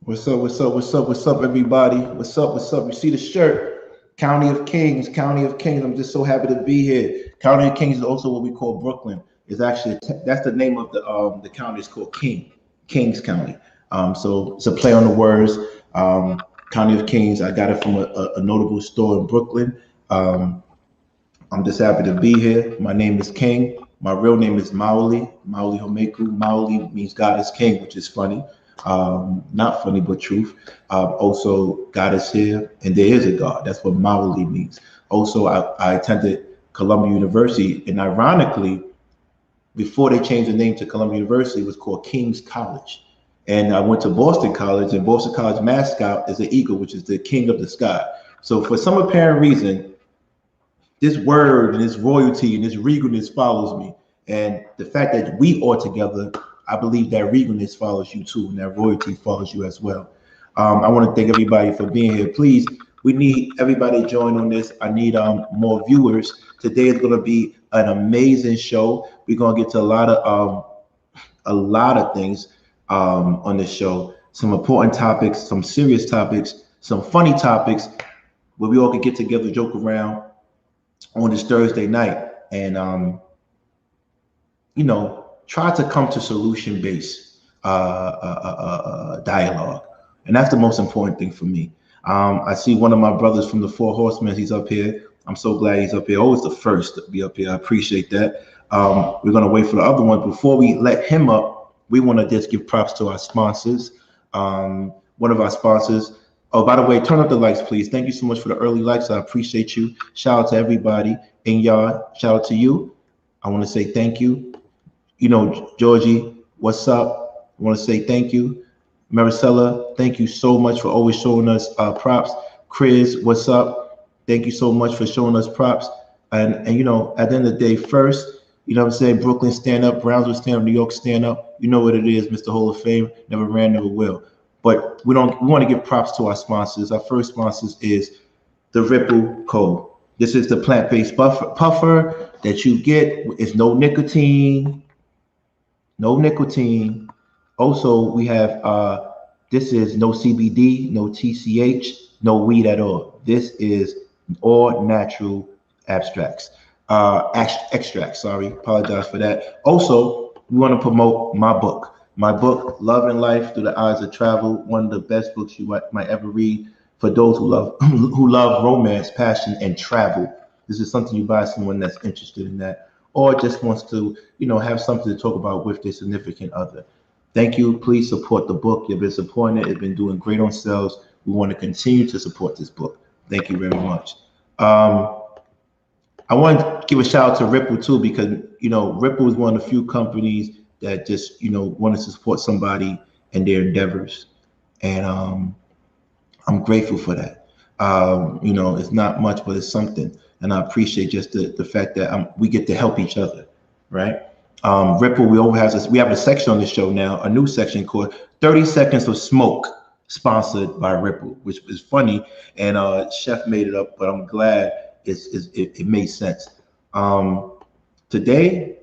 What's up? What's up? What's up? What's up, everybody? What's up? What's up? You see the shirt? County of Kings, County of Kings. I'm just so happy to be here. County of Kings is also what we call Brooklyn. It's actually that's the name of the county. It's called Kings County. So it's a play on the words. County of Kings. I got it from a notable store in Brooklyn. Um, I'm just happy to be here. My name is King. My real name is Maoli Homeku. Maoli means God is King, which is funny. Not funny, but truth. Also, God is here, and there is a God. That's what Maoli means. Also, I attended Columbia University, and ironically, before they changed the name to Columbia University, it was called King's College. And I went to Boston College, and Boston College mascot is the eagle, which is the king of the sky. So, for some apparent reason, this word and this royalty and this regalness follows me. And the fact that we are together, I believe that regalness follows you too, and that royalty follows you as well. I want to thank everybody for being here. Please, we need everybody to join on this. I need more viewers. Today is going to be an amazing show. We're going to get to a lot of things on this show. Some important topics, some serious topics, some funny topics, where we all can get together, joke around on this Thursday night, and try to come to solution-based dialogue, and that's the most important thing for me. I see one of my brothers from the Four Horsemen. He's up here. I'm so glad he's up here. Always the first to be up here. I appreciate that. We're gonna wait for the other one. Before we let him up, we want to just give props to our sponsors. One of our sponsors. Oh, by the way, turn up the likes, please. Thank you so much for the early likes. I appreciate you. Shout out to everybody in y'all. Shout out to you. I want to say thank you. Georgie, what's up? I want to say thank you. Maricela, thank you so much for always showing us props. Chris, what's up? Thank you so much for showing us props. And at the end of the day, first, what I'm saying, Brooklyn stand up, Brownsville stand up, New York stand up. You know what it is, Mr. Hall of Fame. Never ran, never will. But we want to give props to our sponsors. Our first sponsors is the Ripple Code. This is the plant-based puffer that you get. It's no nicotine. No nicotine. Also, we have this is no CBD, no TCH, no weed at all. This is all natural extracts. Sorry, apologize for that. Also, we want to promote my book. My book, Love and Life Through the Eyes of Travel, one of the best books you might ever read for those who love romance, passion, and travel. This is something you buy someone that's interested in that, or just wants to, have something to talk about with their significant other. Thank you. Please support the book. You've been supporting it. It's been doing great on sales. We want to continue to support this book. Thank you very much. I want to give a shout out to Ripple too, because Ripple is one of the few companies that just wanted to support somebody in their endeavors, and I'm grateful for that. It's not much, but it's something, and I appreciate just the fact that we get to help each other, right? Ripple, we have a section on the show now, a new section called 30 Seconds of Smoke, sponsored by Ripple, which is funny, and Chef made it up, but I'm glad it made sense. Today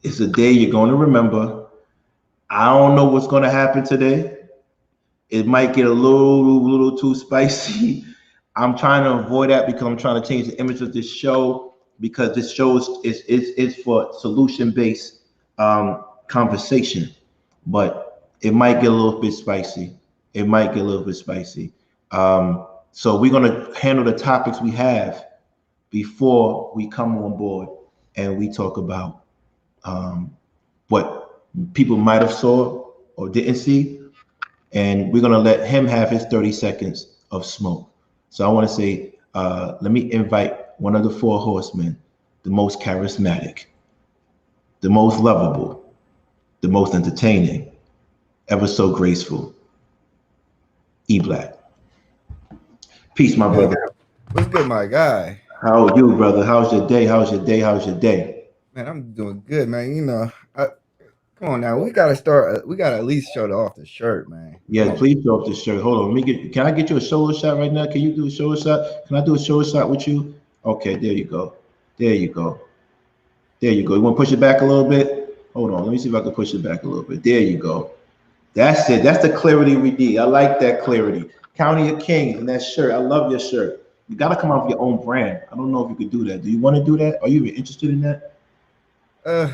is a day you're going to remember. I don't know what's going to happen today. It might get a little too spicy. I'm trying to avoid that because I'm trying to change the image of this show, because this show is for solution-based conversation, but it might get a little bit spicy. So we're going to handle the topics we have before we come on board and we talk about what people might have saw or didn't see, and we're gonna let him have his 30 seconds of smoke. So I want to say, let me invite one of the Four Horsemen, the most charismatic, the most lovable, the most entertaining, ever so graceful, E-Black. Peace, my brother. What's good, my guy? How are you, brother? How's your day? How's your day? Man, I'm doing good, man. Come on now, we gotta start. We gotta at least show off the shirt, man. Yeah, please show off this shirt. Hold on, can I get you a shoulder shot right now? Can you do a shoulder shot? Can I do a shoulder shot with you? Okay, there you go. You want to push it back a little bit? Hold on, let me see if I can push it back a little bit. There you go. That's it. That's the clarity we need. I like that clarity. County of Kings and that shirt. I love your shirt. You got to come out with your own brand. I don't know if you could do that. Do you want to do that? Are you even interested in that? Uh,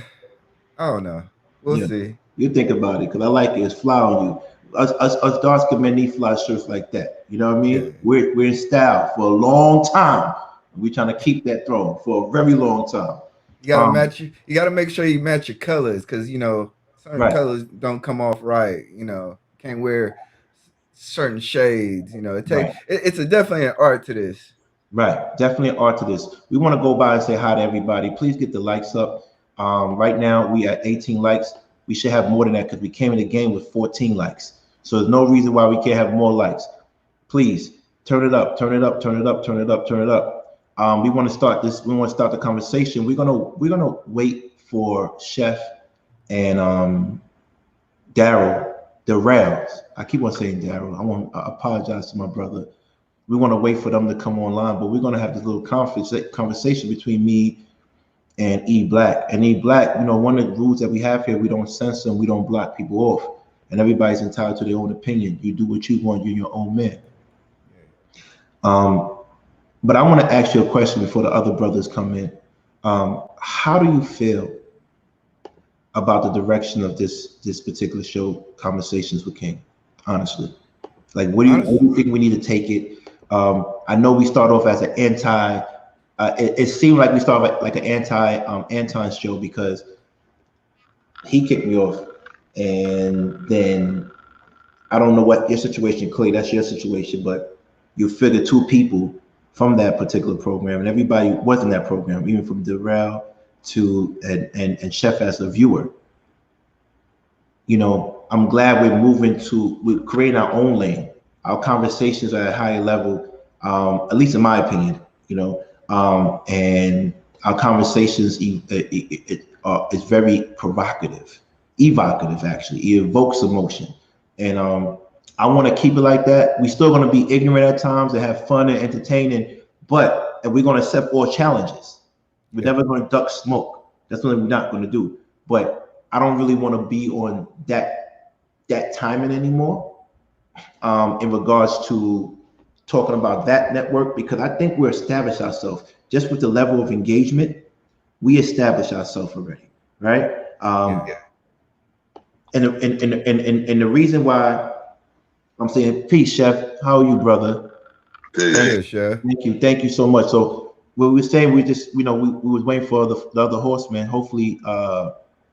I don't know. We'll Yeah. see. You think about it because I like it. It's fly on you. Us dark skinned men need fly shirts like that. You know what I Yeah. mean? We're in style for a long time. We're trying to keep that throne for a very long time. You gotta Um, match. You gotta make sure you match your colors, because certain right, colors don't come off right. Can't wear certain shades. right. It's a definitely an art to this. Right, definitely an art to this. We want to go by and say hi to everybody. Please get the likes up. Right now we at 18 likes. We should have more than that because we came in the game with 14 likes. So there's no reason why we can't have more likes. Please turn it up, turn it up, turn it up, turn it up, turn it up. We want to start this. We want to start the conversation. We're gonna wait for Chef and Daryl, the Rails. I keep on saying Daryl. I apologize to my brother. We want to wait for them to come online, but we're going to have this little conversation between me and E Black. And E Black, one of the rules that we have here, we don't censor and we don't block people off. And everybody's entitled to their own opinion. You do what you want, you're your own man. Um, but I want to ask you a question before the other brothers come in. How do you feel about the direction of this particular show, Conversations with King? Honestly, like, where Honest, do you think we need to take it? I know we start off as an anti. It seemed like we started like an anti Anton show because he kicked me off, and then I don't know what your situation, Clay. That's your situation, but you figured two people from that particular program, and everybody was in that program, even from Darrell to and Chef as a viewer. I'm glad we're creating our own lane. Our conversations are at a higher level, at least in my opinion, and our conversations is very provocative, evocative actually. It evokes emotion, and I want to keep it like that. We're still going to be ignorant at times and have fun and entertaining, and we're going to accept all challenges. We're never going to duck smoke. That's what we're not going to do. But I don't really want to be on that timing anymore in regards to talking about that network, because I think we established ourselves just with the level of engagement. We established ourselves already, right? And the reason why I'm saying peace, Chef. How are you, brother? yeah, chef. Thank you so much. So what we were saying, we just we was waiting for the other horseman. Hopefully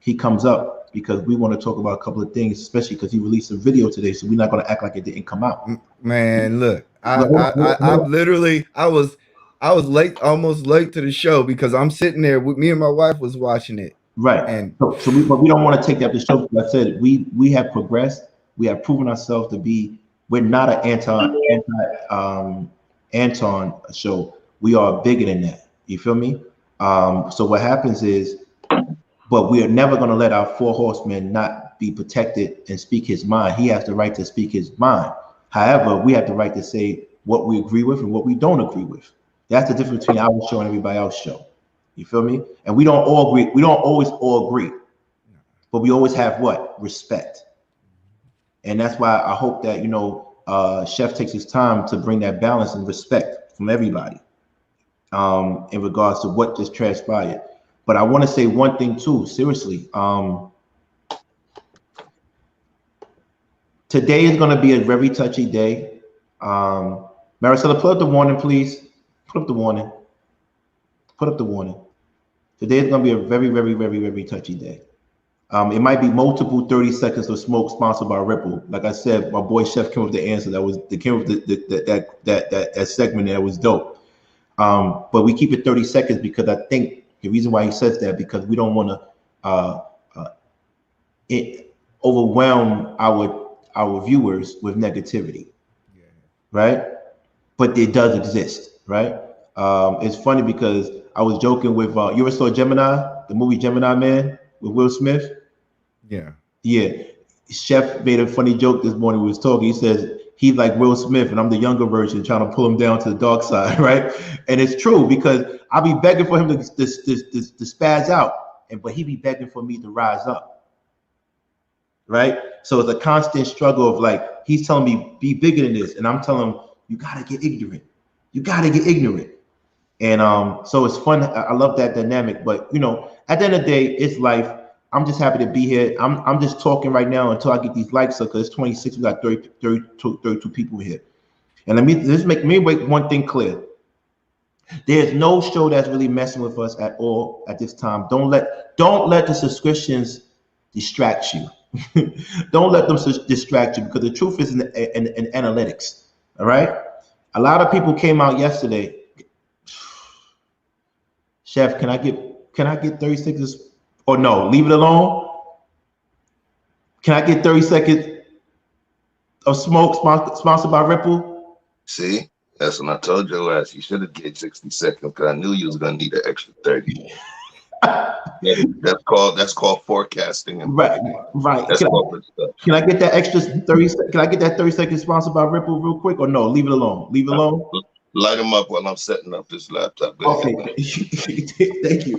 he comes up because we want to talk about a couple of things, especially because he released a video today. So we're not going to act like it didn't come out. Man, look, No, I'm literally, I was late, almost late to the show because I'm sitting there with me and my wife was watching it. right. And But we don't want to take that to show. Like I said, we have progressed. We have proven ourselves to be. We're not an Anton show. We are bigger than that. You feel me? So what happens is, but we are never going to let our four horsemen not be protected and speak his mind. He has the right to speak his mind. However, we have the right to say what we agree with and what we don't agree with. That's the difference between our show and everybody else's show. You feel me? And we don't all agree. We don't always all agree, but we always have what? Respect. And that's why I hope that Chef takes his time to bring that balance and respect from everybody in regards to what just transpired. But I want to say one thing too, seriously. Today is going to be a very touchy day. Maricela, put up the warning, please. Put up the warning. Put up the warning. Today is going to be a very, very, very, very touchy day. It might be multiple 30 seconds of smoke sponsored by Ripple. Like I said, my boy Chef came with the answer. Came with that segment that was dope. But we keep it 30 seconds because I think the reason why he says that, because we don't want to overwhelm our viewers with negativity, right? But it does exist, right? It's funny because I was joking with you ever saw Gemini, the movie Gemini Man with Will Smith? Yeah. Chef made a funny joke this morning. We was talking. He says he's like Will Smith, and I'm the younger version, trying to pull him down to the dark side, right? And it's true because I'll be begging for him to spaz out, but he be begging for me to rise up, right? So it's a constant struggle of like, he's telling me be bigger than this, and I'm telling him you gotta get ignorant. You gotta get ignorant. And so it's fun. I love that dynamic. But you know, at the end of the day, it's life. I'm just happy to be here. I'm just talking right now until I get these likes up, because it's 26. We got 32 people here. And let me make one thing clear. There's no show that's really messing with us at all at this time. Don't let the subscriptions distract you. Don't let them distract you, because the truth is in analytics. All right. A lot of people came out yesterday. Chef, can I get 30 seconds? Or no, leave it alone. Can I get 30 seconds of smoke sponsored by Ripple? See, that's when I told your ass you should have get 60 seconds, because I knew you was gonna need an extra 30. That's called forecasting. And right. Can I get that extra 30? Can I get that 30 seconds sponsored by Ripple real quick? Or no, leave it alone. Leave it alone. Light them up while I'm setting up this laptop. Okay, thank you.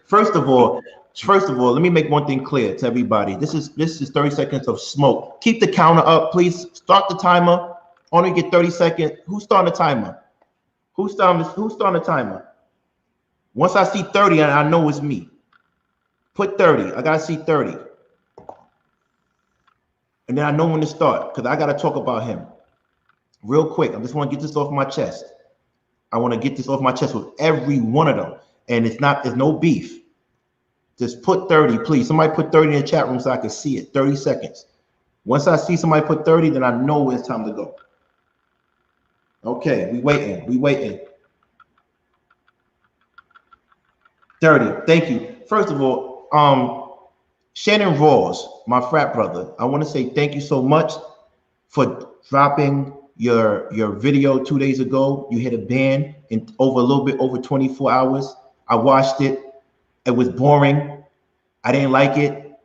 First of all, let me make one thing clear to everybody. This is 30 seconds of smoke. Keep the counter up, please. Start the timer. Only get 30 seconds. Who's starting the timer? Who's starting the timer? Once I see 30, I know it's me. Put 30. I gotta see 30. And then I know when to start, because I gotta talk about him. Real quick. I just want to get this off my chest. I want to get this off my chest with every one of them. And it's no beef. Just put 30, please. Somebody put 30 in the chat room so I can see it. 30 seconds. Once I see somebody put 30, then I know it's time to go. Okay, we waiting. 30. Thank you. First of all, Shannon Rawls, my frat brother, I want to say thank you so much for dropping your video 2 days ago. You hit a ban in a little bit over 24 hours. I watched it. It was boring. I didn't like it.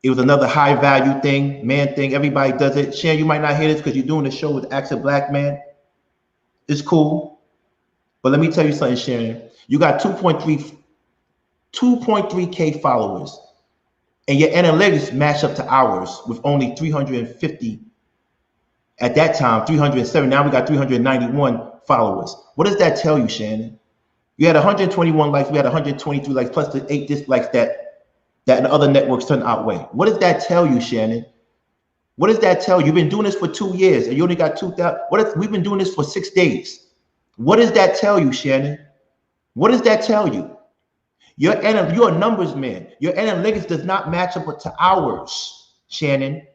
It was another high value thing, man thing. Everybody does it. Shan, you might not hear this because you're doing the show with Ask a Black Man. It's cool. But let me tell you something, Shannon. You got 2.3K followers, and your analytics match up to ours with only 350. At that time, 307. Now we got 391 followers. What does that tell you, Shannon? You had 121 likes. We had 123 likes, plus the 8 dislikes that the other networks turned outweigh. What does that tell you, Shannon? What does that tell you? You've been doing this for 2 years, and you only got 2,000. We've been doing this for 6 days. What does that tell you, Shannon? What does that tell you? You're a numbers man. Your analytics does not match up to ours, Shannon.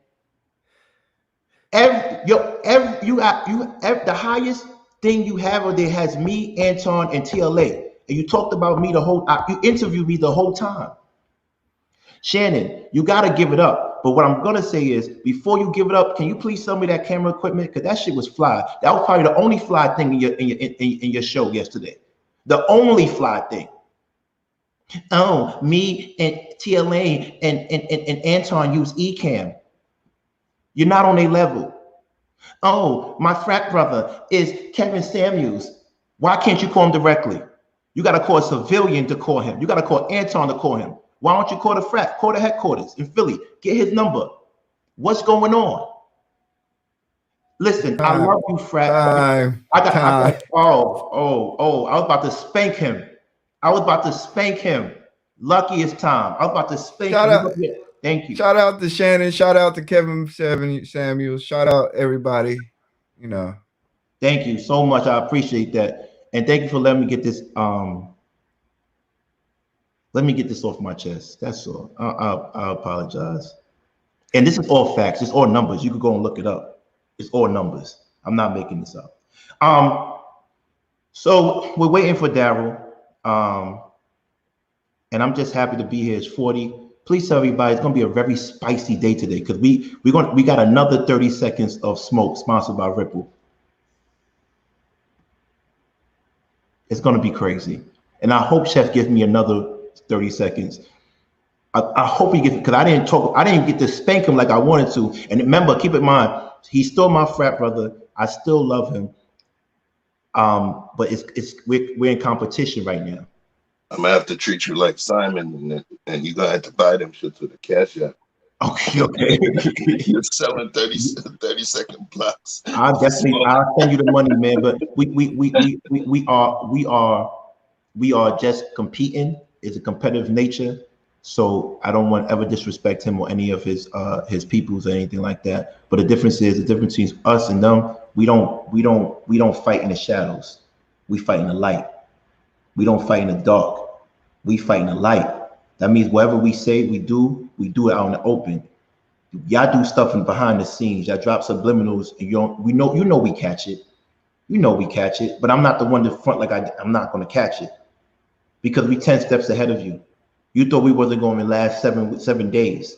The highest thing you have or there has me, Anton, and TLA, and you talked about me you interviewed me the whole time. Shannon, you got to give it up. But what I'm gonna say is, before you give it up, can you please sell me that camera equipment? Because that shit was fly. That was probably the only fly thing in your show yesterday. The only fly thing. Oh, me and TLA and Anton use Ecamm. You're not on a level. Oh, my frat brother is Kevin Samuels. Why can't you call him directly? You got to call a civilian to call him. You got to call Anton to call him. Why don't you call the frat? Call the headquarters in Philly. Get his number. What's going on? Listen, I love you, frat. I was about to spank him. Lucky it's time. I was about to spank him. Thank you. Shout out to Shannon. Shout out to Kevin Samuels. Shout out everybody. You know. Thank you so much. I appreciate that. And thank you for letting me get this. Let me get this off my chest. That's all. I apologize. And this is all facts. It's all numbers. You can go and look it up. It's all numbers. I'm not making this up. So we're waiting for Daryl. And I'm just happy to be here. It's 40. Please tell everybody it's gonna be a very spicy day today, because we got another 30 seconds of smoke sponsored by Ripple. It's gonna be crazy. And I hope Chef gives me another 30 seconds. I hope he gets, because I didn't get to spank him like I wanted to. And remember, keep in mind, he's still my frat brother. I still love him. But we're in competition right now. I'm gonna have to treat you like Simon, and you're gonna have to buy them shit with a cash app. Okay. You're selling 30-second blocks. I'll send you the money, man. But we are just competing. It's a competitive nature. So I don't want to ever disrespect him or any of his peoples or anything like that. But the difference between us and them. We don't fight in the shadows. We fight in the light. We don't fight in the dark. We fight in the light. That means whatever we say we do it out in the open. Y'all do stuff in behind the scenes. Y'all drop subliminals, and we catch it. You know we catch it, but I'm not the one to front like I'm not going to catch it because we 10 steps ahead of you. You thought we wasn't going to last 7 days,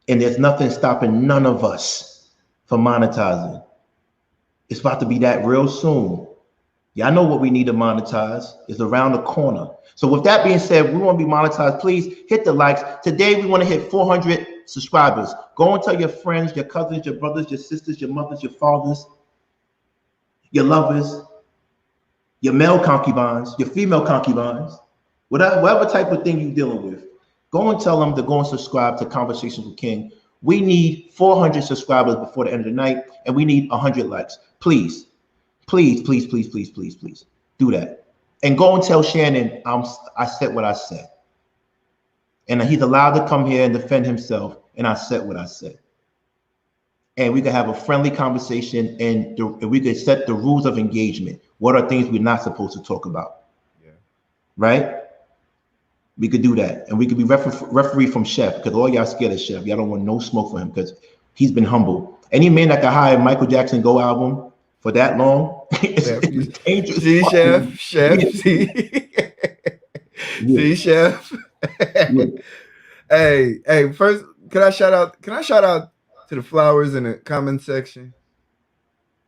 and there's nothing stopping none of us from monetizing. It's about to be that real soon. Y'all know what we need to monetize is around the corner. So with that being said, we want to be monetized. Please hit the likes. Today we want to hit 400 subscribers. Go and tell your friends, your cousins, your brothers, your sisters, your mothers, your fathers, your lovers, your male concubines, your female concubines, whatever type of thing you're dealing with. Go and tell them to go and subscribe to Conversations with King. We need 400 subscribers before the end of the night, and we need 100 likes. Please, please, please, please, please, please, please do that. And go and tell Shannon I said what I said. And he's allowed to come here and defend himself, and I said what I said. And we could have a friendly conversation, and we could set the rules of engagement. What are things we're not supposed to talk about? Yeah. Right? We could do that. And we could be referee from Chef, because all y'all scared of Chef. Y'all don't want no smoke for him because he's been humble. Any man that could hire Michael Jackson Go album for that long, it's dangerous. See, Chef, yeah. see. Yeah. See, Chef. Yeah. Hey, first, can I shout out to the flowers in the comment section?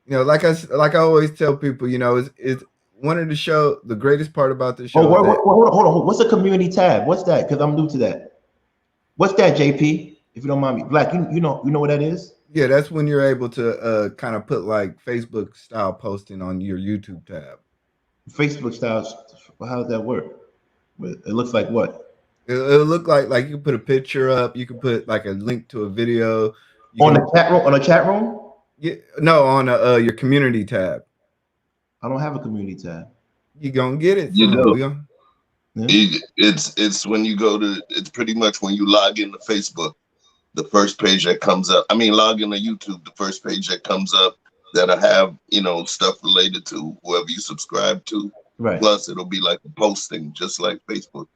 You know, like I always tell people, you know, it's wanted to show the greatest part about the show. Hold on. What's a community tab? What's that? Because I'm new to that. What's that, JP? If you don't mind me, Black, you know what that is? Yeah, that's when you're able to kind of put like Facebook style posting on your YouTube tab. Facebook style. How does that work? It looks like what? It'll look like you can put a picture up. You can put like a link to a video. The chat room. On a chat room? Yeah, no, on your community tab. I don't have a community tab. You gonna get it? You know, yeah. It's when you go to. It's pretty much when you log into Facebook, the first page that comes up. I mean, log into YouTube, the first page that comes up that'll have stuff related to whoever you subscribe to. Right. Plus, it'll be like a posting, just like Facebook.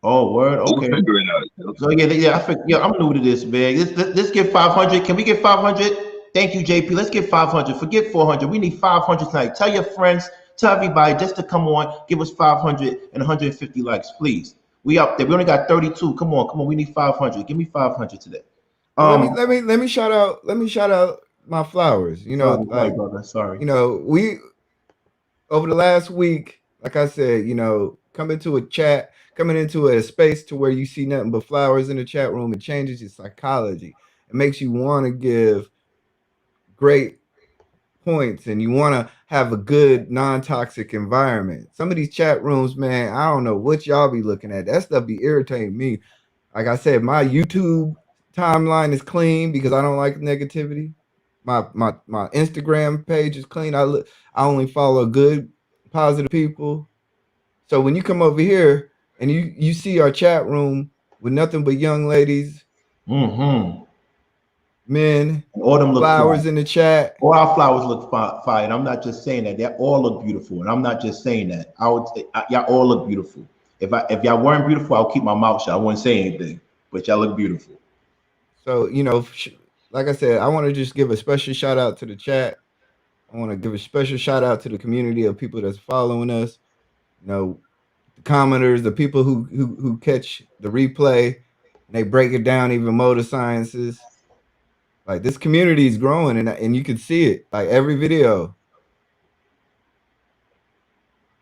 Oh, word. Okay. We'll figure it out. So I'm new to this, man. Let's get 500. Can we get 500? Thank you, JP. Let's get 500. Forget 400. We need 500 tonight. Tell your friends, tell everybody just to come on, give us 500 and 150 likes, please. We up there. We only got 32. Come on. We need 500. Give me 500 today. Let me shout out my flowers. You know, brother. Sorry. You know, we over the last week, like I said, coming into a space to where you see nothing but flowers in the chat room, it changes your psychology. It makes you want to give great points, and you want to have a good non-toxic environment. Some of these chat rooms, man, I don't know what y'all be looking at. That stuff be irritating me. Like I said, my YouTube timeline is clean because I don't like negativity. My Instagram page is clean. I only follow good, positive people. So when you come over here and you see our chat room with nothing but young ladies, men, all them flowers in the chat. All our flowers look fine. And I'm not just saying that. They all look beautiful. And I'm not just saying that. I would say y'all all look beautiful. If y'all weren't beautiful, I'll keep my mouth shut. I wouldn't say anything. But y'all look beautiful. So, like I said, I want to just give a special shout out to the chat. I want to give a special shout out to the community of people that's following us. The commenters, the people who catch the replay, and they break it down even more to sciences. Like, this community is growing, and you can see it like every video.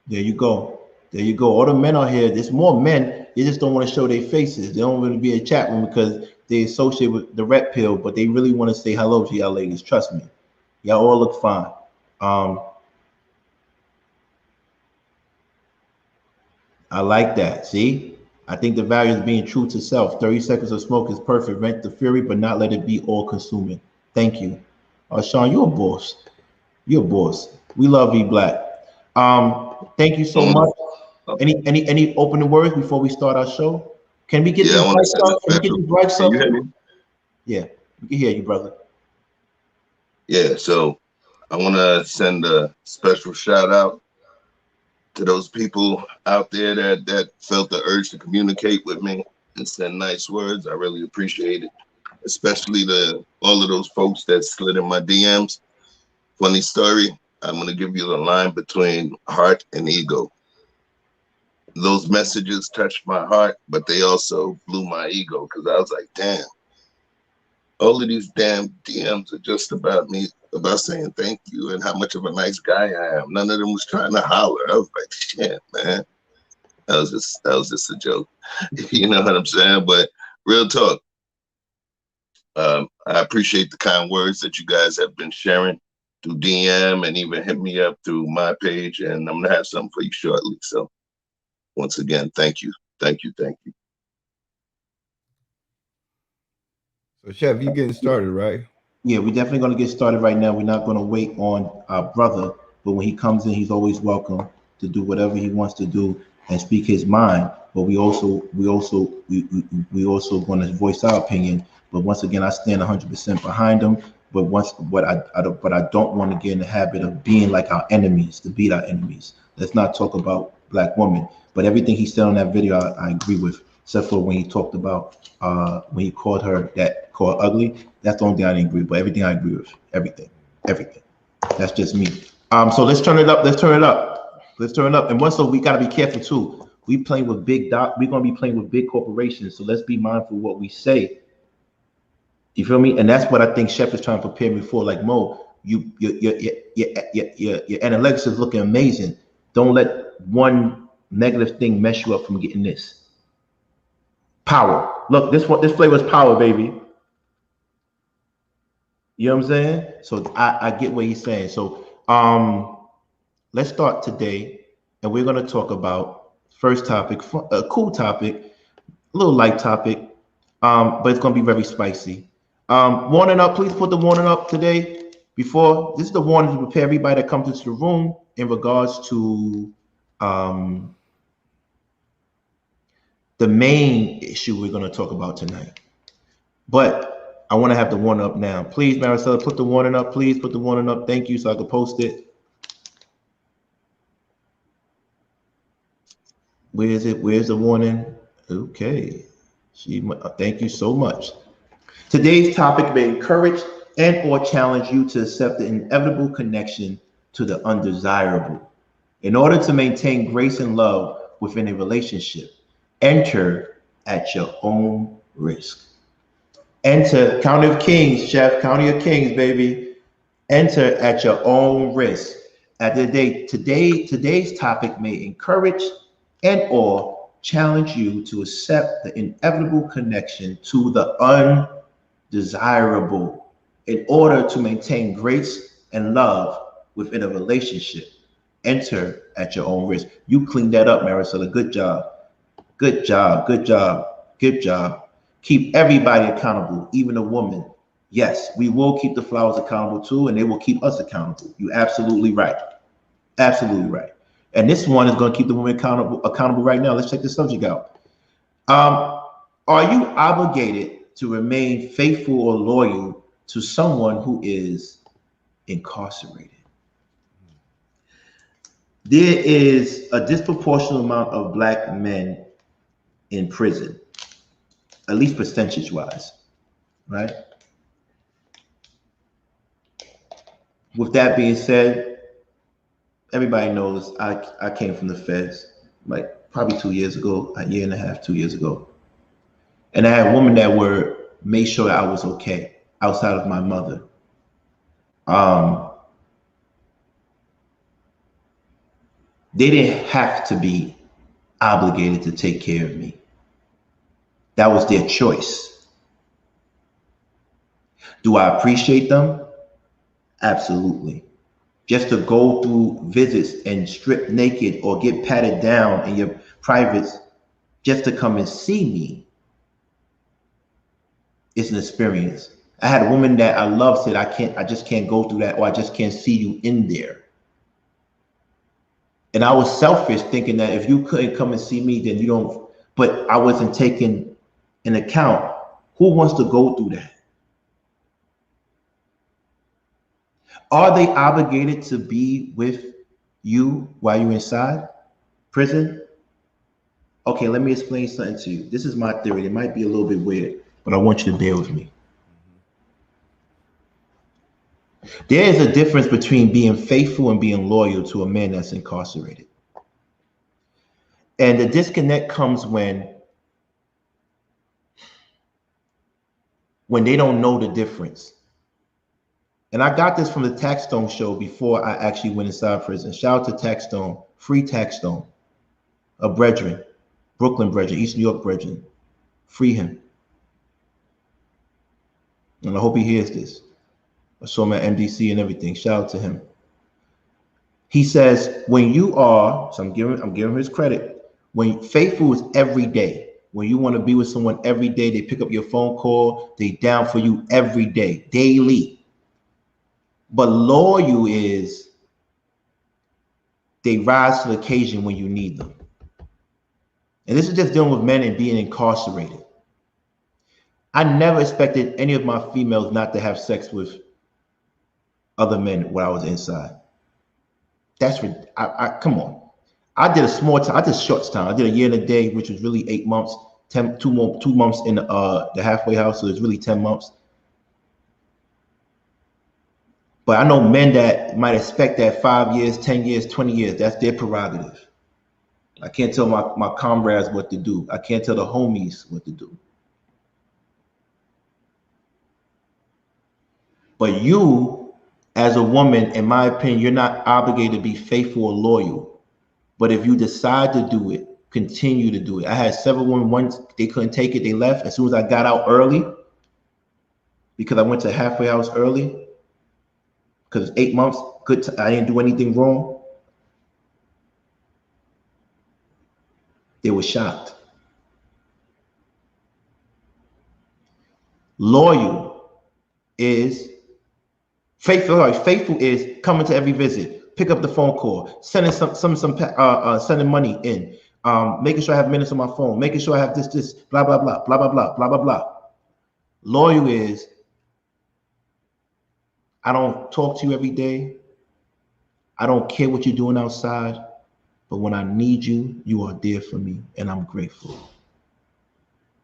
There you go. All the men are here. There's more men. They just don't want to show their faces. They don't want to be in a chat room because they associate with the red pill, but they really want to say hello to y'all ladies. Trust me. Y'all all look fine. I like that. See? I think the value is being true to self. 30 seconds of smoke is perfect. Vent the fury, but not let it be all consuming. Thank you. Sean, you're a boss. You're a boss. We love you, Black. Thank you so much. Any opening words before we start our show? Can we get Yeah, I want to these send lights a up? Can we get special. these lights Can up? you hear me? Yeah, we can hear you, brother. Yeah, so I want to send a special shout out to those people out there that felt the urge to communicate with me and send nice words. I really appreciate it, especially all of those folks that slid in my DMs. Funny story, I'm going to give you the line between heart and ego. Those messages touched my heart, but they also blew my ego because I was like, damn, all of these damn DMs are just about me, about saying thank you and how much of a nice guy I am. None of them was trying to holler. I was like, shit, man. That was just a joke. You know what I'm saying? But real talk. I appreciate the kind words that you guys have been sharing through DM and even hit me up through my page. And I'm gonna have something for you shortly. So once again, thank you. Thank you. Thank you. So, Chef, you getting started, right? Yeah, we're definitely going to get started right now. We're not going to wait on our brother, but when he comes in, he's always welcome to do whatever he wants to do and speak his mind. But we also going to voice our opinion. But once again, I stand 100% behind him. But but I don't want to get in the habit of being like our enemies, to beat our enemies. Let's not talk about black women. But everything he said on that video, I agree with, except for when he talked about when he called her ugly. That's the only thing I didn't agree with. But everything I agree with. Everything. That's just me. So let's turn it up. Let's turn it up. And once, so we got to be careful too. We're going to be playing with big corporations. So let's be mindful of what we say. You feel me? And that's what I think Chef is trying to prepare me for. Like, Mo, your analytics is looking amazing. Don't let one negative thing mess you up from getting this. Power. Look, this flavor is power, baby. You know what I'm saying? So I get what he's saying. So let's start today, and we're gonna talk about first topic, a cool topic, a little light topic, but it's gonna be very spicy. Warning up, please put the warning up today. Before this is the warning to prepare everybody that comes into the room in regards to the main issue we're gonna talk about tonight. But I want to have the warning up now. Please, Maricela, put the warning up. Please put the warning up. Thank you, so I can post it. Where is it? Where's the warning? Okay. Thank you so much. Today's topic may encourage and or challenge you to accept the inevitable connection to the undesirable. In order to maintain grace and love within a relationship, enter at your own risk. Enter, County of Kings, Chef, County of Kings, baby. Enter at your own risk. At the day, today's topic may encourage and or challenge you to accept the inevitable connection to the undesirable in order to maintain grace and love within a relationship. Enter at your own risk. You cleaned that up, Maricela. Good job. Good job. Good job. Good job. Keep everybody accountable, even a woman. Yes, we will keep the flowers accountable too, and they will keep us accountable. You're absolutely right. Absolutely right. And this one is going to keep the woman accountable right now. Let's check the subject out. Are you obligated to remain faithful or loyal to someone who is incarcerated? There is a disproportionate amount of black men in prison, at least percentage-wise, right? With that being said, everybody knows I came from the feds like probably 2 years ago, a year and a half, 2 years ago. And I had women that made sure I was okay outside of my mother. They didn't have to be obligated to take care of me. That was their choice. Do I appreciate them? Absolutely. Just to go through visits and strip naked or get patted down in your privates, just to come and see me is an experience. I had a woman that I love said, I just can't go through that, or I just can't see you in there. And I was selfish thinking that if you couldn't come and see me, then you don't, but I wasn't taking an account. Who wants to go through that? Are they obligated to be with you while you're inside prison? Okay, let me explain something to you. This is my theory. It might be a little bit weird, but I want you to bear with me. There is a difference between being faithful and being loyal to a man that's incarcerated. And the disconnect comes when they don't know the difference. And I got this from the Taxstone show before I actually went inside prison. Shout out to Taxstone, free Taxstone, a brethren, Brooklyn brethren, East New York brethren. Free him. And I hope he hears this. I saw him at MDC and everything. Shout out to him. He says, when you are, so I'm giving him his credit, when faithful is every day. When you want to be with someone every day, they pick up your phone call, they down for you every day, daily. But loyal is they rise to the occasion when you need them. And this is just dealing with men and being incarcerated. I never expected any of my females not to have sex with other men when I was inside. That's come on. I did a small time. I did short time. I did a year and a day, which was really 8 months. 2 months in the halfway house, so it's really 10 months. But I know men that might expect that 5 years, 10 years, 20 years. That's their prerogative. I can't tell my comrades what to do. I can't tell the homies what to do. But you, as a woman, in my opinion, you're not obligated to be faithful or loyal. But if you decide to do it, continue to do it. I had several women, once they couldn't take it, they left. As soon as I got out early, because I went to halfway house early, because it's 8 months, I didn't do anything wrong. They were shocked. Loyal is faithful. Faithful is coming to every visit, pick up the phone call, sending sending money in, making sure I have minutes on my phone, making sure I have this, blah blah blah, blah blah blah, blah blah blah. Loyal is I don't talk to you every day. I don't care what you're doing outside, but when I need you, you are there for me, and I'm grateful.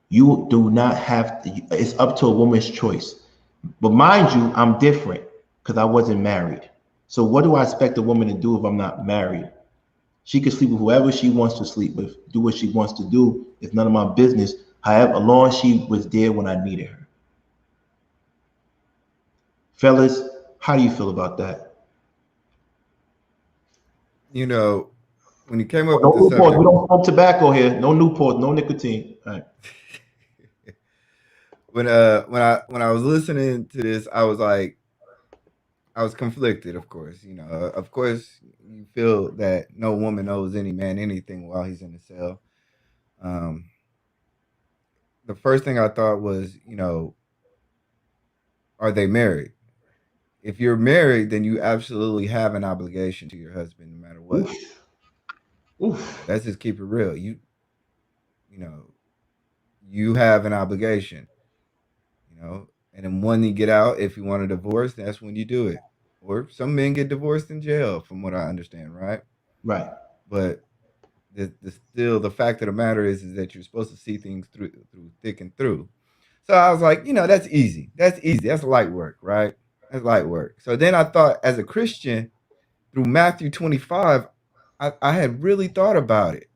You do not have to, it's up to a woman's choice. But mind you, I'm different because I wasn't married. So what do I expect a woman to do if I'm not married? She can sleep with whoever she wants to sleep with, do what she wants to do. It's none of my business. However, as long as she was there when I needed her. Fellas, how do you feel about that? You know, when you came up No with the Newport. subject, We don't smoke tobacco here. No Newport, no nicotine. All right. when I was listening to this, I was conflicted, of course. You know, of course, you feel that no woman owes any man anything while he's in the cell. The first thing I thought was, you know, are they married? If you're married, then you absolutely have an obligation to your husband, no matter what. Oof. Oof. Let's just keep it real. You know, you have an obligation. You know, and then when you get out, if you want a divorce, that's when you do it. Or some men get divorced in jail, from what I understand, right? Right. But still the fact of the matter is that you're supposed to see things through thick and through. So I was like, you know, that's easy. That's easy. That's light work, right? That's light work. So then I thought, as a Christian, through Matthew 25, I had really thought about it.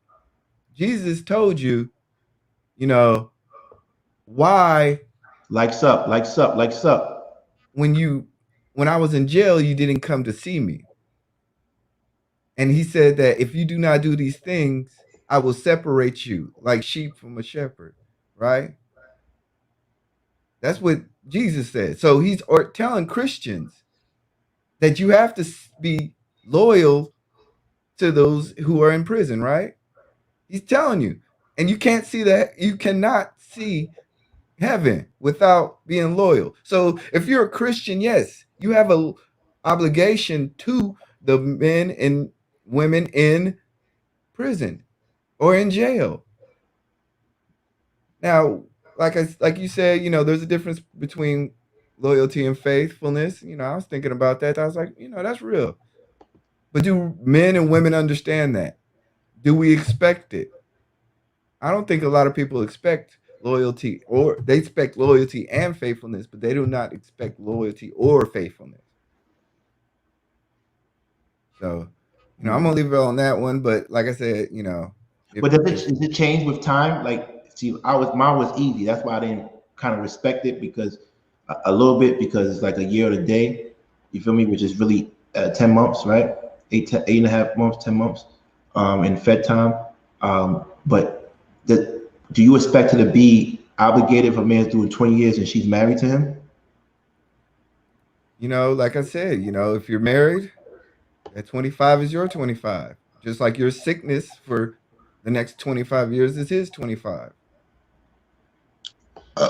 Jesus told you, you know, why Likes up, likes up, likes up. when I was in jail, you didn't come to see me. And he said that if you do not do these things, I will separate you like sheep from a shepherd, right? That's what Jesus said. So he's telling Christians that you have to be loyal to those who are in prison, right? He's telling you. And you can't see that. You cannot see heaven without being loyal. So if you're a Christian, yes, you have a obligation to the men and women in prison or in jail. Now, like you said, there's a difference between loyalty and faithfulness. I was thinking about that. I was like, that's real. But do men and women understand that? Do we expect it? I don't think a lot of people expect loyalty, or they expect loyalty and faithfulness, but they do not expect loyalty or faithfulness. So, I'm gonna leave it on that one. But like I said, But does it change with time? Like, see, mine was easy. That's why I didn't kind of respect it, because a little bit, because it's like a year and a day. You feel me? Which is really 10 months, right? 8.5 months, 10 months, in Fed time. But do you expect her to be obligated if a man's doing 20 years and she's married to him? Like I said, if you're married, that 25 is your 25. Just like your sickness for the next 25 years is his 25.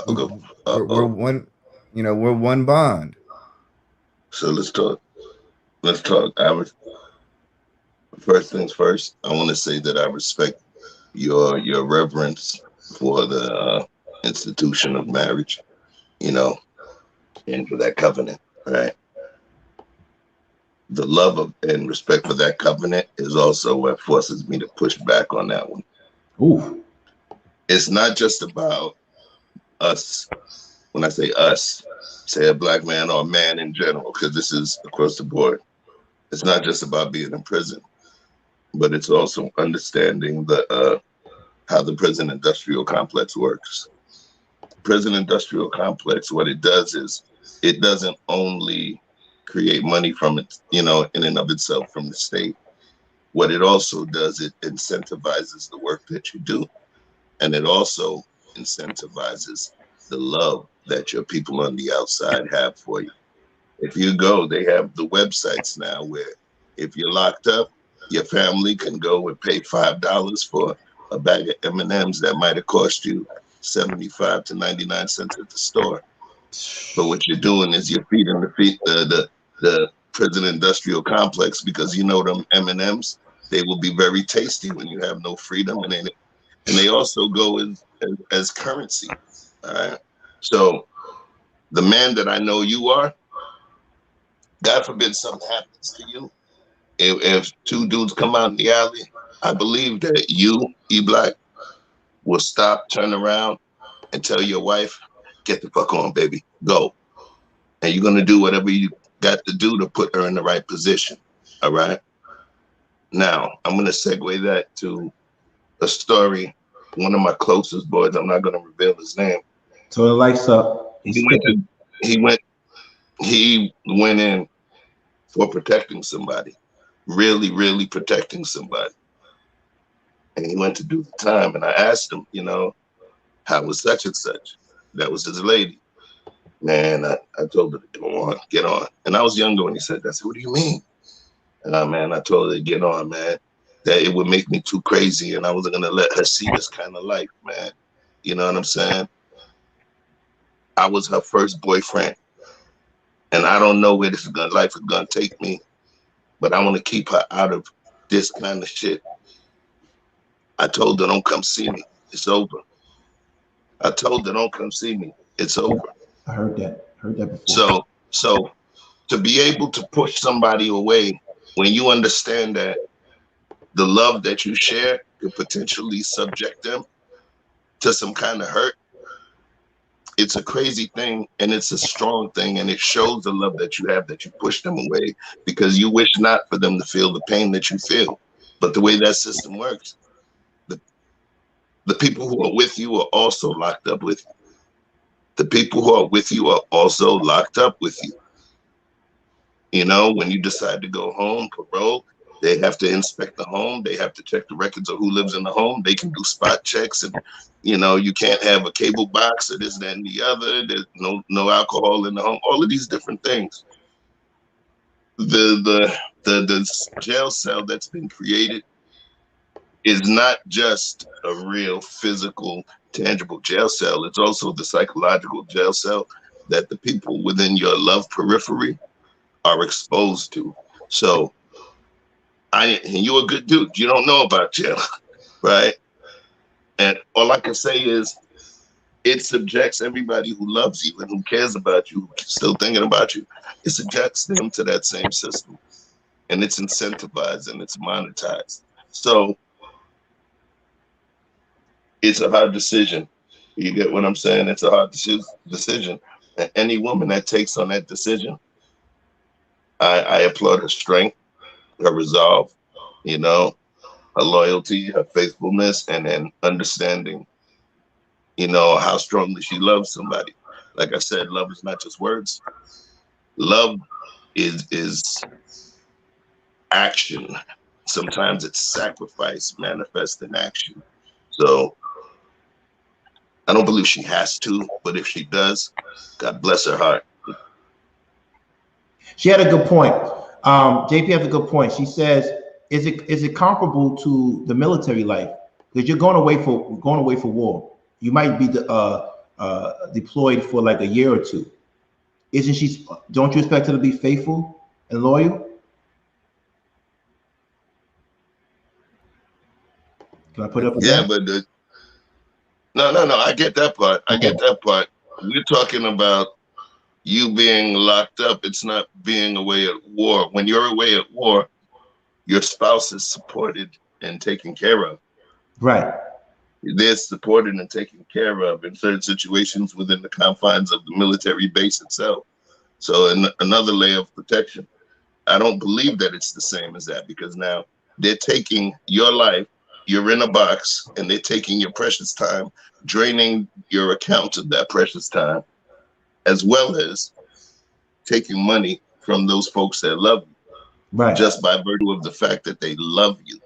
We're one, we're one bond. So let's talk. Let's talk. First things first, I want to say that I respect your reverence for the institution of marriage, and for that covenant, right? The love of and respect for that covenant is also what forces me to push back on that one. Ooh. It's not just about us. When I say us, say a black man or a man in general, because this is across the board. It's not just about being in prison, but it's also understanding how the prison industrial complex works. Prison industrial complex, what it does is it doesn't only create money from it, in and of itself from the state. What it also does, it incentivizes the work that you do. And it also incentivizes the love that your people on the outside have for you. If you go, they have the websites now where if you're locked up, your family can go and pay $5 for a bag of M&Ms that might have cost you 75 to 99 cents at the store. But what you're doing is you're feeding the prison industrial complex, because them M&Ms, they will be very tasty when you have no freedom, and they also go as currency. All right. So the man that I know you are, God forbid something happens to you. If two dudes come out in the alley, I believe that you, E-Black, will stop, turn around, and tell your wife, get the fuck on, baby, go. And you're going to do whatever you got to do to put her in the right position. All right. Now, I'm going to segue that to a story. One of my closest boys, I'm not going to reveal his name. So the lights up. He went in for protecting somebody, really, really protecting somebody. And he went to do the time. And I asked him, how was such and such? That was his lady. Man, I told her to go on, get on. And I was younger when he said that. I said, what do you mean? Man, I told her to get on, man. That it would make me too crazy, and I wasn't going to let her see this kind of life, man. You know what I'm saying? I was her first boyfriend. And I don't know where life is going to take me, but I want to keep her out of this kind of shit. I told her, don't come see me. It's over. I told her, don't come see me. It's over. I heard that before. So to be able to push somebody away when you understand that the love that you share could potentially subject them to some kind of hurt, it's a crazy thing, and it's a strong thing, and it shows the love that you have, that you push them away because you wish not for them to feel the pain that you feel. But the way that system works, the people who are with you are also locked up with you. The people who are with you are also locked up with you. When you decide to go home, parole, they have to inspect the home. They have to check the records of who lives in the home. They can do spot checks, and you can't have a cable box or this, that, and the other. There's no alcohol in the home. All of these different things. The jail cell that's been created is not just a real physical, tangible jail cell. It's also the psychological jail cell that the people within your love periphery are exposed to. So and you're a good dude. You don't know about jail, right? And all I can say is it subjects everybody who loves you and who cares about you, who's still thinking about you. It subjects them to that same system. And it's incentivized and it's monetized. So it's a hard decision. You get what I'm saying? It's a hard decision. And any woman that takes on that decision, I applaud her strength, her resolve, you know, her loyalty, her faithfulness, and then understanding, you know, how strongly she loves somebody. Like I said, love is not just words. Love is action. Sometimes it's sacrifice manifest in action. So I don't believe she has to, but if she does, God bless her heart. She had a good point. JP has a good point. She says, "Is it comparable to the military life? Because you're going away for war. You might be deployed for like a year or two. Isn't she? Don't you expect her to be faithful and loyal?" Can I put up? Yeah, but no. I get that part. I get that part. We're talking about you being locked up. It's not being away at war. When you're away at war, your spouse is supported and taken care of. Right. They're supported and taken care of in certain situations within the confines of the military base itself. So another layer of protection. I don't believe that it's the same as that, because now they're taking your life, you're in a box, and they're taking your precious time, draining your account of that precious time, as well as taking money from those folks that love you. Right. Just by virtue of the fact that they love you.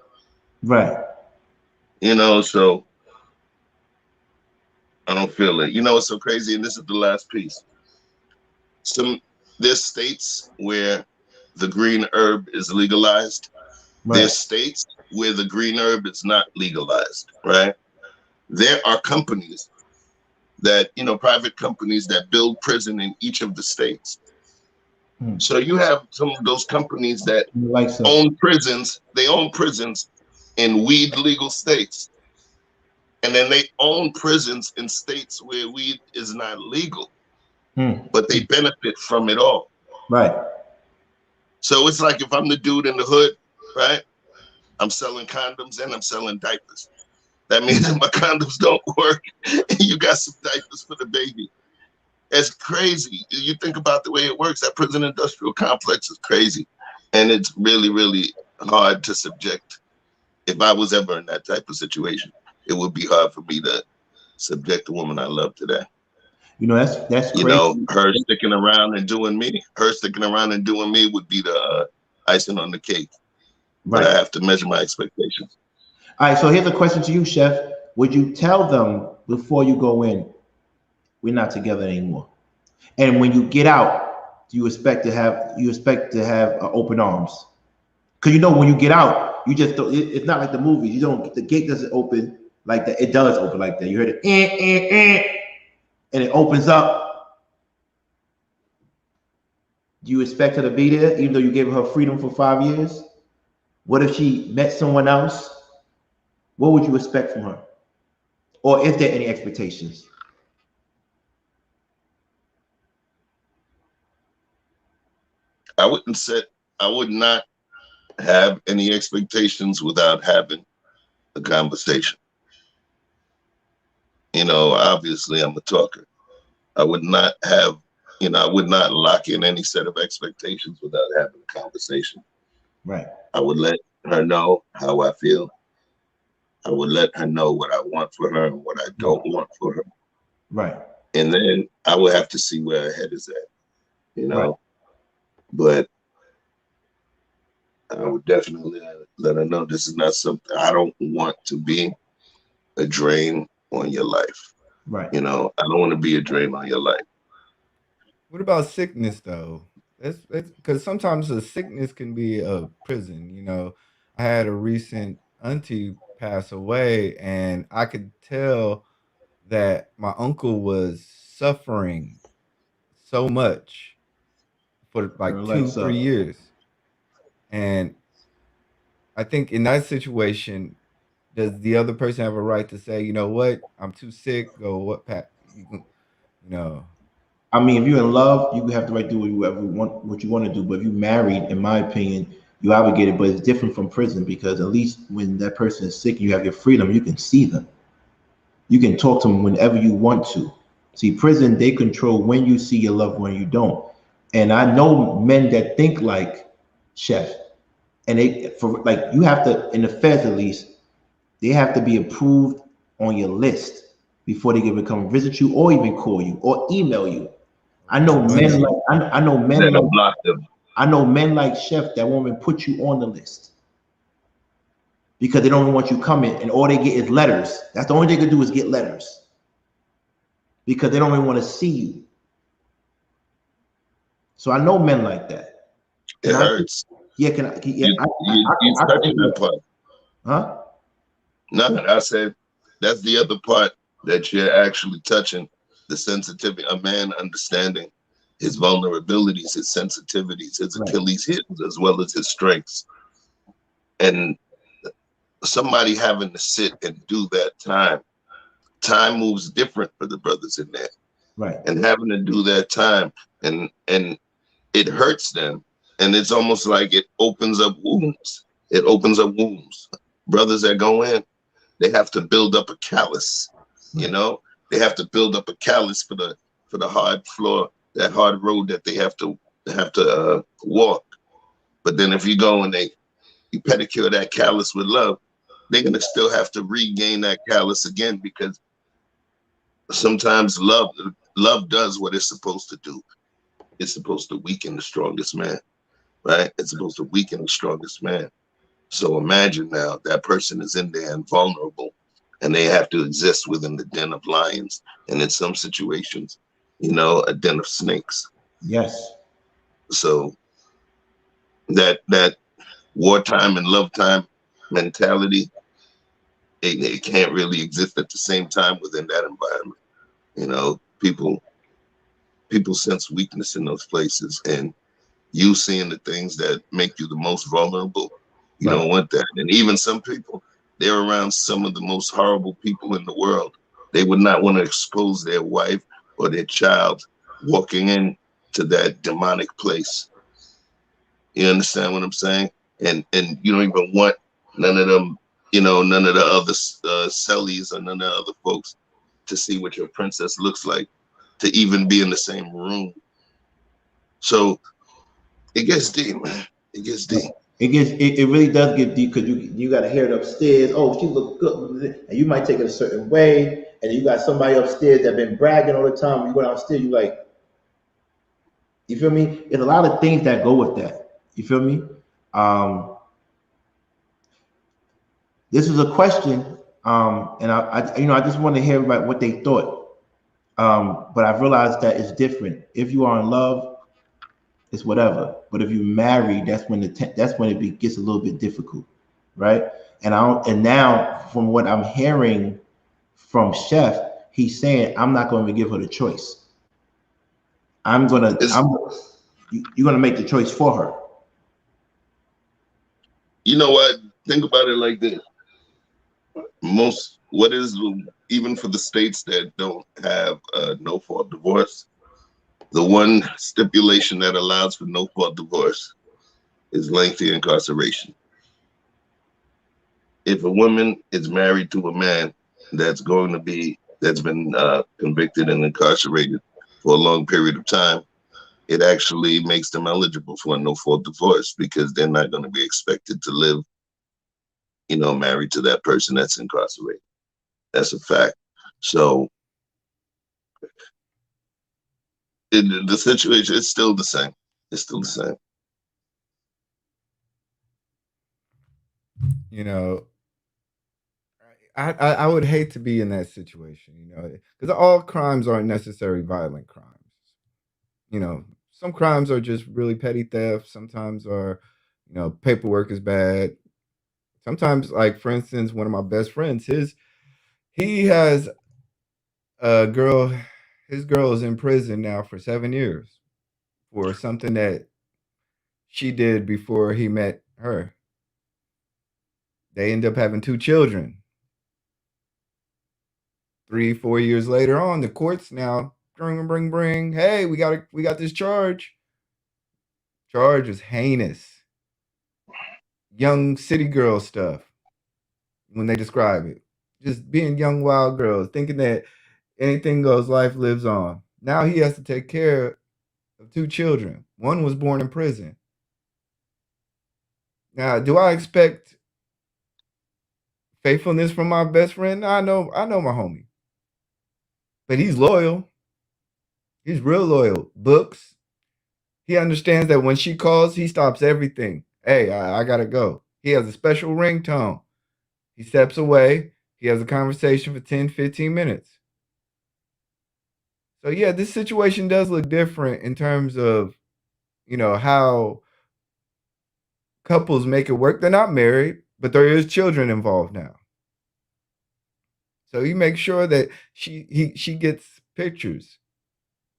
Right. You know, so I don't feel it. You know what's so crazy? And this is the last piece. There's states where the green herb is legalized. Right. There's states where the green herb is not legalized, right? There are companies that, you know, private companies that build prison in each of the states. So you have some of those companies that own prisons. They own prisons in weed legal states. And then they own prisons in states where weed is not legal. But they benefit from it all. Right. So it's like if I'm the dude in the hood, right? I'm selling condoms and I'm selling diapers. That means that my condoms don't work and you got some diapers for the baby. It's crazy. You think about the way it works. That prison industrial complex is crazy. And it's really, really hard to subject. If I was ever in that type of situation, it would be hard for me to subject a woman I love to that. You know, that's crazy. You know, her sticking around and doing me would be the icing on the cake. Right. But I have to measure my expectations. All right, so here's a question to you, Chef. Would you tell them before you go in, we're not together anymore? And when you get out, do you expect to have open arms? Because you know when you get out, you just don't, it's not like the movies. You don't, the gate doesn't open like that. It does open like that. You heard it, and it opens up. Do you expect her to be there, even though you gave her freedom for 5 years? What if she met someone else? What would you expect from her? Or is there any expectations? I would not have any expectations without having a conversation. You know, obviously I'm a talker. I would not lock in any set of expectations without having a conversation. Right. I would let her know how I feel. I would let her know what I want for her and what I don't want for her. Right. And then I would have to see where her head is at, you know. Right. But I would definitely let her know this is not something. I don't want to be a drain on your life. Right. You know, I don't want to be a drain on your life. What about sickness though? That's because sometimes a sickness can be a prison. You know, I had a recent auntie pass away, and I could tell that my uncle was suffering so much for like Lights 2, 3 up. years. And I think in that situation, does the other person have a right to say, you know what, I'm too sick, or what, Pat? You can, you know, I mean, if you're in love, you have the right to do what you want to do. But if you're married, in my opinion, you're obligated. But it's different from prison because at least when that person is sick, you have your freedom. You can see them. You can talk to them whenever you want to. See, prison, they control when you see your loved one, you don't. And I know men that think like Chef, and they for like you have to in the feds at least, they have to be approved on your list before they can come visit you or even call you or email you. I that's know men funny. like I know men That'll like block them. I know men like Chef that won't even put you on the list because they don't even want you coming, and all they get is letters. That's the only thing they can do is get letters because they don't even want to see you. So I know men like that. It Can I? hurts. Yeah, can I? Yeah, You I can touching do that that. part. Huh? Nothing. I said that's the other part that you're actually touching, the sensitivity. A man understanding his vulnerabilities, his sensitivities, his Right. Achilles heels, as well as his strengths. And somebody having to sit and do that time. Time moves different for the brothers in there. Right. And having to do that time and it hurts them. And it's almost like it opens up wounds. It opens up wounds. Brothers that go in, they have to build up a callus, you Right. know? They have to build up a callus for the hard floor, that hard road that they have to walk. But then if you go and you pedicure that callus with love, they're gonna still have to regain that callus again because sometimes love does what it's supposed to do. It's supposed to weaken the strongest man, right? It's supposed to weaken the strongest man. So imagine now that person is in there and vulnerable, and they have to exist within the den of lions, and in some situations, a den of snakes. Yes. So that wartime and love time mentality, it can't really exist at the same time within that environment. People sense weakness in those places, and you seeing the things that make you the most vulnerable, you Right. don't want that. And even some people, they're around some of the most horrible people in the world. They would not want to expose their wife or their child walking in to that demonic place. You understand what I'm saying? And you don't even want none of them, none of the other cellies or none of the other folks to see what your princess looks like, to even be in the same room. So it gets deep, man. It gets deep. It really does get deep because you got to hear it upstairs. Oh, she look good, and you might take it a certain way, and you got somebody upstairs that been bragging all the time. You go downstairs, you like, you feel me? There's a lot of things that go with that. You feel me? Um, this is a question, and I just want to hear about what they thought. But I've realized that it's different. If you are in love, it's whatever. But if you're married, that's when gets a little bit difficult, right? And now from what I'm hearing from Chef, he's saying I'm not going to give her the choice. It's, You're gonna make the choice for her. you know what? Think about it like this. What is, even for the states that don't have no fault divorce, the one stipulation that allows for no fault divorce is lengthy incarceration. If a woman is married to a man that's been convicted and incarcerated for a long period of time, it actually makes them eligible for a no fault divorce because they're not going to be expected to live, married to that person that's incarcerated. That's a fact. So the situation is still the same. It's still the same. You know, I would hate to be in that situation, because all crimes aren't necessarily violent crimes. Some crimes are just really petty theft. Sometimes are, paperwork is bad. Sometimes, like for instance, one of my best friends, he has a girl. His girl is in prison now for 7 years for something that she did before he met her. They end up having 2 children. 3, 4 years later on, the courts now bring. Hey, we got this charge. Charge is heinous. Young city girl stuff when they describe it. Just being young wild girls, thinking that anything goes, life lives on. Now he has to take care of 2 children. One was born in prison. Now, do I expect faithfulness from my best friend? I know my homie. But he's loyal. He's real loyal. Books. He understands that when she calls, he stops everything. Hey, I gotta go. He has a special ringtone. He steps away. He has a conversation for 10, 15 minutes. So yeah, this situation does look different in terms of, how couples make it work. They're not married, but there is children involved now. So you make sure that she gets pictures.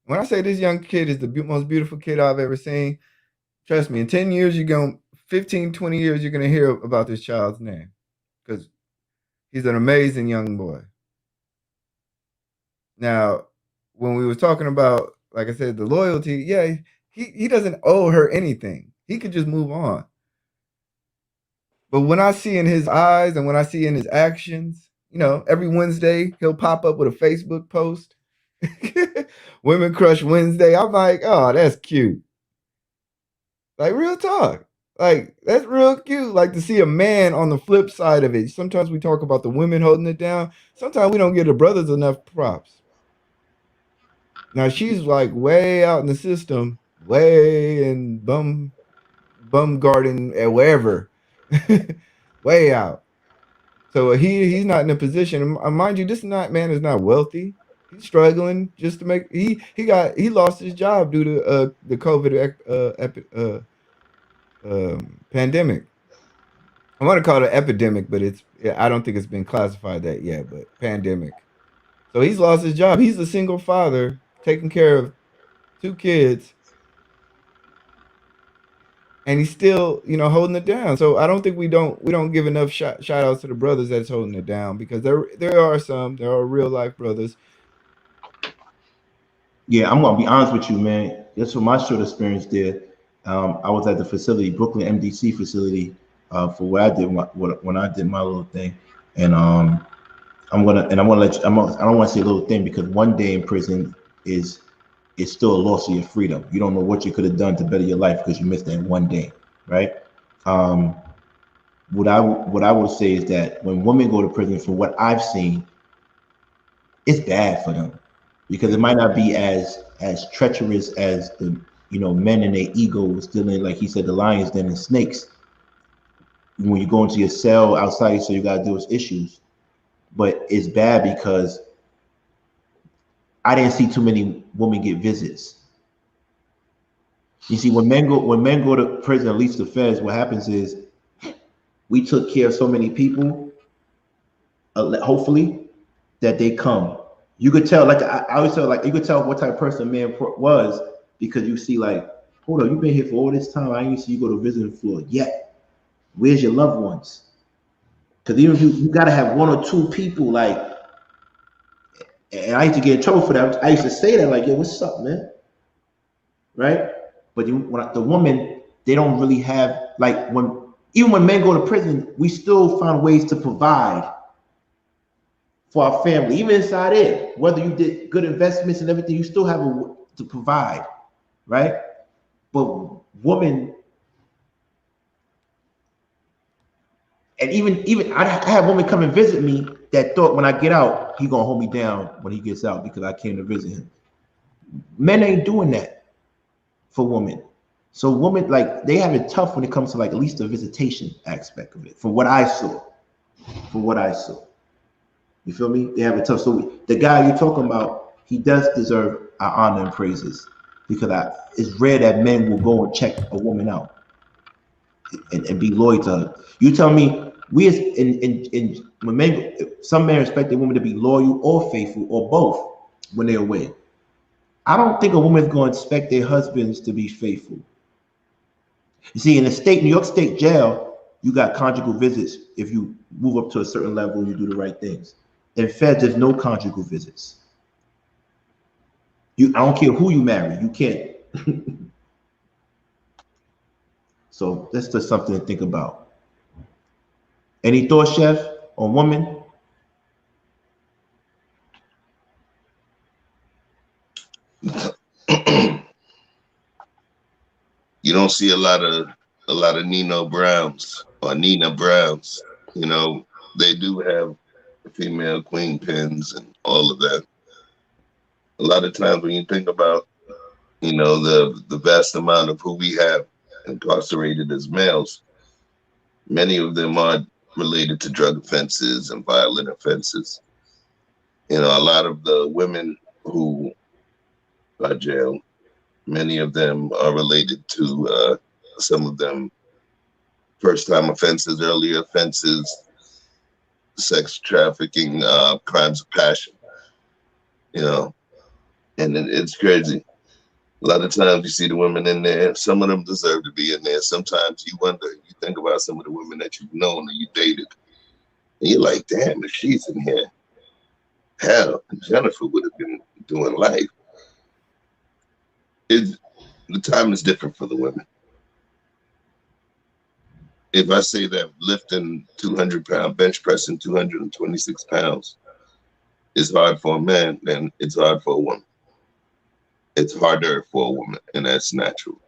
When I say this young kid is the most beautiful kid I've ever seen, trust me, in 10 years, 15, 20 years, you're going to hear about this child's name because he's an amazing young boy. Now, when we were talking about, like I said, the loyalty, yeah, he doesn't owe her anything. He could just move on. But when I see in his eyes and when I see in his actions, every Wednesday he'll pop up with a Facebook post. Women Crush Wednesday. I'm like, oh, that's cute. Like real talk. Like that's real cute. Like to see a man on the flip side of it. Sometimes we talk about the women holding it down. Sometimes we don't give the brothers enough props. Now she's like way out in the system, way in bum garden at wherever. Way out. So he's not in a position. Mind you, this man is not wealthy. He's struggling just to make. He lost his job due to the COVID pandemic. I want to call it an epidemic, but I don't think it's been classified that yet. But pandemic. So he's lost his job. He's a single father taking care of 2 kids, and he's still, holding it down. So I don't think we don't give enough shout outs to the brothers that's holding it down because there are real life brothers. Yeah, I'm gonna be honest with you, man. Just from my short experience there, I was at the facility, Brooklyn MDC facility, for what I did when I did my little thing, and I'm gonna let you. I don't want to say a little thing because one day in prison is still a loss of your freedom. You don't know what you could have done to better your life because you missed that one day, right? What I would say is that when women go to prison, from what I've seen, it's bad for them because it might not be as treacherous as the men and their egos dealing, like he said, the lions den and snakes. When you go into your cell outside, so you gotta deal with issues. But it's bad because I didn't see too many women get visits. You see, when men go to prison, at least the feds, what happens is we took care of so many people, hopefully, that they come. You could tell, like I always tell, like you could tell what type of person a man was because you see, like, hold on, you've been here for all this time. I didn't see you go to visiting floor yet. Where's your loved ones? Because even if you gotta have 1 or 2 people, like, and I used to get in trouble for that. I used to say that, like, yo, what's up, man? Right? But when the woman, they don't really have, like, even when men go to prison, we still find ways to provide for our family, even inside it. Whether you did good investments and everything, you still have to provide, right? But women, and even I had women come and visit me that thought when I get out, he gonna hold me down when he gets out because I came to visit him. Men ain't doing that for women. So women, like, they have it tough when it comes to, like, at least the visitation aspect of it. From what I saw, you feel me? They have it tough. So the guy you're talking about, he does deserve our honor and praises because it's rare that men will go and check a woman out and be loyal to her. You tell me we as in when maybe some men expect their women to be loyal or faithful or both when they're away. I don't think a woman's going to expect their husbands to be faithful. You see, in the New York State jail, you got conjugal visits if you move up to a certain level and you do the right things. In feds, there's no conjugal visits. I don't care who you marry, you can't. So that's just something to think about. Any thoughts, Chef, on women? You don't see a lot of Nino Browns or Nina Browns. You know, they do have female queen pins and all of that. A lot of times when you think about, you know, the vast amount of who we have incarcerated as males, many of them are related to drug offenses and violent offenses. You know, a lot of the women who are jailed, many of them are related to some of them first-time offenses, early offenses, sex trafficking, crimes of passion. You know, and it's crazy. A lot of times you see the women in there. Some of them deserve to be in there. Sometimes you wonder, you think about some of the women that you've known or you dated, and you're like, damn, if she's in here, hell, Jennifer would have been doing life. The time is different for the women. If I say that lifting 200-pound, bench pressing 226 pounds is hard for a man, then it's hard for a woman. It's harder for a woman, and that's natural.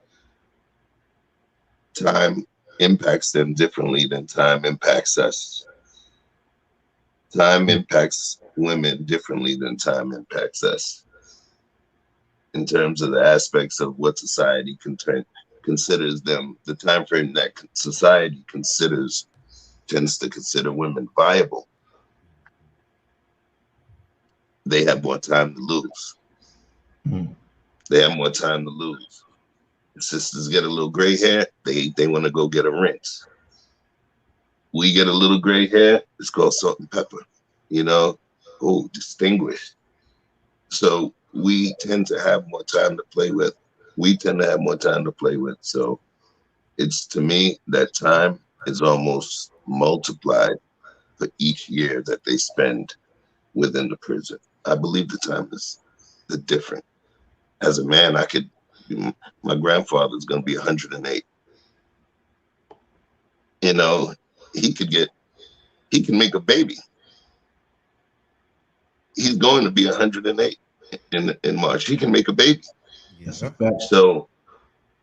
Time impacts them differently than time impacts us. Time impacts women differently than time impacts us in terms of the aspects of what society considers them, the time frame that society tends to consider women viable. They have more time to lose. Mm-hmm. They have more time to lose. Sisters get a little gray hair, they want to go get a rinse. We get a little gray hair, it's called salt and pepper. You know, oh, distinguished. So we tend to have more time to play with. So it's, to me, that time is almost multiplied for each year that they spend within the prison. I believe the time is the different. As a man, my grandfather's going to be 108. You know, he can make a baby. He's going to be 108 in March. He can make a baby. Yes. So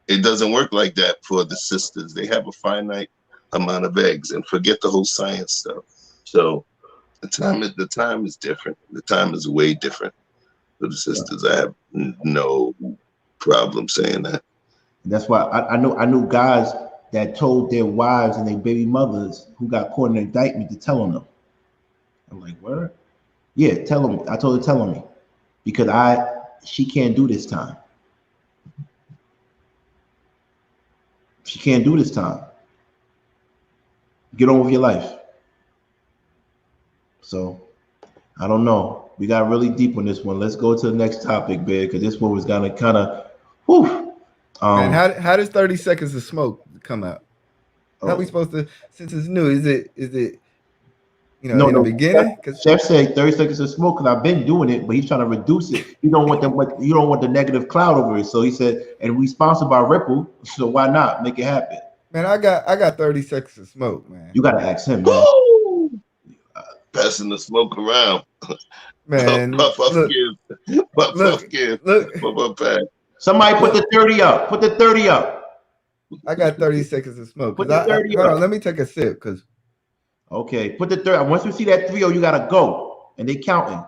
it doesn't work like that for the sisters. They have a finite amount of eggs, and forget the whole science stuff. So the time is different. The time is way different for the sisters. I have no problem saying that. And that's why I know guys that told their wives and their baby mothers who got caught in an indictment to tell them. I'm like, word? Yeah, tell them. I told her, tell me, because she can't do this time. She can't do this time. Get on with your life. So I don't know. We got really deep on this one. Let's go to the next topic, Bear, because this one was gonna kind of, whew. Man, how does 30 Seconds of Smoke come out? How are we supposed to, since it's new? Is it in the beginning? Because Chef said 30 Seconds of Smoke, because I've been doing it, but he's trying to reduce it. You don't want the negative cloud over it. So he said, and we sponsored by Ripple, so why not make it happen? Man, I got 30 Seconds of Smoke, man. You gotta ask him, man. Passing the smoke around. Man, puff pack. Somebody put the 30 up. Put the 30 up. I got 30 Seconds of Smoke. Put the 30 up. Hold on, let me take a sip, because. Okay, put the 30. Once you see that 3-0, you gotta go, and they counting.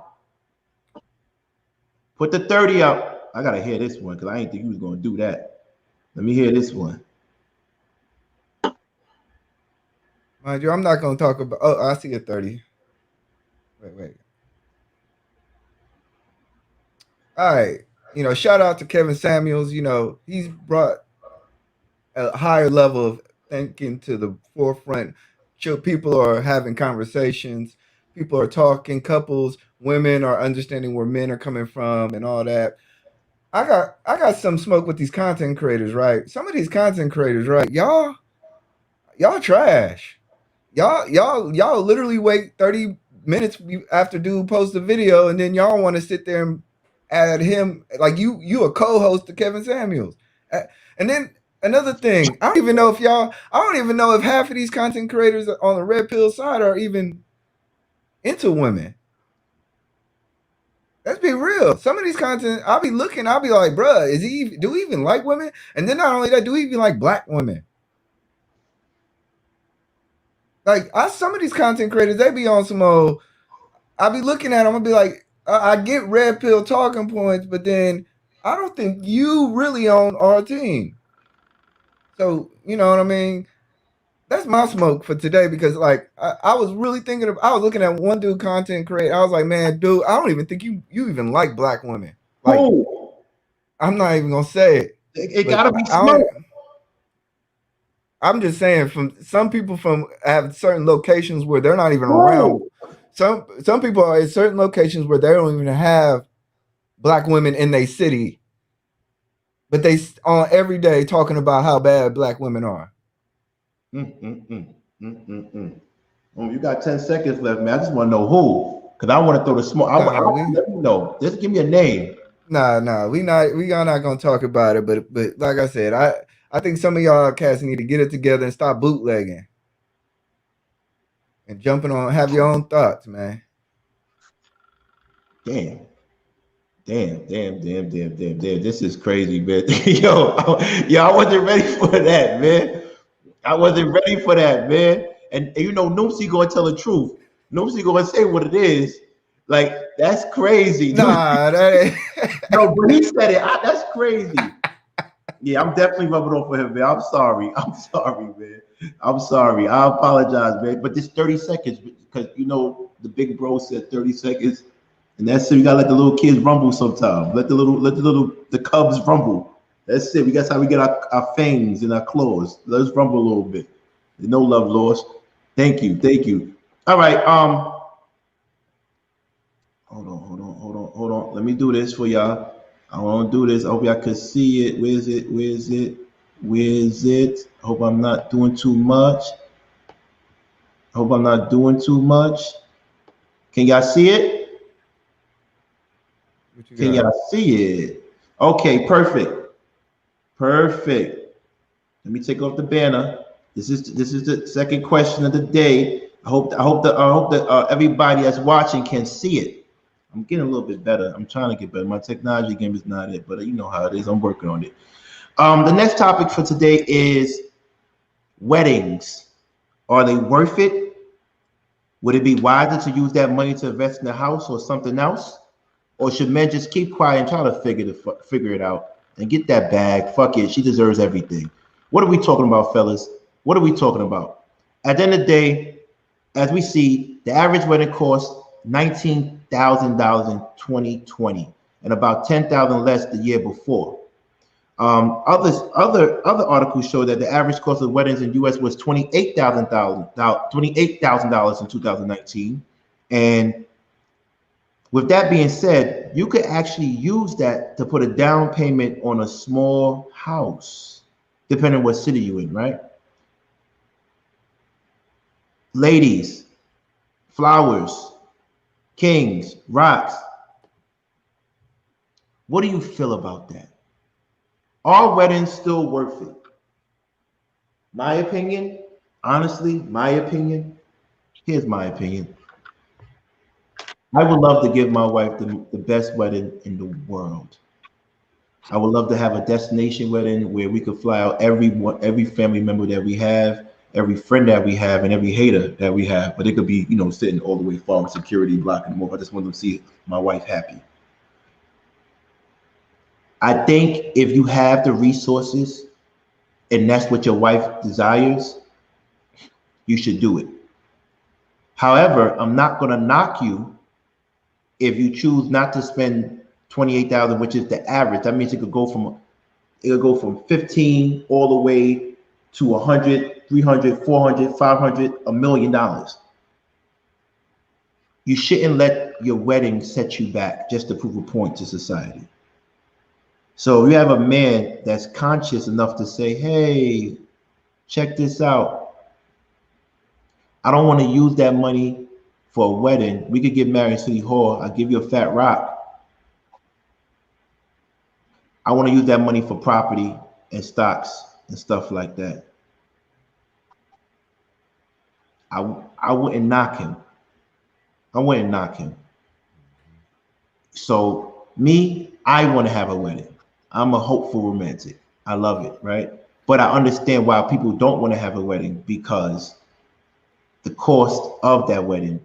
Put the 30 up. I gotta hear this one because I ain't think you was gonna do that. Let me hear this one. Mind you, I'm not gonna talk about. Oh, I see a 30. Wait. All right. Shout out to Kevin Samuels. He's brought a higher level of thinking to the forefront, people are having conversations, people are talking, couples, women are understanding where men are coming from and all that. I got some smoke with these content creators, right? Some of these content creators, right? Y'all trash. Y'all literally wait 30 minutes after dude posts a video, and then y'all want to sit there and add him like you a co-host to Kevin Samuels. And then another thing, I don't even know if half of these content creators on the red pill side are even into women. Let's be real. Some of these content, I'll be looking, I'll be like, bruh, do he even like women? And then not only that, do he even like black women? Like some of these content creators, they be on some old. I'll be looking at them, I'll be like, I get red pill talking points, but then I don't think you really on our team. So you know what I mean? That's my smoke for today because like I was really thinking of, I was looking at one dude content creator. I was like, man, dude, I don't even think you even like black women. Like, Who? I'm not even gonna say it. It But gotta be I smoke. I'm just saying, from some people from have certain locations where they're not even Who? around. Some people are in certain locations where they don't even have black women in their city, but they on every day talking about how bad black women are. Oh, you got 10 seconds left, man. I just want to know who, because I want to throw the smoke. I let me know. Just give me a name. We are not gonna talk about it, but like I said, I think some of y'all cats need to get it together and stop bootlegging and jumping on, have your own thoughts, man. Damn. This is crazy, man. Yo, I wasn't ready for that, man. I wasn't ready for that, man. And you know, Noopsy gonna tell the truth. Noopsy gonna say what it is. Like, that's crazy. Nah, that ain't. No, but he said it. That's crazy. Yeah, I'm definitely rubbing off for him, man. I'm sorry, man. I'm sorry. I apologize, man. But this 30 seconds, because you know the big bro said 30 seconds, and that's it. We gotta let the little kids rumble sometime. Let the cubs rumble. That's it. That's how we get our fangs and our claws. Let's rumble a little bit. No love lost. Thank you. All right. Hold on. Let me do this for y'all. I want to do this. I hope y'all can see it. Where is it? I hope I'm not doing too much. Can y'all see it? Can y'all see it? Okay, perfect. Let me take off the banner. This is the second question of the day. I hope that everybody that's watching can see it. I'm getting a little bit better. I'm trying to get better. My technology game is not it, but you know how it is. I'm working on it. The next topic for today is weddings. Are they worth it? Would it be wiser to use that money to invest in a house or something else? Or should men just keep quiet and try to figure it out and get that bag? Fuck it. She deserves everything. What are we talking about, fellas? What are we talking about? At the end of the day, as we see, the average wedding costs $19,000 in 2020 and about $10,000 less the year before. Other articles show that the average cost of weddings in U.S. was $28,000 in 2019. And with that being said, you could actually use that to put a down payment on a small house, depending on what city you're in, right? Ladies, flowers, kings, rocks. What do you feel about that? Are weddings still worth it? My opinion, honestly, here's my opinion. I would love to give my wife the best wedding in the world. I would love to have a destination wedding where we could fly out every family member that we have, every friend that we have, and every hater that we have. But it could be, sitting all the way far with security blocking them off. I just want to see my wife happy. I think if you have the resources and that's what your wife desires, you should do it. However, I'm not going to knock you if you choose not to spend 28,000, which is the average. That means it could go from 15 all the way to 100 $300, $400, $500, $1 million. You shouldn't let your wedding set you back just to prove a point to society. So you have a man that's conscious enough to say, hey, check this out. I don't want to use that money for a wedding. We could get married in City Hall. I'll give you a fat rock. I want to use that money for property and stocks and stuff like that. I wouldn't knock him. I wouldn't knock him. So me, I want to have a wedding. I'm a hopeful romantic. I love it, right? But I understand why people don't want to have a wedding, because the cost of that wedding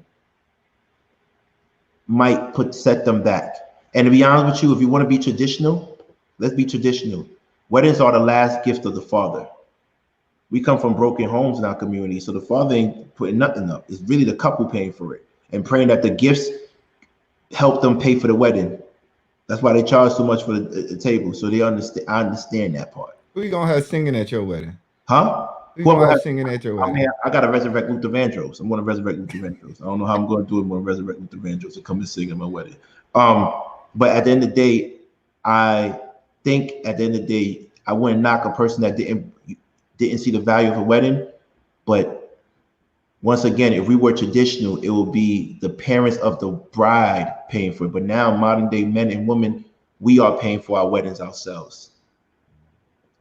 might set them back. And to be honest with you, if you want to be traditional, let's be traditional. Weddings are the last gift of the father. We come from broken homes in our community, so the father ain't putting nothing up. It's really the couple paying for it and praying that the gifts help them pay for the wedding. That's why they charge so much for the table. So they understand. I understand that part. Who you gonna have singing at your wedding? Huh? Who you gonna have singing at your wedding? I mean, I gotta resurrect Luther Vandross. I'm gonna resurrect Luther Vandross. I don't know how I'm gonna do it. I'm gonna resurrect Luther Vandross to come and sing at my wedding. But at the end of the day, I think at the end of the day, I wouldn't knock a person that didn't see the value of a wedding. But once again, if we were traditional, it would be the parents of the bride paying for it. But now, modern day men and women, we are paying for our weddings ourselves.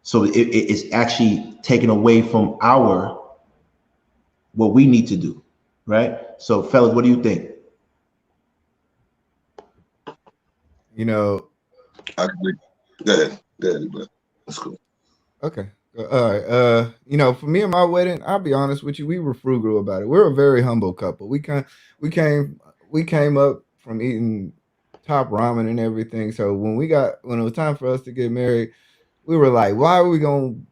So it's actually taken away from what we need to do, right? So, fellas, what do you think? You know, I agree. Go ahead, but that's cool. Okay. All right. You know, for me and my wedding, I'll be honest with you, we were frugal about it. We're a very humble couple. We came up from eating top ramen and everything. So when it was time for us to get married, we were like, people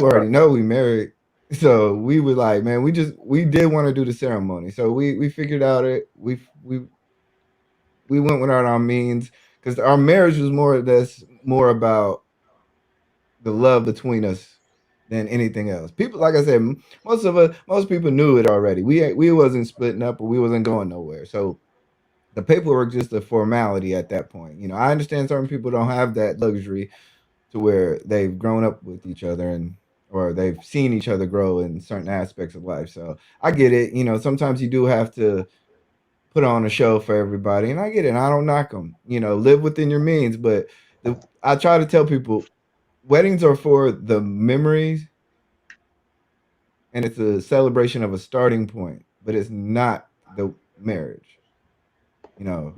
already know we married. So we were like, man, we did want to do the ceremony. So we figured out we went without our means, because our marriage was more about the love between us than anything else. People, like I said, most people knew it already. We wasn't splitting up, or we wasn't going nowhere. So the paperwork just a formality at that point. You know, I understand certain people don't have that luxury to where they've grown up with each other or they've seen each other grow in certain aspects of life. So I get it. You know, sometimes you do have to put on a show for everybody, and I get it. And I don't knock them. You know, live within your means. But I try to tell people, weddings are for the memories, and it's a celebration of a starting point, but it's not the marriage. You know.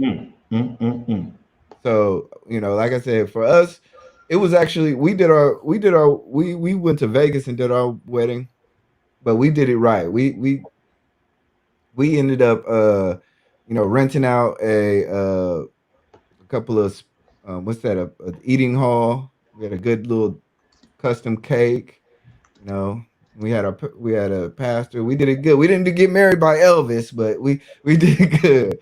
So, you know, like I said, for us, it was actually we went to Vegas and did our wedding, but we did it right. We ended up renting out a couple of a eating hall. We had a good little custom cake. You know, we had a pastor. We did it good. We didn't get married by Elvis, but we did good.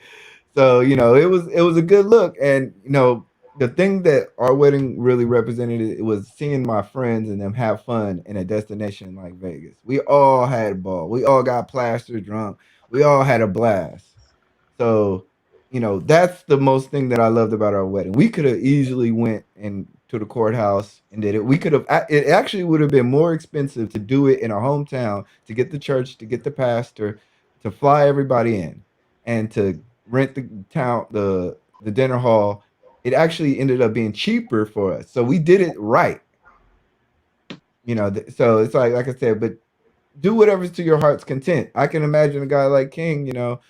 So, you know, it was a good look. And, you know, the thing that our wedding really represented, it was seeing my friends and them have fun in a destination like Vegas. We all had a ball. We all got plastered drunk. We all had a blast. So, you know, that's the most thing that I loved about our wedding. We could have easily went to the courthouse and did it. It actually would have been more expensive to do it in our hometown, to get the church, to get the pastor, to fly everybody in, and to rent the dinner hall. It actually ended up being cheaper for us. So we did it right. You know, so it's like I said, but do whatever's to your heart's content. I can imagine a guy like King, you know,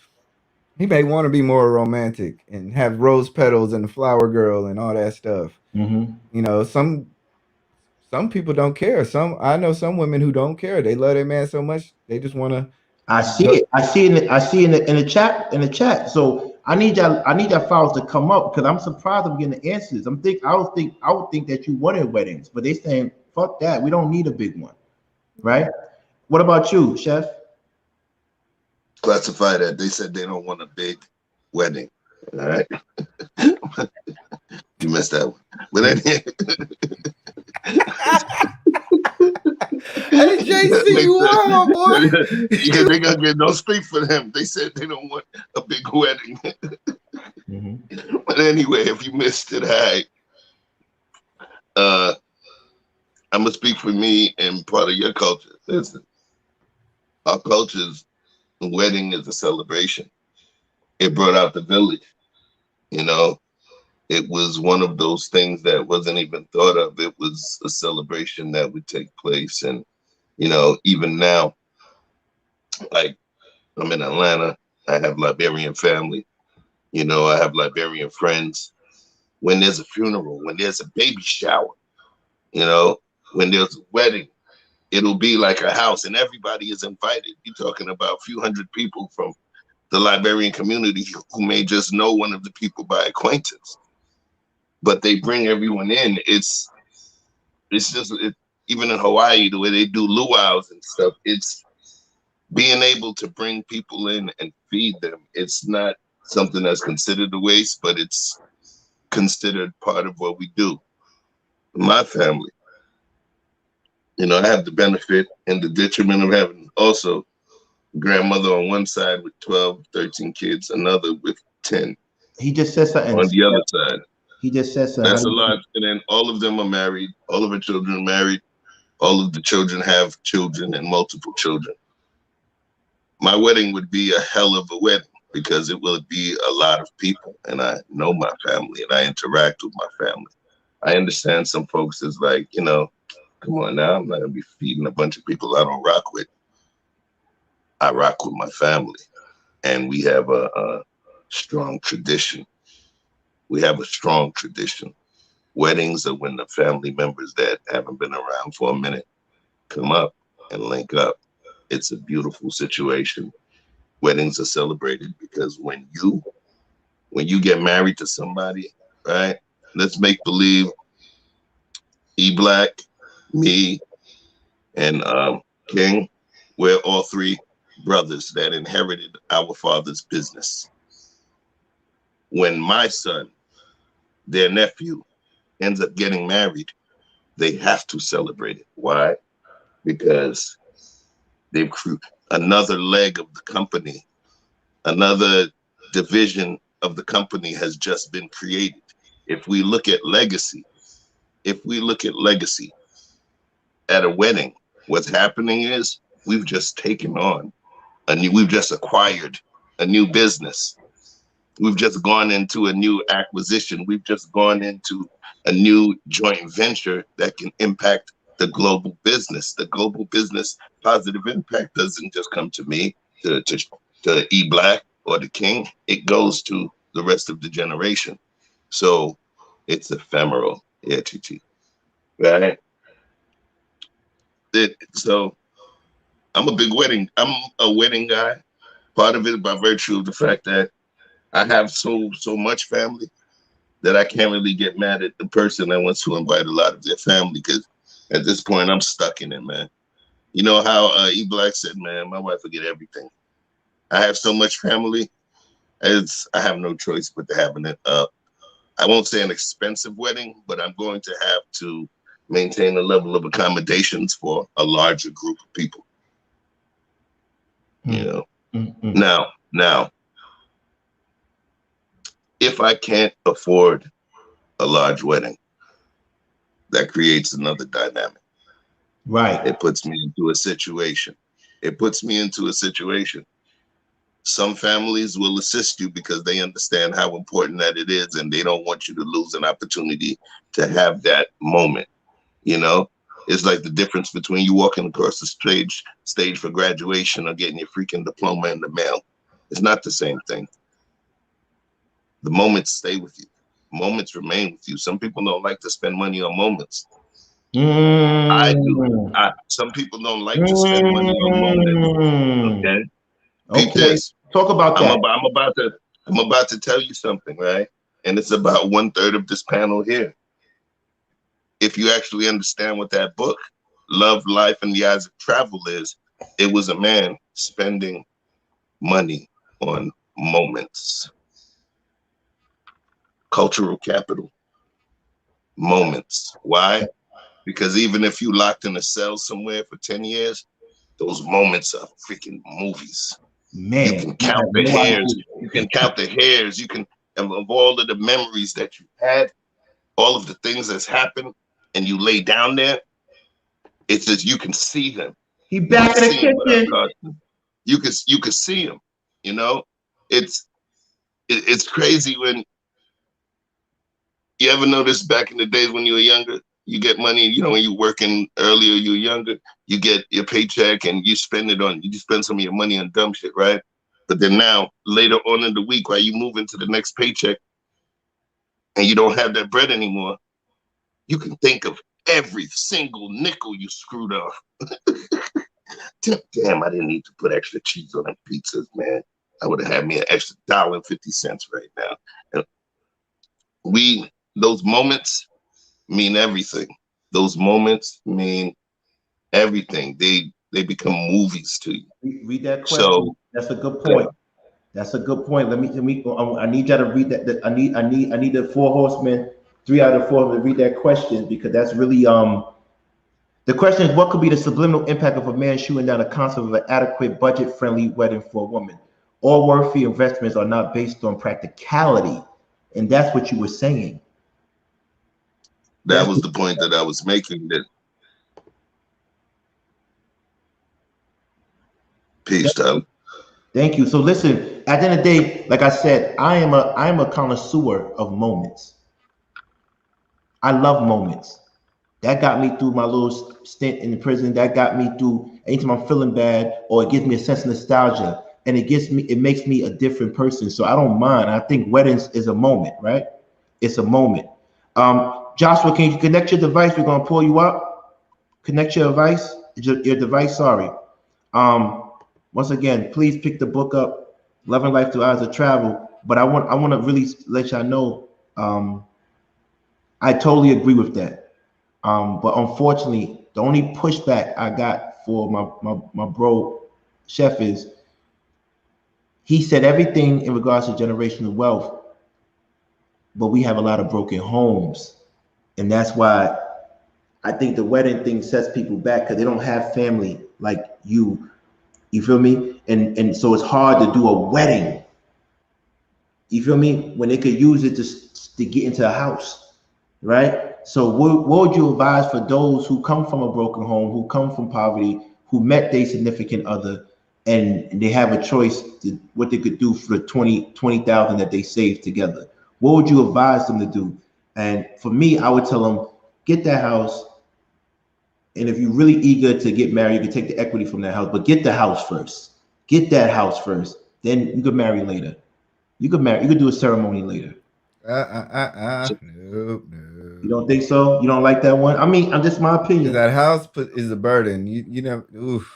he may want to be more romantic and have rose petals and the flower girl and all that stuff. Mm-hmm. You know, some people don't care. I know some women who don't care. They love their man so much they just want to. I see it. I see in the chat. In the chat. So I need your files to come up, because I'm surprised I'm getting the answers. I would think that you wanted weddings, but they saying fuck that. We don't need a big one, right? What about you, Chef? Classify that. They said they don't want a big wedding. All right. You missed that one. But Hey, JC, you wild, boy. Yeah, they gonna get no speak for them. They said they don't want a big wedding. But anyway, if you missed it, I'm gonna speak for me and part of your culture. Listen, our culture's wedding is a celebration. It brought out the village. You know, it was one of those things that wasn't even thought of. It was a celebration that would take place, and even now, like I'm in Atlanta, I have Liberian family. I have Liberian friends. When there's a funeral, when there's a baby shower, when there's a wedding, it'll be like a house and everybody is invited. You're talking about a few hundred people from the Liberian community who may just know one of the people by acquaintance, but they bring everyone in. It's just, even in Hawaii, the way they do luau's and stuff, it's being able to bring people in and feed them. It's not something that's considered a waste, but it's considered part of what we do. My family, I have the benefit and the detriment of having also grandmother on one side with 12, 13 kids, another with 10. He just said something. On the other side. He just said something. That's a lot. And then all of them are married. All of her children are married. All of the children have children and multiple children. My wedding would be a hell of a wedding because it will be a lot of people. And I know my family and I interact with my family. I understand some folks is like, come on now, I'm not going to be feeding a bunch of people I don't rock with. I rock with my family. And we have a strong tradition. We have a strong tradition. Weddings are when the family members that haven't been around for a minute come up and link up. It's a beautiful situation. Weddings are celebrated because when you get married to somebody, right? Let's make believe E-Black, me, and King, we're all three brothers that inherited our father's business. When my son, their nephew, ends up getting married, they have to celebrate it. Why? Because they've another leg of the company, another division of the company has just been created. If we look at legacy at a wedding, what's happening is we've just taken on we've just acquired a new business. We've just gone into a new acquisition. We've just gone into a new joint venture that can impact the global business. The global business positive impact doesn't just come to me, to E-Black or the King. It goes to the rest of the generation. So it's ephemeral. Yeah, TT. Right? So I'm a wedding guy. Part of it by virtue of the fact that I have so much family that I can't really get mad at the person that wants to invite a lot of their family, because at this point I'm stuck in it, man. You know how E-Black said, man, my wife will get everything. I have so much family, I have no choice but to having it. I won't say an expensive wedding, but I'm going to have to maintain a level of accommodations for a larger group of people. Now, if I can't afford a large wedding, that creates another dynamic. Right. It puts me into a situation. Some families will assist you because they understand how important that it is, and they don't want you to lose an opportunity to have that moment. It's like the difference between you walking across the stage for graduation or getting your freaking diploma in the mail. It's not the same thing. The moments stay with you. Moments remain with you. Some people don't like to spend money on moments. I do. Some people don't like to spend money on moments. Okay. Peep this. Talk about that. I'm about to tell you something, right? And it's about 1/3 of this panel here. If you actually understand what that book, Love, Life, and the Eyes of Travel is, it was a man spending money on moments. Cultural capital. Moments. Why? Because even if you locked in a cell somewhere for 10 years, those moments are freaking movies. Man, you can count the hairs. You can count the hairs. You can, of all of the memories that you had, all of the things that's happened, and you lay down there, it's just you can see them. He back in the kitchen. You can see him. You know, it's crazy when you ever notice back in the days when you were younger, you get money. You know, when you're working earlier, you're younger, you get your paycheck and you spend some of your money on dumb shit, right? But then now, later on in the week, while you move into the next paycheck, and you don't have that bread anymore, you can think of every single nickel you screwed off. Damn, I didn't need to put extra cheese on them pizzas, man. I would have had me an extra $1.50 right now. And those moments mean everything. Those moments mean everything. They become movies to you. Read that question. So, that's a good point. Yeah. That's a good point. Let me. I need y'all to read that. I need the 4 horsemen, 3 out of 4 to read that question, because that's really The question is, what could be the subliminal impact of a man shooting down a concept of an adequate, budget-friendly wedding for a woman? All worthy investments are not based on practicality, and that's what you were saying. That was the point that I was making. That peace, Tyler. Thank you. So listen, at the end of the day, like I said, I am a connoisseur of moments. I love moments. That got me through my little stint in the prison. That got me through anytime I'm feeling bad, or it gives me a sense of nostalgia, and it makes me a different person. So I don't mind. I think weddings is a moment, right? It's a moment. Joshua, can you connect your device? We're gonna pull you up. Connect your device. Your device. Sorry. Once again, please pick the book up, Loving Life Through Eyes of Travel. But I want to really let y'all know, I totally agree with that. But unfortunately, the only pushback I got for my bro Chef is, he said everything in regards to generational wealth, but we have a lot of broken homes. And that's why I think the wedding thing sets people back, because they don't have family like you. You feel me? And so it's hard to do a wedding. You feel me? When they could use it to get into a house, right? So what would you advise for those who come from a broken home, who come from poverty, who met their significant other, and they have a choice to what they could do for the 20,000 that they saved together? What would you advise them to do? And for me, I would tell them, get that house. And if you're really eager to get married, you can take the equity from that house, but get the house first. Get that house first. Then you could marry later. You could do a ceremony later. No. You don't think so? You don't like that one? I mean, I'm just my opinion. That house is a burden. You know, oof.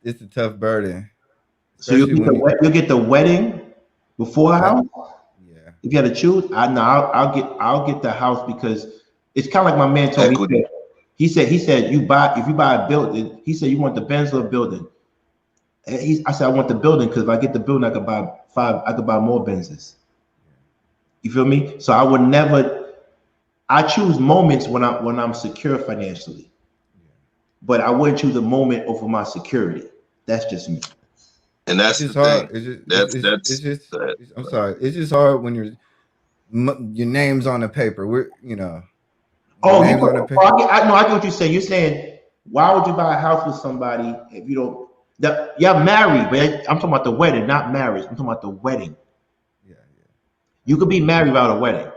It's a tough burden. So you'll get the wedding before a house? Yeah. If you had to choose, I'll get the house, because it's kind of like my man told me. He said if you buy a building, he said you want the Benz or a building. And I said I want the building, because if I get the building, I could buy more Benzes. You feel me? So I choose moments when I'm secure financially. But I wouldn't choose a moment over my security. That's just me. And that's just hard. I'm sorry. It's just hard when your name's on the paper. Oh, I know what you're saying. You're saying, why would you buy a house with somebody if you don't? You're married, but I'm talking about the wedding, not marriage. I'm talking about the wedding. Yeah. You could be married without a wedding.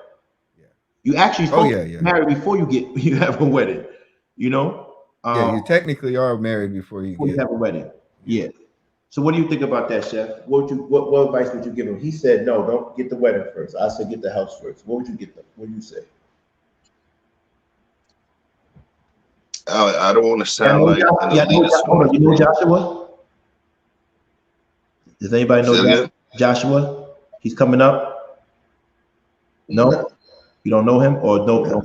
Yeah. You actually be married before you have a wedding. You know. You technically are married before you have a wedding. Yeah. So what do you think about that, Chef? What advice would you give him? He said, no, don't get the wedding first. I said, get the house first. What would you get them? What do you say? I don't want to sound like an elitist. You know Joshua? Does anybody know Joshua? He's coming up. No, you don't know him, or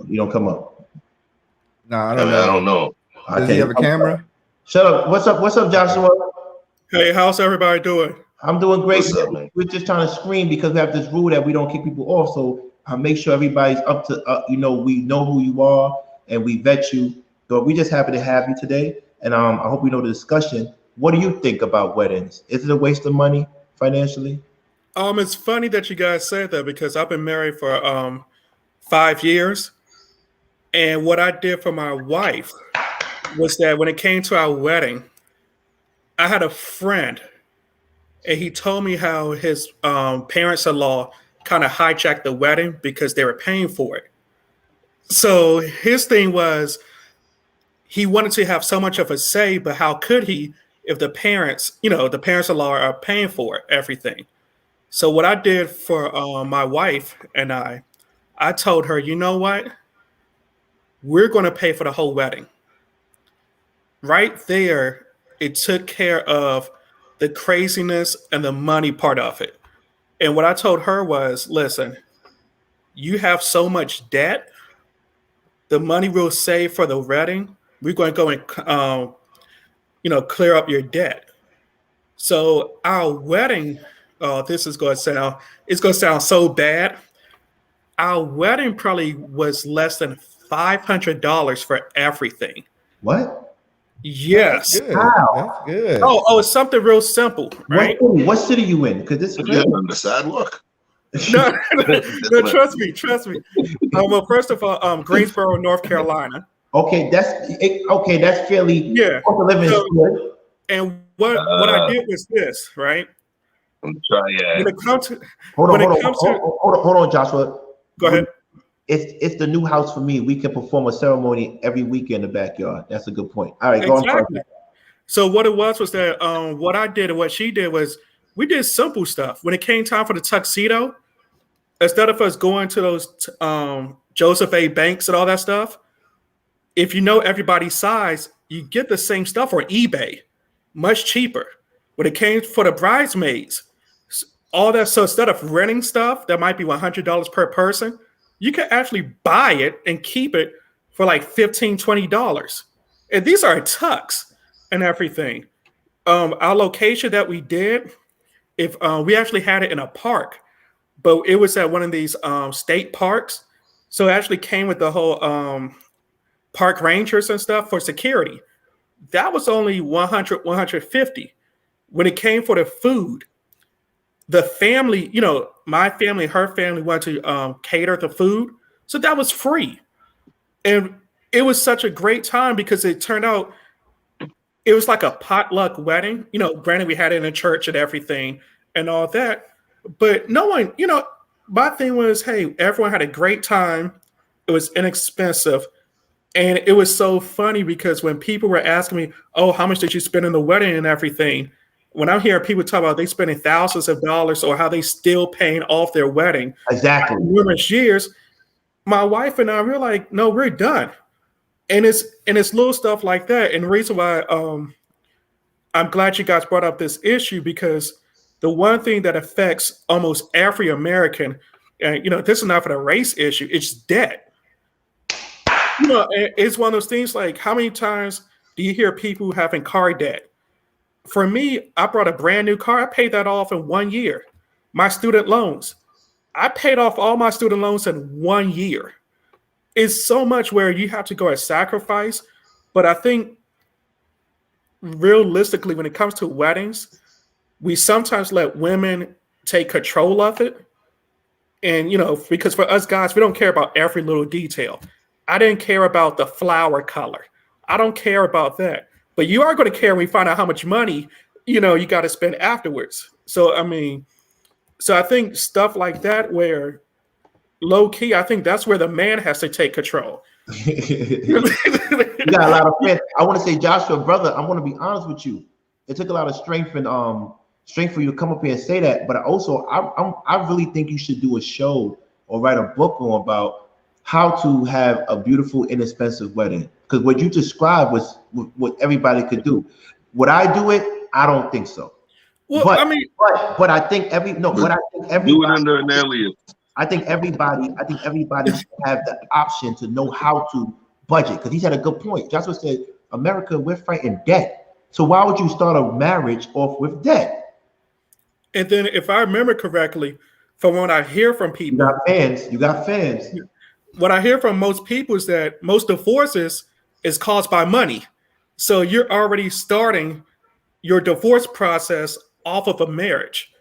you don't come up. No, I don't know. Does he have a camera? Shut up. What's up, Joshua? Hey, how's everybody doing? I'm doing great. What's up, man? We're just trying to screen, because we have this rule that we don't kick people off. So I make sure everybody's up to, we know who you are, and we vet you. So we just happy to have you today, and I hope we know the discussion. What do you think about weddings? Is it a waste of money financially? It's funny that you guys said that because I've been married for 5 years, and what I did for my wife was that when it came to our wedding, I had a friend, and he told me how his parents-in-law kind of hijacked the wedding because they were paying for it. So his thing was he wanted to have so much of a say, but how could he if the parents, the parents-in-law are paying for everything? So what I did for my wife and I told her, you know what? We're going to pay for the whole wedding. Right there, it took care of the craziness and the money part of it. And what I told her was, listen, you have so much debt. The money we'll save for the wedding, we're going to go and clear up your debt. So our wedding, this is going to sound, it's going to sound so bad. Our wedding probably was less than $500 for everything. What? Yes. That's good. Wow. That's good. Oh, it's something real simple, right? What city you in? Because this is Yeah, on the sidewalk. No, trust me. Well, first of all, Greensboro, North Carolina. Okay, that's fairly Yeah. living So- is good. And what I did was this, right? I'm trying. When it comes to Hold when on, it comes to hold on, Joshua. go ahead. It's the new house for me. We can perform a ceremony every weekend in the backyard. That's a good point. All right, go on. Exactly. So what it was that what I did and what she did was we did simple stuff. When it came time for the tuxedo, instead of us going to those Joseph A. Banks and all that stuff, if you know everybody's size, you get the same stuff on eBay, much cheaper. When it came for the bridesmaids, all that, so instead of renting stuff that might be $100 per person, you can actually buy it and keep it for like $15, $20. And these are tux and everything. Our location that we did, if we actually had it in a park, but it was at one of these state parks. So it actually came with the whole park rangers and stuff for security. That was only 100, 150. When it came for the food, the family, my family, her family wanted to cater the food. So that was free. And it was such a great time because it turned out it was like a potluck wedding. Granted, we had it in a church and everything and all that. But no one, my thing was, hey, everyone had a great time. It was inexpensive. And it was so funny because when people were asking me, oh, how much did you spend on the wedding and everything? When I'm hearing people talk about they spending thousands of dollars or how they still paying off their wedding Exactly. numerous years, my wife and I, we're like, no, we're done. And it's little stuff like that. And the reason why I'm glad you guys brought up this issue because the one thing that affects almost every American, this is not for the race issue, it's debt. It's one of those things like how many times do you hear people having car debt? For me, I brought a brand new car. I paid that off in 1 year. My student loans, I paid off all my student loans in 1 year. It's so much where you have to go and sacrifice. But I think realistically, when it comes to weddings, we sometimes let women take control of it. And, because for us guys, we don't care about every little detail. I didn't care about the flower color. I don't care about that. But you are going to care when we find out how much money, you got to spend afterwards. So, I think stuff like that where low key, I think that's where the man has to take control. You got a lot of fans. I want to say, Joshua, brother, I want to be honest with you. It took a lot of strength for you to come up here and say that. But also, I really think you should do a show or write a book on about how to have a beautiful, inexpensive wedding. Because what you described was what everybody could do. Would I do it? I don't think so. Well, but I think everybody. Do it under an alias. I think everybody should have the option to know how to budget. Because he had a good point. Joshua said, America, we're fighting debt. So why would you start a marriage off with debt? And then if I remember correctly, from what I hear from people, You got fans. what I hear from most people is that most divorces is caused by money. So you're already starting your divorce process off of a marriage.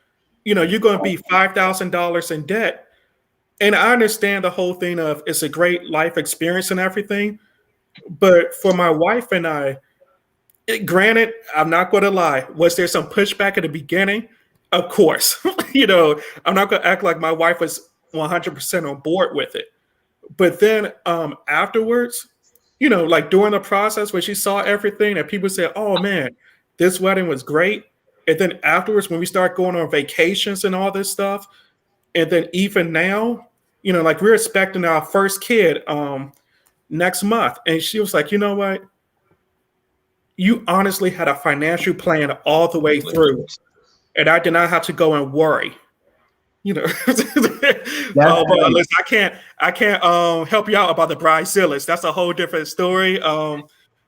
You're going to be $5,000 in debt. And I understand the whole thing of it's a great life experience and everything. But for my wife and I, granted, I'm not going to lie, was there some pushback at the beginning? Of course. I'm not going to act like my wife was 100% on board with it. But then afterwards, like during the process when she saw everything and people said, oh man, this wedding was great. And then afterwards, when we start going on vacations and all this stuff, and then even now, like we're expecting our first kid next month. And she was like, you know what? You honestly had a financial plan all the way through. And I did not have to go and worry. Listen, I can't help you out about the bridezillas. That's a whole different story.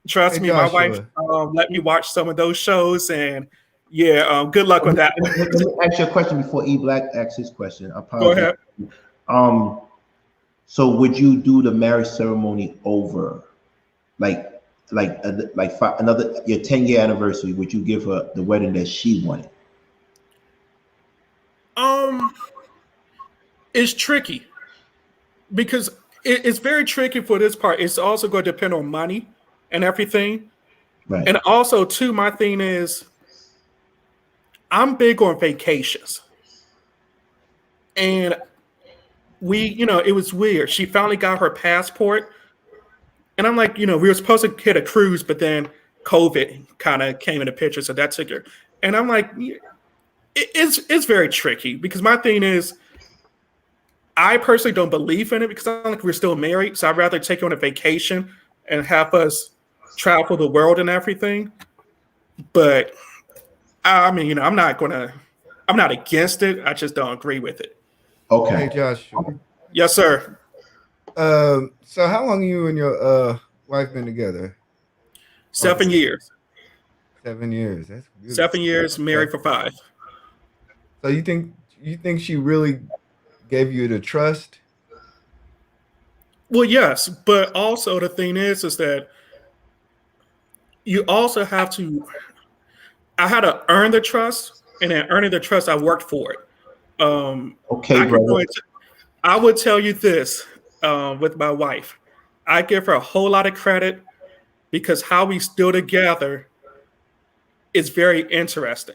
Trust Hey, me, my Joshua. wife let me watch some of those shows, and yeah, good luck with that. Let me ask you a question before E Black asks his question. I Go apologize. ahead. So would you do the marriage ceremony over, like another your 10-year anniversary? Would you give her the wedding that she wanted? It's tricky because it's very tricky for this part. It's also going to depend on money and everything. Right. And also, too, my thing is I'm big on vacations. And it was weird. She finally got her passport. And I'm like, we were supposed to hit a cruise, but then COVID kind of came in the picture. So that took her. And I'm like, it's very tricky because my thing is, I personally don't believe in it because I don't think we're still married. So I'd rather take you on a vacation and have us travel the world and everything. But I mean, I'm not against it. I just don't agree with it. Okay. Hey, Joshua. Yes, sir. So how long you and your wife been together? 7 years. 7 years. That's good. 7 years, married for 5. So you think she really gave you the trust? Well, yes, but also the thing is that you also have to. I had to earn the trust, and in earning the trust, I worked for it. Okay, brother. I would tell you this with my wife. I give her a whole lot of credit because how we still together is very interesting.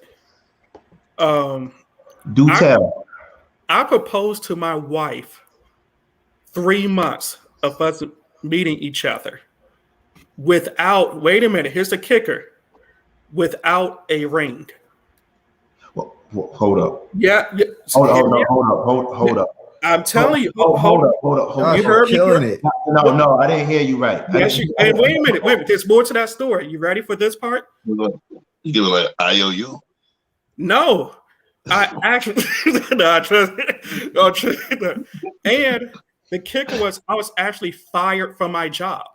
Do tell. I proposed to my wife 3 months of us meeting each other without, wait a minute, here's the kicker, without a ring. Well, hold up. Yeah. Hold up. I'm telling you. Hold up. You heard me killing it. No, I didn't hear you right. Yes, and wait a minute. There's more to that story. You ready for this part? You give it like IOU? No. I actually and the kicker was I was actually fired from my job.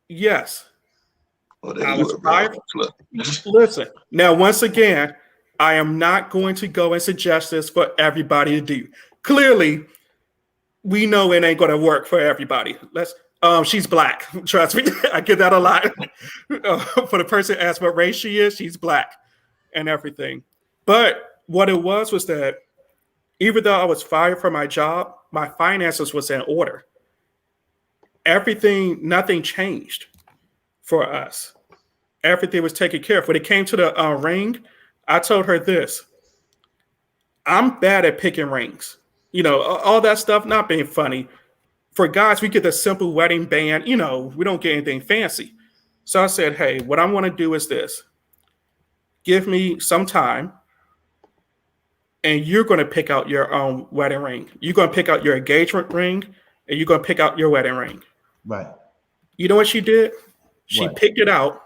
Yes. Oh, I was fired. Listen, now once again, I am not going to go and suggest this for everybody to do. Clearly, we know it ain't going to work for everybody. She's black. Trust me, I get that a lot. For the person who asks what race she is, she's black and everything. But what it was that even though I was fired from my job, my finances was in order. Nothing changed for us. Everything was taken care of. When it came to the ring, I told her this. I'm bad at picking rings. All that stuff, not being funny. For guys, we get the simple wedding band. We don't get anything fancy. So I said, hey, what I want to do is this. Give me some time, and you're going to pick out your own wedding ring. You're going to pick out your engagement ring, and you're going to pick out your wedding ring. Right. You know what she did? She picked it out.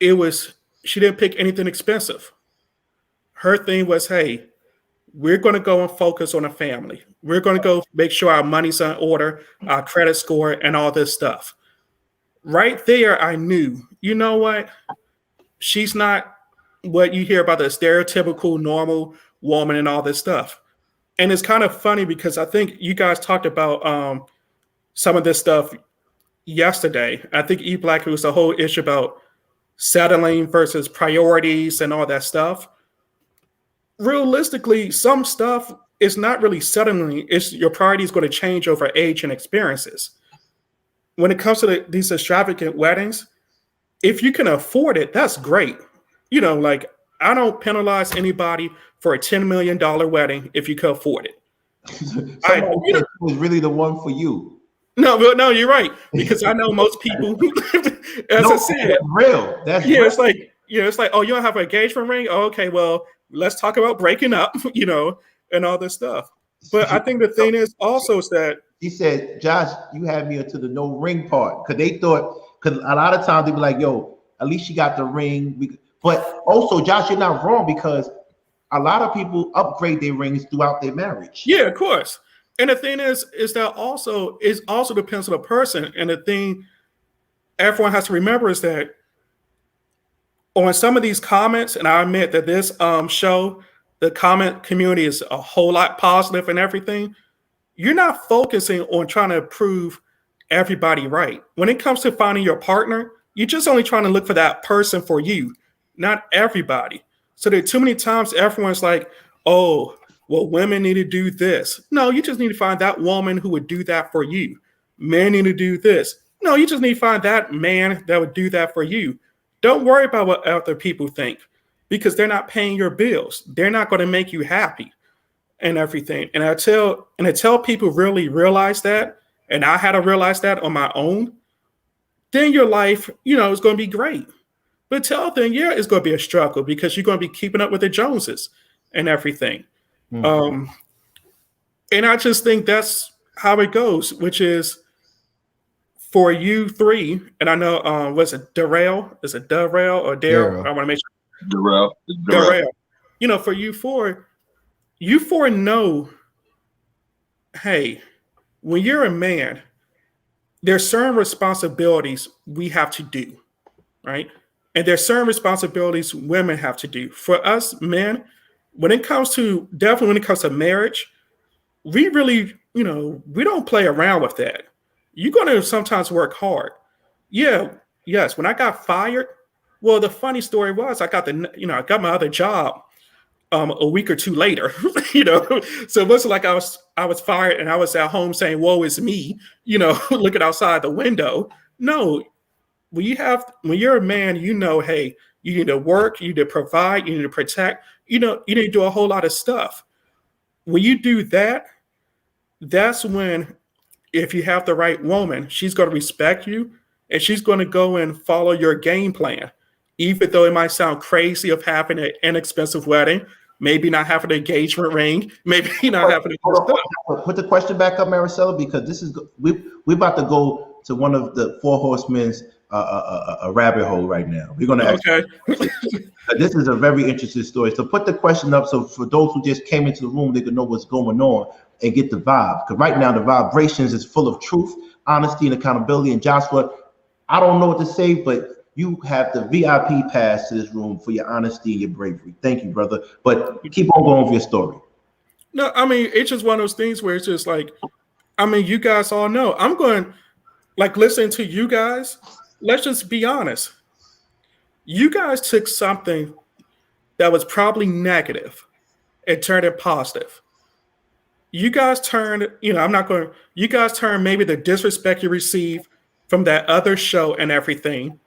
She didn't pick anything expensive. Her thing was, hey, we're going to go and focus on a family. We're going to go make sure our money's in order, our credit score, and all this stuff. Right there, I knew, you know what? She's not what you hear about the stereotypical normal woman and all this stuff. And it's kind of funny because I think you guys talked about some of this stuff yesterday. I think E Black, it was the whole issue about settling versus priorities and all that stuff. Realistically, some stuff is not really settling. It's your priorities going to change over age and experiences. When it comes to these extravagant weddings, if you can afford it, that's great. Like I don't penalize anybody for a $10 million wedding if you can afford it. Someone was really the one for you. No, you're right. Because I know most people, as I said, that's real. That's real. It's like, oh, you don't have an engagement ring? Oh, okay, well, let's talk about breaking up, and all this stuff. But I think the thing is also is that he said, Josh, you had me into the no ring part because they thought, because a lot of times they be like, yo, at least she got the ring. But also, Josh, you're not wrong because a lot of people upgrade their rings throughout their marriage. Yeah, of course. And the thing is that also depends on the person. And the thing everyone has to remember is that on some of these comments, and I admit that this show, the comment community is a whole lot positive and everything. You're not focusing on trying to prove everybody right. When it comes to finding your partner, you're just only trying to look for that person for you, not everybody. So there are too many times everyone's like, oh, well, women need to do this. No, you just need to find that woman who would do that for you. Men need to do this. No, you just need to find that man that would do that for you. Don't worry about what other people think because they're not paying your bills. They're not going to make you happy and everything. And until people really realize that, and I had to realize that on my own, then your life, is going to be great. But till then, yeah, it's going to be a struggle because you're going to be keeping up with the Joneses and everything. And I just think that's how it goes, which is for you three, and I know, was it Darrell? Is it Darrell or Daryl? I want to make sure. Darrell. For you four know, hey, when you're a man, there's certain responsibilities we have to do, right? And there's certain responsibilities women have to do. For us men, when it comes to marriage, we really, we don't play around with that. You're going to sometimes work hard. Yes. When I got fired, well, the funny story was I got my other job a week or two later, So it wasn't like I was fired and I was at home saying, woe is me, looking outside the window. No, when you're a man, hey, you need to work, you need to provide, you need to protect, you need to do a whole lot of stuff. When you do that, that's when, if you have the right woman, she's going to respect you and she's going to go and follow your game plan. Even though it might sound crazy of having an inexpensive wedding, maybe not having an engagement ring, maybe not having Put the question back up, Maricela, because we're about to go to one of the four horsemen's a rabbit hole right now. We're going to okay. This is a very interesting story. So put the question up so for those who just came into the room, they could know what's going on and get the vibe. Because right now the vibrations is full of truth, honesty, and accountability. And Joshua, I don't know what to say, but you have the VIP pass to this room for your honesty and your bravery. Thank you, brother. But keep on going with your story. No, I mean, it's just one of those things where it's just like, you guys all know. I'm going, like, listening to you guys. Let's just be honest. You guys took something that was probably negative and turned it positive. You guys turned, you guys turned maybe the disrespect you received from that other show and everything.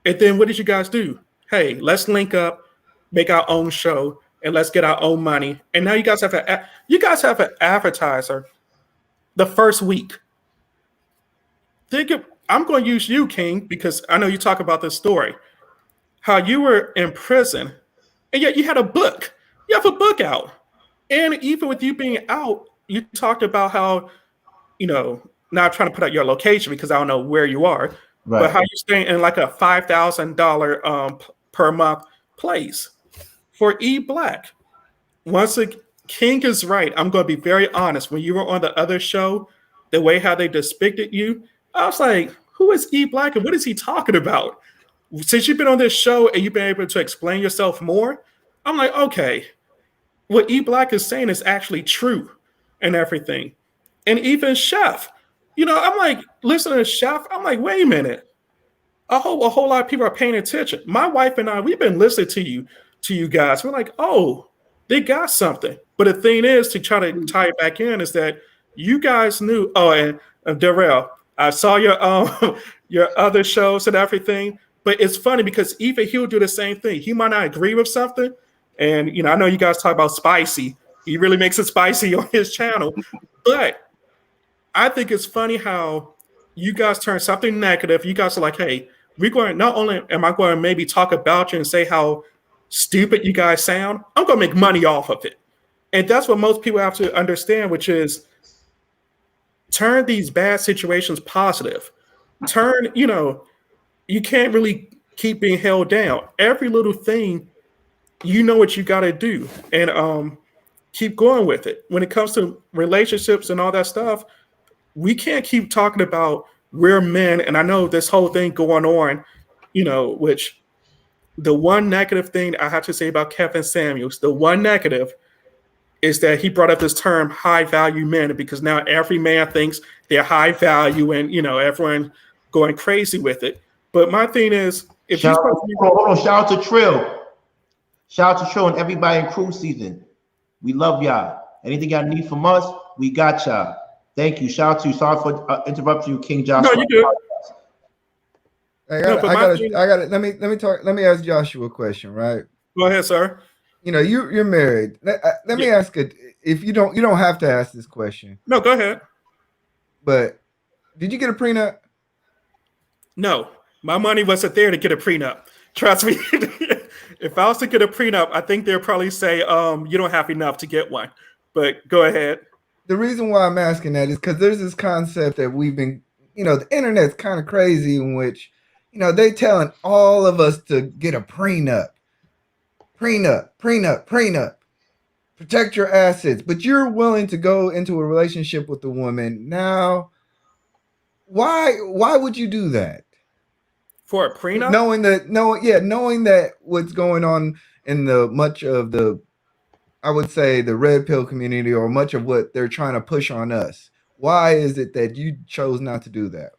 And then what did you guys do? Hey, let's link up, make our own show, and let's get our own money. And now you guys have an advertiser the first week. I'm going to use you, King, because I know you talk about this story. How you were in prison, and yet you had a book. You have a book out. And even with you being out, you talked about how, not trying to put out your location because I don't know where you are, right, but how you're staying in like a $5,000 per month place for E Black. Once a King is right, I'm going to be very honest. When you were on the other show, the way how they depicted you, I was like, who is E Black and what is he talking about? Since you've been on this show and you've been able to explain yourself more, I'm like, okay, what E Black is saying is actually true and everything. And even Chef, I'm like, listening to Chef, I'm like, wait a minute. A whole lot of people are paying attention. My wife and I, we've been listening to you guys. We're like, oh, they got something. But the thing is, to try to tie it back in, is that you guys knew. Oh, and Darrell, I saw your your other shows and everything. But it's funny because even he'll do the same thing. He might not agree with something, and I know you guys talk about spicy. He really makes it spicy on his channel, but I think it's funny how you guys turn something negative. You guys are like, hey, we're going, not only am I going to maybe talk about you and say how stupid you guys sound, I'm going to make money off of it. And that's what most people have to understand, which is turn these bad situations positive. Turn, you can't really keep being held down. Every little thing, you know what you got to do, and keep going with it. When it comes to relationships and all that stuff, we can't keep talking about we're men. And I know this whole thing going on, which the one negative thing I have to say about Kevin Samuels, the one negative is that he brought up this term high value men, because now every man thinks they're high value and, everyone going crazy with it. But my thing is, if shout out to Trill. Shout out to Trill and everybody in Crew Season. We love y'all. Anything y'all need from us, we got y'all. Thank you. Shout out to you. Sorry for interrupting you, King Joshua. No, you good. I got it. Let me ask Joshua a question, right? Go ahead, sir. You're married. Let me ask it. If you don't have to ask this question. No, go ahead. But did you get a prenup? No, my money wasn't there to get a prenup. Trust me. If I was to get a prenup, I think they'll probably say, you don't have enough to get one. But go ahead. The reason why I'm asking that is because there's this concept that we've been, the internet's kind of crazy, in which, they telling all of us to get a prenup. Prenup. Protect your assets. But you're willing to go into a relationship with a woman. Now, why would you do that? For a prenup? Knowing that what's going on in much of the, I would say, the red pill community, or much of what they're trying to push on us. Why is it that you chose not to do that?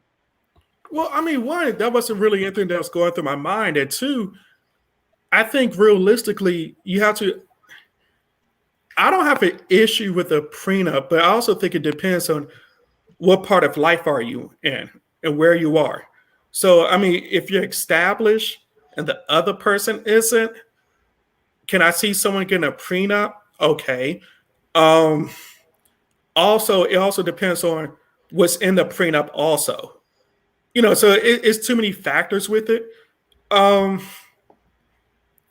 Well, I mean, one, that wasn't really anything that was going through my mind. And two, I think realistically, you have to, I don't have an issue with a prenup, but I also think it depends on what part of life are you in and where you are. So, I mean, if you're established and the other person isn't, can I see someone getting a prenup? Okay. Also, it also depends on what's in the prenup also. So it's too many factors with it. I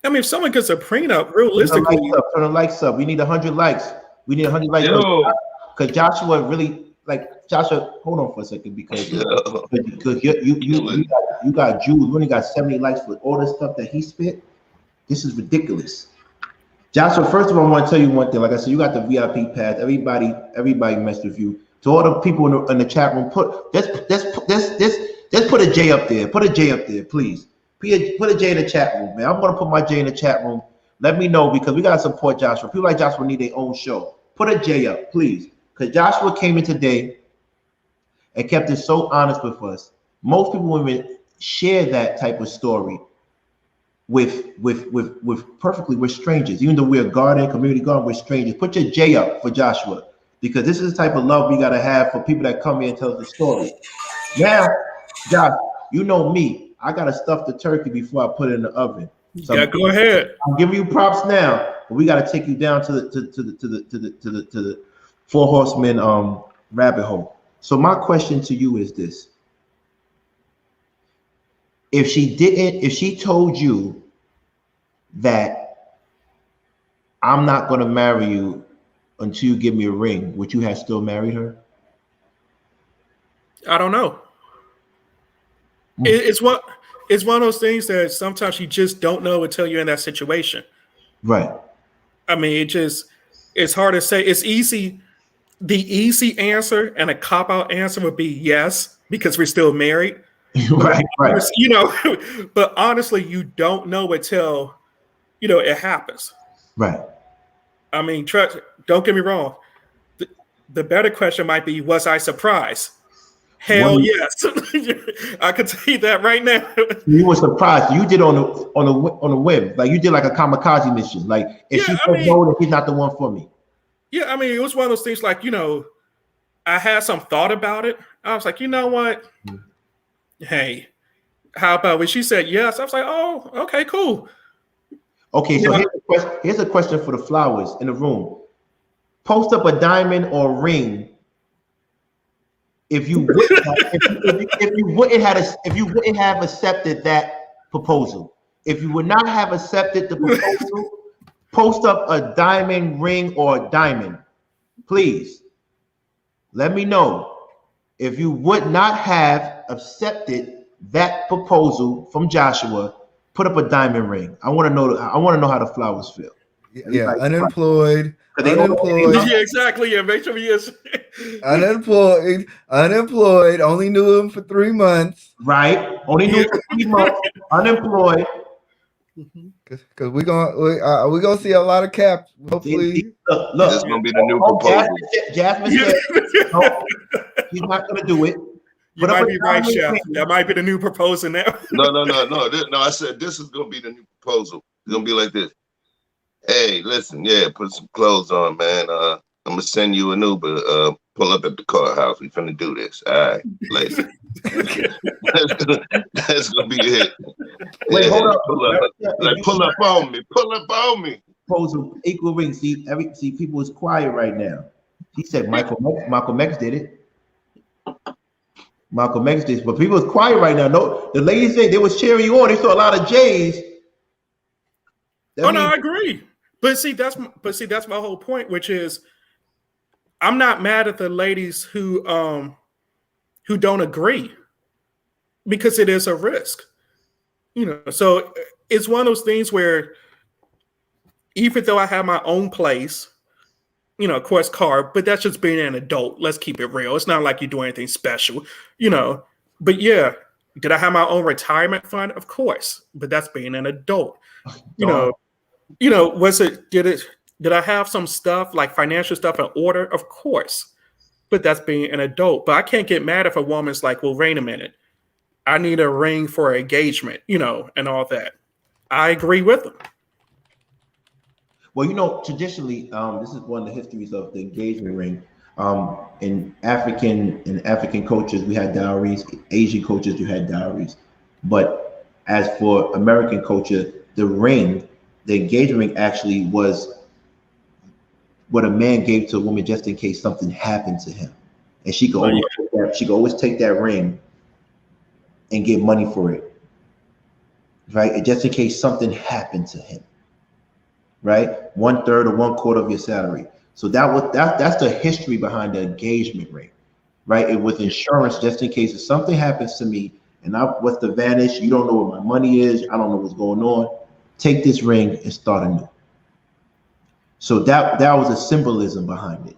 mean, if someone gets a prenup, realistically. Turn the likes up. We need 100 likes. We need 100 likes. Because Joshua really, Joshua, hold on for a second, because you got Jules. We only got 70 likes for all the stuff that he spit. This is ridiculous. Joshua, first of all, I want to tell you one thing. Like I said, you got the VIP pass. Everybody messed with you. To all the people in the chat room, let's put a J up there. Put a J up there, please. Put a J in the chat room, man. I'm gonna put my J in the chat room. Let me know, because we gotta support Joshua. People like Joshua need their own show. Put a J up, please. Because Joshua came in today and kept it so honest with us. Most people won't even share that type of story with perfectly, we're strangers. Even though we're a community garden, we're strangers. Put your J up for Joshua, because this is the type of love we gotta have for people that come here and tell us the story. Now, Josh, you know me. I gotta stuff the turkey before I put it in the oven. So yeah, go ahead. I'm giving you props now, but we gotta take you down to the Four Horsemen rabbit hole. So my question to you is this: if she told you that I'm not gonna marry you until you give me a ring, would you have still married her? I don't know. It's one of those things that sometimes you just don't know until you're in that situation. Right. I mean, it's hard to say. It's easy. The easy answer and a cop-out answer would be yes, because we're still married. Right. But honestly, you don't know until, it happens. Right. I mean, don't get me wrong. The better question might be, was I surprised? Hell yes. I can tell you that right now. You were surprised. You did on a whim. Like you did like a kamikaze mission. Like if she said no, then he's not the one for me. Yeah, I mean, it was one of those things like, I had some thought about it. I was like, you know what? Hey, how about when she said yes? I was like, oh, okay, cool. Okay, so here's a question for the flowers in the room. Post up a diamond or ring if you wouldn't have accepted that proposal. If you would not have accepted the proposal, post up a diamond ring or a diamond. Please let me know. If you would not have accepted that proposal from Joshua, put up a diamond ring. I want to know how the flowers feel. Yeah, like, unemployed. Yeah, exactly. Yeah, make sure he is unemployed. Only knew him for 3 months. Right. Only knew him for 3 months. Unemployed. Because we're gonna see a lot of caps. Hopefully, look, this is gonna be the new proposal. Jasmine said, no, he's not gonna do it. You might be right, Chef. That might be the new proposal now. No. I said this is gonna be the new proposal. It's gonna be like this. Hey, listen, put some clothes on, man. I'm gonna send you an Uber. Pull up at the courthouse. We finna do this. All right, listen. That's gonna be it. Wait, hold up. Pull up on me. Pull up on me. Proposal equal ring. See, people is quiet right now. He said Malcolm X did it. Malcolm X did, but people is quiet right now. No, the ladies they was cheering you on. They saw a lot of J's. No, I agree. But see, that's my whole point, which is I'm not mad at the ladies who don't agree because it is a risk. So it's one of those things where even though I have my own place, of course, car, but that's just being an adult. Let's keep it real. It's not like you do anything special, But yeah, did I have my own retirement fund? Of course, but that's being an adult. Did I have some stuff like financial stuff in order? Of course, but that's being an adult. But I can't get mad if a woman's like, well, wait a minute, I need a ring for engagement, and all that. I agree with them. Well, traditionally, this is one of the histories of the engagement ring. In African cultures, we had dowries. Asian cultures, you had dowries. But as for American culture, the ring, the engagement ring actually was what a man gave to a woman just in case something happened to him. And she could always take that ring and get money for it. Right? And just in case something happened to him. Right? 1/3 or 1/4 of your salary. So that's the history behind the engagement ring. Right? It was insurance just in case if something happens to me and what's the vanish, you don't know where my money is, I don't know what's going on. Take this ring and start anew. So that was a symbolism behind it.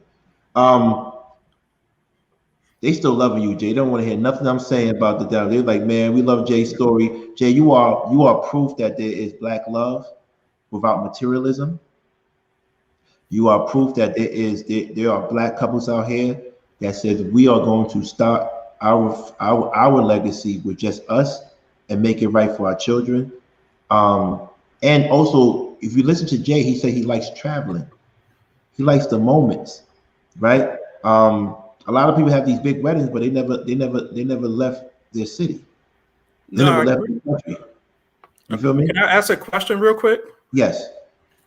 They still loving you, Jay. They don't want to hear nothing I'm saying about the down. They're like, man, we love Jay's story. Jay, you are proof that there is black love without materialism. You are proof that there are black couples out here that says we are going to start our legacy with just us and make it right for our children. And also, if you listen to Jay, he said he likes traveling. He likes the moments, right? A lot of people have these big weddings, but they never left their city. They never left the country. You feel me? Can I ask a question real quick? Yes.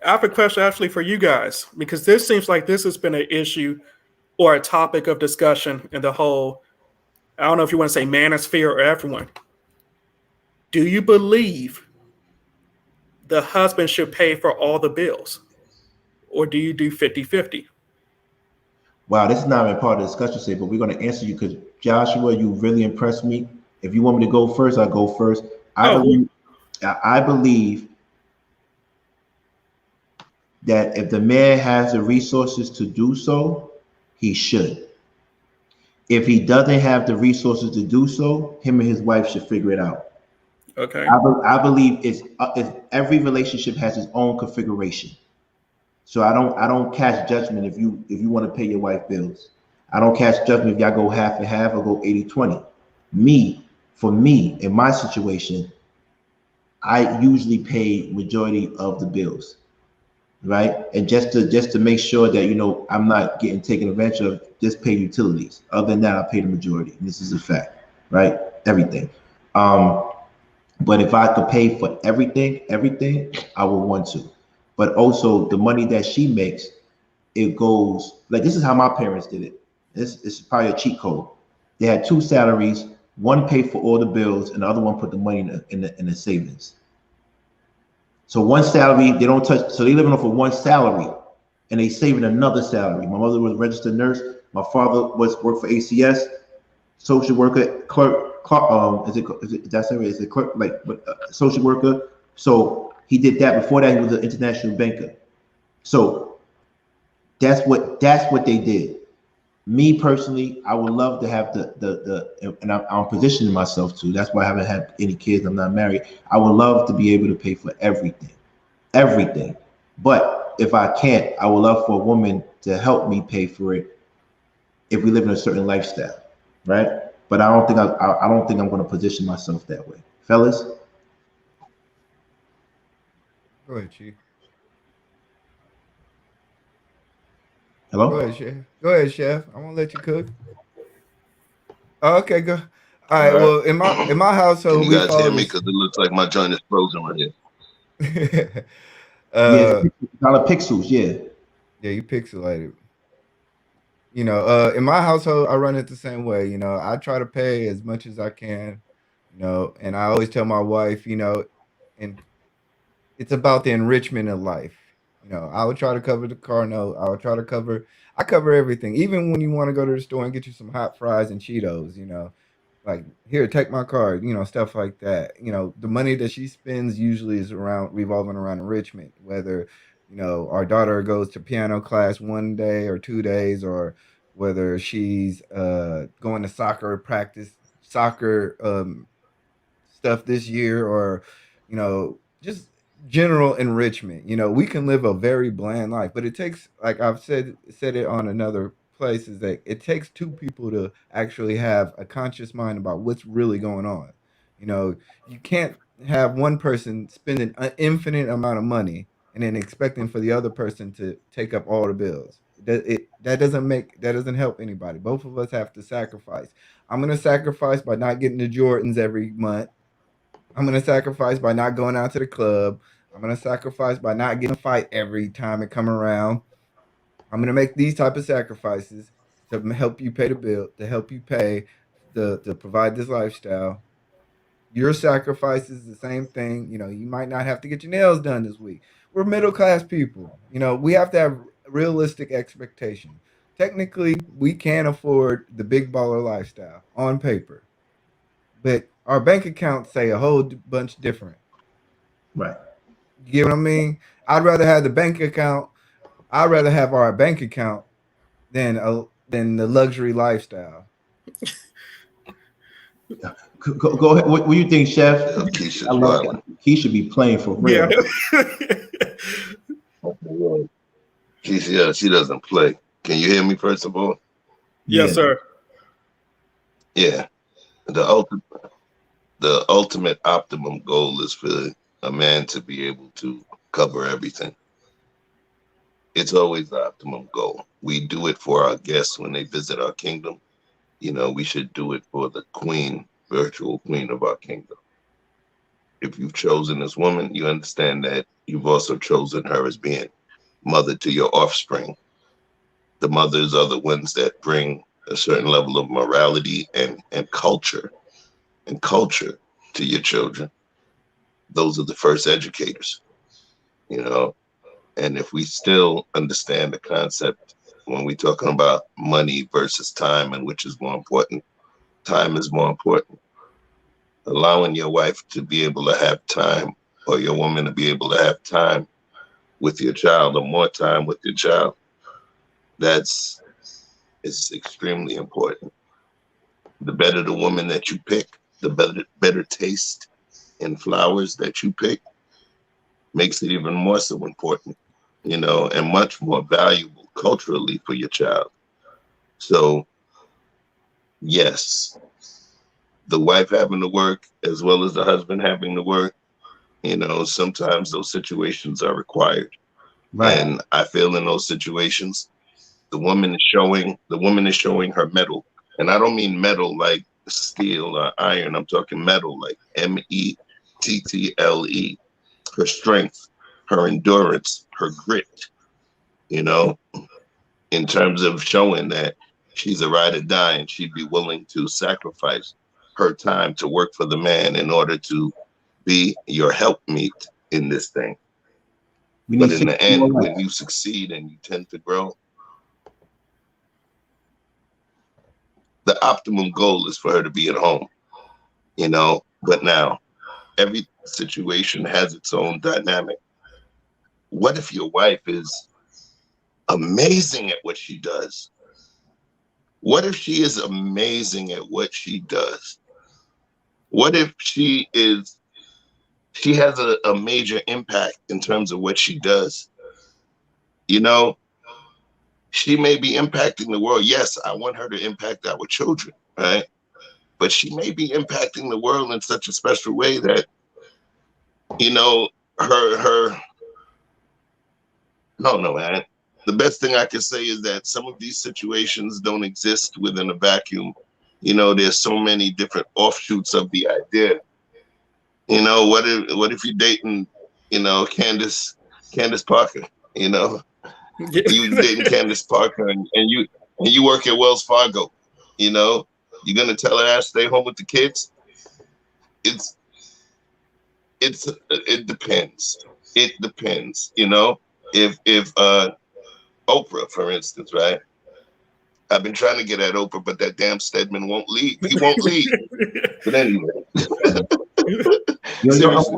I have a question actually for you guys, because this seems like this has been an issue or a topic of discussion in the whole, I don't know if you want to say manosphere or everyone. Do you believe the husband should pay for all the bills? Or do you do 50-50? Wow, this is not even part of the discussion today, but we're going to answer you because Joshua, you really impressed me. If you want me to go first, I'll go first. I believe that if the man has the resources to do so, he should. If he doesn't have the resources to do so, him and his wife should figure it out. Okay. I believe it's every relationship has its own configuration. So I don't cast judgment if you want to pay your wife bills. I don't cast judgment if y'all go half and half or go 80-20. For me, in my situation, I usually pay majority of the bills, right? And just to make sure that I'm not getting taken advantage of, just pay utilities. Other than that, I pay the majority. This is a fact, right? Everything. But if I could pay for everything, I would want to. But also the money that she makes, it goes like this is how my parents did it. This is probably a cheat code. They had two salaries. One paid for all the bills, and the other one put the money in the savings. So one salary they don't touch. So they living off of one salary, and they saving another salary. My mother was a registered nurse. My father worked for ACS, social worker, clerk. Is it that's it? Is it clerk social worker? So he did that. Before that, he was an international banker. So that's what they did. Me personally, I would love to have and I'm positioning myself to. That's why I haven't had any kids. I'm not married. I would love to be able to pay for everything. But if I can't, I would love for a woman to help me pay for it if we live in a certain lifestyle, right? But I don't think I'm going to position myself that way, fellas. Go ahead, Chief. Hello. Go ahead, Chef. Go ahead, Chef. I'm gonna let you cook. Oh, okay, go. All right. All right. Well, in my household, Can you we guys hear follow me? this. Because it looks like my joint is frozen right here. Yeah, uh, kind of pixels. Yeah. yeah, you pixelated. In my household, I run it the same way. I try to pay as much as I can. And I always tell my wife, and it's about the enrichment of life. I would try to cover the car note. I cover everything. Even when you want to go to the store and get you some hot fries and Cheetos, like here, take my card, stuff like that. The money that she spends usually is around revolving around enrichment, whether, our daughter goes to piano class 1 day or 2 days, or whether she's going to soccer practice, soccer stuff this year, or just general enrichment. We can live a very bland life, but it takes, like I've said it on another place, is that it takes two people to actually have a conscious mind about what's really going on. You can't have one person spending an infinite amount of money and then expecting for the other person to take up all the bills. That doesn't help anybody. Both of us have to sacrifice. I'm gonna sacrifice by not getting the Jordans every month. I'm gonna sacrifice by not going out to the club. I'm gonna sacrifice by not getting a fight every time it come around. I'm gonna make these type of sacrifices to help you pay the bill, to help you pay to provide this lifestyle. Your sacrifice is the same thing. You might not have to get your nails done this week. We're middle class people. We have to have realistic expectation. Technically, we can afford the big baller lifestyle on paper, but our bank accounts say a whole bunch different. Right. You get what I mean? I'd rather have the bank account. I'd rather have our bank account than the luxury lifestyle. Go ahead. What do you think, Chef? Keisha's I love wild. He should be playing for real. Yeah. Keisha, she doesn't play. Can you hear me, first of all? Yes, sir. Yeah. The ultimate optimum goal is for a man to be able to cover everything. It's always the optimum goal. We do it for our guests when they visit our kingdom. We should do it for the queen, virtual queen of our kingdom. If you've chosen this woman, you understand that you've also chosen her as being mother to your offspring. The mothers are the ones that bring a certain level of morality and culture to your children. Those are the first educators, and if we still understand the concept when we're talking about money versus time and which is more important, time is more important. Allowing your wife to be able to have time, or your woman to be able to have time with your child, or more time with your child, it's extremely important. The better the woman that you pick, the better taste in flowers that you pick, makes it even more so important. you know, and much more valuable culturally for your child. So yes, the wife having to work as well as the husband having to work, you know, sometimes those situations are required. Right. And I feel in those situations, the woman is showing her mettle. And I don't mean metal like steel or iron. I'm talking metal like METTLE. Her strength, her endurance, her grit, you know, in terms of showing that she's a ride or die and she'd be willing to sacrifice her time to work for the man in order to be your helpmeet in this thing. But in the end, when you succeed and you tend to grow, the optimum goal is for her to be at home, you know. But now every situation has its own dynamic. What if your wife is amazing at what she does? What if she is amazing at what she does? What if she has a major impact in terms of what she does? You know, she may be impacting the world. Yes, I want her to impact our children, right? But she may be impacting the world in such a special way that, you know, I don't know, man. The best thing I can say is that some of these situations don't exist within a vacuum. You know, there's so many different offshoots of the idea. You know, what if you're dating, you know, Candace Parker, you know? You dating Candace Parker and you work at Wells Fargo, you know? You're gonna tell her to stay home with the kids? It depends. It depends, you know? If Oprah, for instance, right? I've been trying to get at Oprah, but that damn Stedman won't leave. He won't leave. But anyway. Seriously,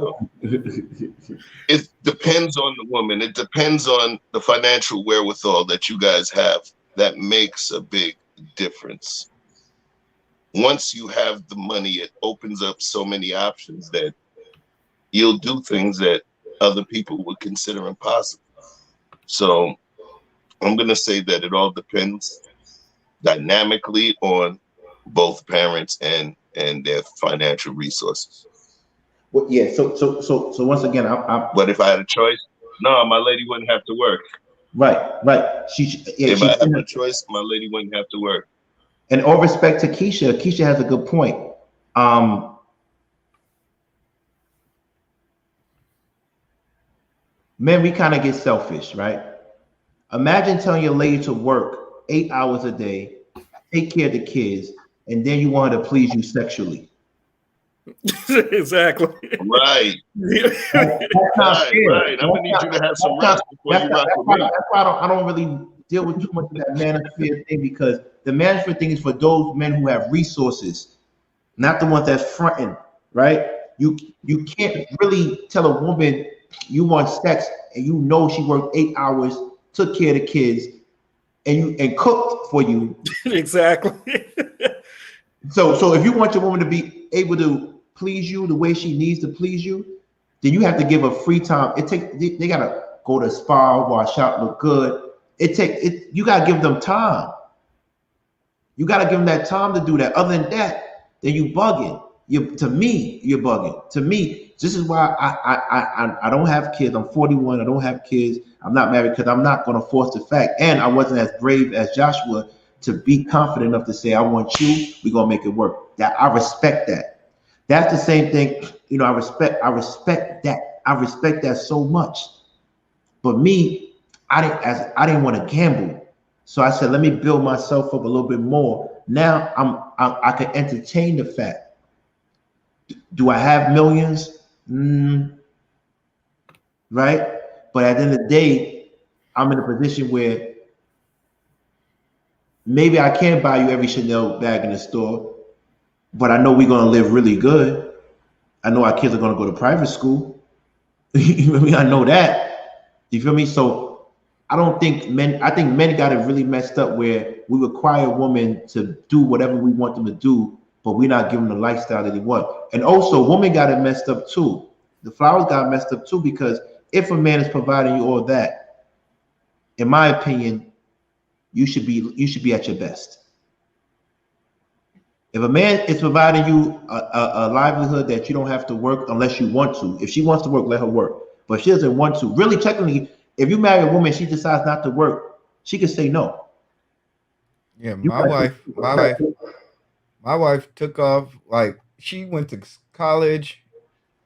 it depends on the woman. It depends on the financial wherewithal that you guys have. That makes a big difference. Once you have the money, it opens up so many options that you'll do things that other people would consider impossible. So I'm going to say that it all depends dynamically on both parents and their financial resources. Well, yeah. So once again, But if I had a choice, no, my lady wouldn't have to work. Right. If I had a choice, my lady wouldn't have to work. And all respect to Keisha has a good point. Men, we kind of get selfish, right? Imagine telling your lady to work 8 hours a day, take care of the kids, and then you want her to please you sexually. Exactly. Right. Right. I'm gonna need you to have some rest before you rock with me. That's why I don't really deal with too much of that manosphere thing, because the manosphere thing is for those men who have resources, not the ones that's fronting, right? You can't really tell a woman you want sex and you know she worked 8 hours, took care of the kids, and cooked for you. Exactly. So if you want your woman to be able to please you the way she needs to please you, then you have to give her free time. They gotta go to spa, wash out, look good. You gotta give them time. You gotta give them that time to do that. Other than that, then you bugging. To me, you're bugging. To me, this is why I don't have kids. I'm 41. I don't have kids. I'm not married because I'm not gonna force the fact. And I wasn't as brave as Joshua to be confident enough to say, I want you, we're gonna make it work. That I respect that. That's the same thing, you know, I respect that. I respect that so much. But me, I didn't want to gamble. So I said, let me build myself up a little bit more. Now I can entertain the fact. Do I have millions? Right? But at the end of the day, I'm in a position where maybe I can't buy you every Chanel bag in the store, but I know we're going to live really good. I know our kids are going to go to private school. You know what I mean? I know that. You feel me? So I think men got it really messed up where we require women to do whatever we want them to do, but we're not giving them the lifestyle that they want. And also, women got it messed up too. The flowers got messed up too, because if a man is providing you all that, in my opinion, you should be at your best. If a man is providing you a livelihood that you don't have to work unless you want to, if she wants to work, let her work. But if she doesn't want to, really technically, if you marry a woman, she decides not to work, she can say no. Yeah, my wife took off, like she went to college.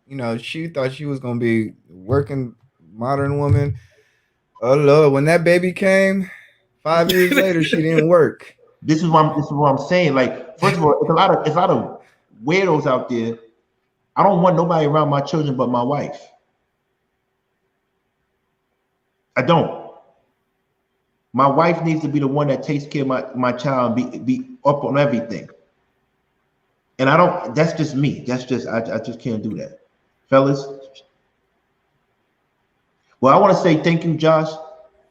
You know, she thought she was gonna be working modern woman. Oh Lord, when that baby came, 5 years later, she didn't work. This is what I'm saying. Like, first of all, it's a lot of weirdos out there. I don't want nobody around my children but my wife. I don't. My wife needs to be the one that takes care of my child and be up on everything. And I don't, that's just me. That's just, I just can't do that. Fellas. Well, I want to say thank you, Josh.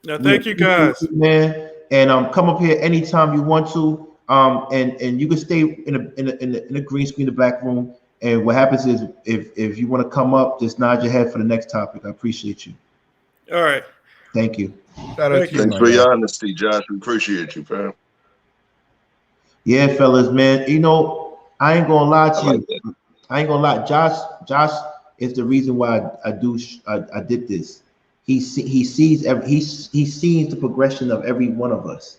No, thank you guys. Man. And come up here anytime you want to. And you can stay in the green screen, the black room. And what happens is if you want to come up, just nod your head for the next topic. I appreciate you. All right. Thank you. Thanks for your honesty, Josh. We appreciate you, fam. Yeah, fellas, man. You know, I ain't gonna lie to you. I ain't gonna lie. Josh is the reason why I did this. He sees the progression of every one of us,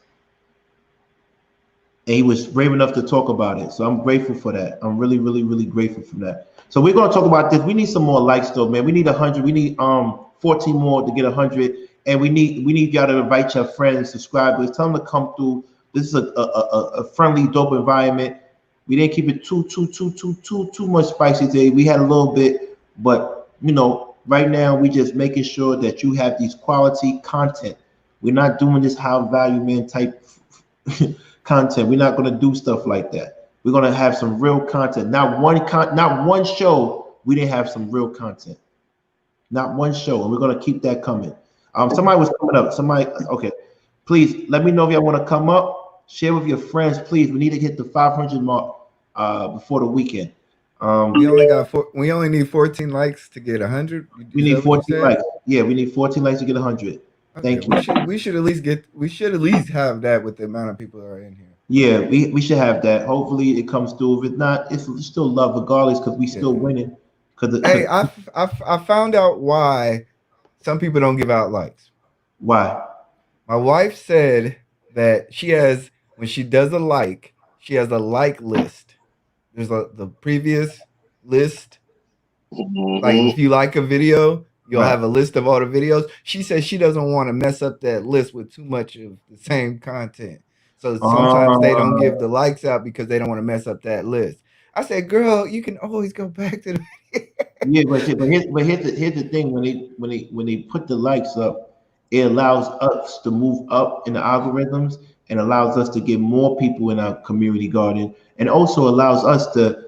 and he was brave enough to talk about it. So I'm grateful for that. I'm really, really, really grateful for that. So we're gonna talk about this. We need some more likes, though, man. We need 100. We need 14 more to get 100, and we need y'all to invite your friends, subscribers, tell them to come through. This is a friendly, dope environment. We didn't keep it too much spicy today. We had a little bit, but you know, right now we just making sure that you have these quality content. We're not doing this high value man type content. We're not going to do stuff like that. We're going to have some real content. Not one show we didn't have some real content. Not one show, and we're going to keep that coming. Somebody was coming up. Okay. Please let me know if y'all want to come up. Share with your friends, please. We need to hit the 500 mark before the weekend. We only need 14 likes to get 100. We need 14 likes. Yeah, we need 14 likes to get 100. Okay, thank you. We should at least have that with the amount of people that are in here. Yeah, we should have that. Hopefully it comes through. If it's not, it's still love regardless because we still winning. Hey, I found out why some people don't give out likes. Why? My wife said that when she does a like, she has a like list. There's the previous list. Like if you like a video, you'll have a list of all the videos. She says she doesn't want to mess up that list with too much of the same content. So sometimes they don't give the likes out because they don't want to mess up that list. I said, girl, you can always go back to the yeah, but here's the thing, when they put the likes up, it allows us to move up in the algorithms and allows us to get more people in our community garden, and also allows us to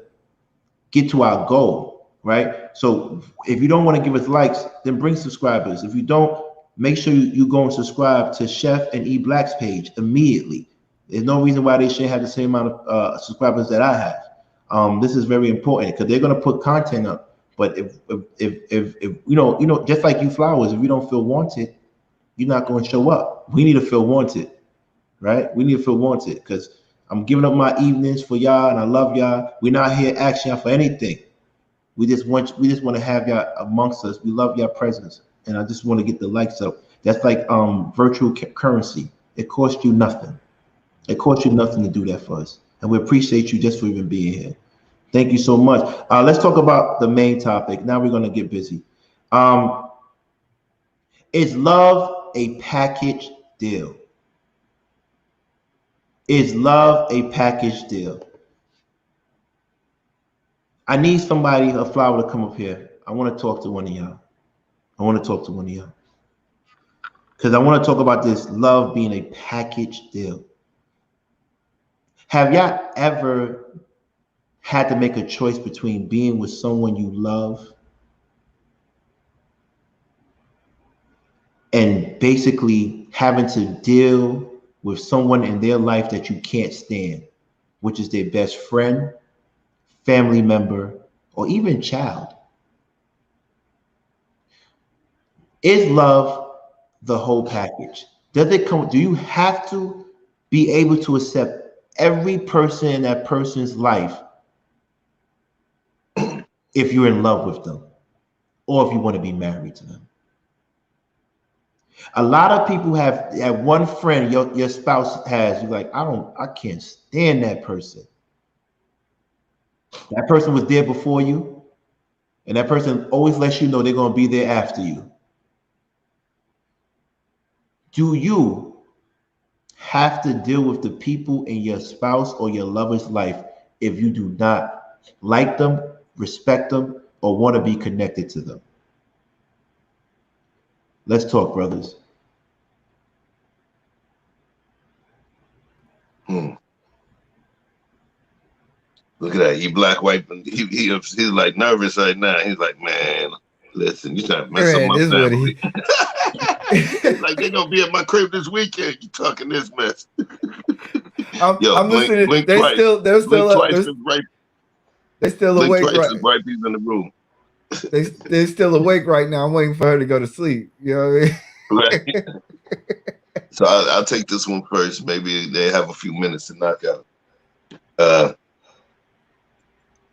get to our goal, right? So if you don't want to give us likes, then bring subscribers. If you don't, make sure you go and subscribe to Chef and E Black's page immediately. There's no reason why they shouldn't have the same amount of subscribers that I have. This is very important because they're gonna put content up. But if you know, just like you flowers, if you don't feel wanted, you're not going to show up. We need to feel wanted, right? We need to feel wanted because I'm giving up my evenings for y'all, and I love y'all. We're not here asking y'all for anything. We just want to have y'all amongst us. We love y'all presence, and I just want to get the likes up. That's like virtual currency. It costs you nothing. It costs you nothing to do that for us, and we appreciate you just for even being here. Thank you so much. Let's talk about the main topic. Now we're gonna get busy. Is love a package deal? Is love a package deal? I need somebody, a flower, to come up here. I want to talk to one of y'all. Because I want to talk about this love being a package deal. Have y'all ever had to make a choice between being with someone you love and basically having to deal with someone in their life that you can't stand, which is their best friend, family member, or even child? Is love the whole package? Does it come? Do you have to be able to accept every person in that person's life if you're in love with them, or if you want to be married to them? A lot of people have one friend your spouse has. You're like, I can't stand that person. That person was there before you, and that person always lets you know they're going to be there after you. Do you have to deal with the people in your spouse or your lover's life if you do not like them, respect them, or want to be connected to them? Let's talk, brothers. Look at that. He black white. He's like nervous right now. He's like, man, listen, you trying to mess up my family. He's like, they gonna be at my crib this weekend. You talking this mess? I'm listening. Blink They're twice. still Blink twice. They're still awake. Blink twice Right? is right people in the room. They're still awake right now. I'm waiting for her to go to sleep. You know what I mean? Right. So I'll take this one first. Maybe they have a few minutes to knock out.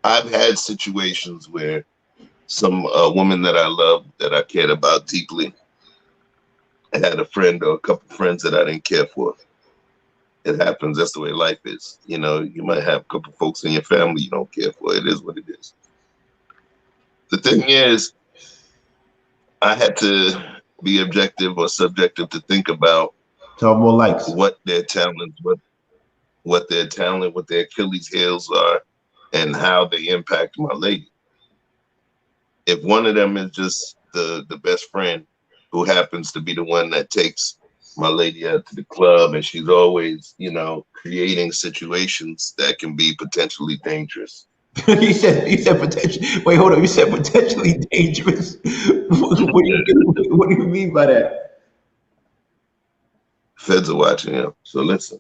I've had situations where some woman that I love, that I cared about deeply, had a friend or a couple friends that I didn't care for. It happens. That's the way life is. You know, you might have a couple folks in your family you don't care for. It is what it is. The thing is, I had to be objective or subjective to think about more likes. What their talents, what their talent, what their Achilles heels are, and how they impact my lady. If one of them is just the best friend who happens to be the one that takes my lady out to the club, and she's always, you know, creating situations that can be potentially dangerous. you said potentially. Wait, hold on. You said potentially dangerous. What do you mean by that? Feds are watching him, so listen.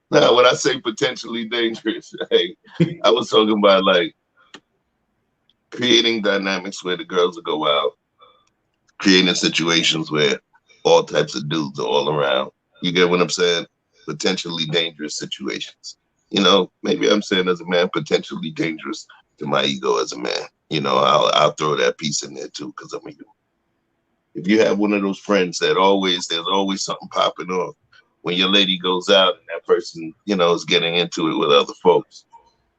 Now, when I say potentially dangerous, hey, I was talking about like creating dynamics where the girls will go out, creating situations where all types of dudes are all around. You get what I'm saying? Potentially dangerous situations. You know, maybe I'm saying as a man, potentially dangerous to my ego as a man. You know, I'll throw that piece in there too, because I'm a human. If you have one of those friends that there's always something popping off when your lady goes out and that person, you know, is getting into it with other folks,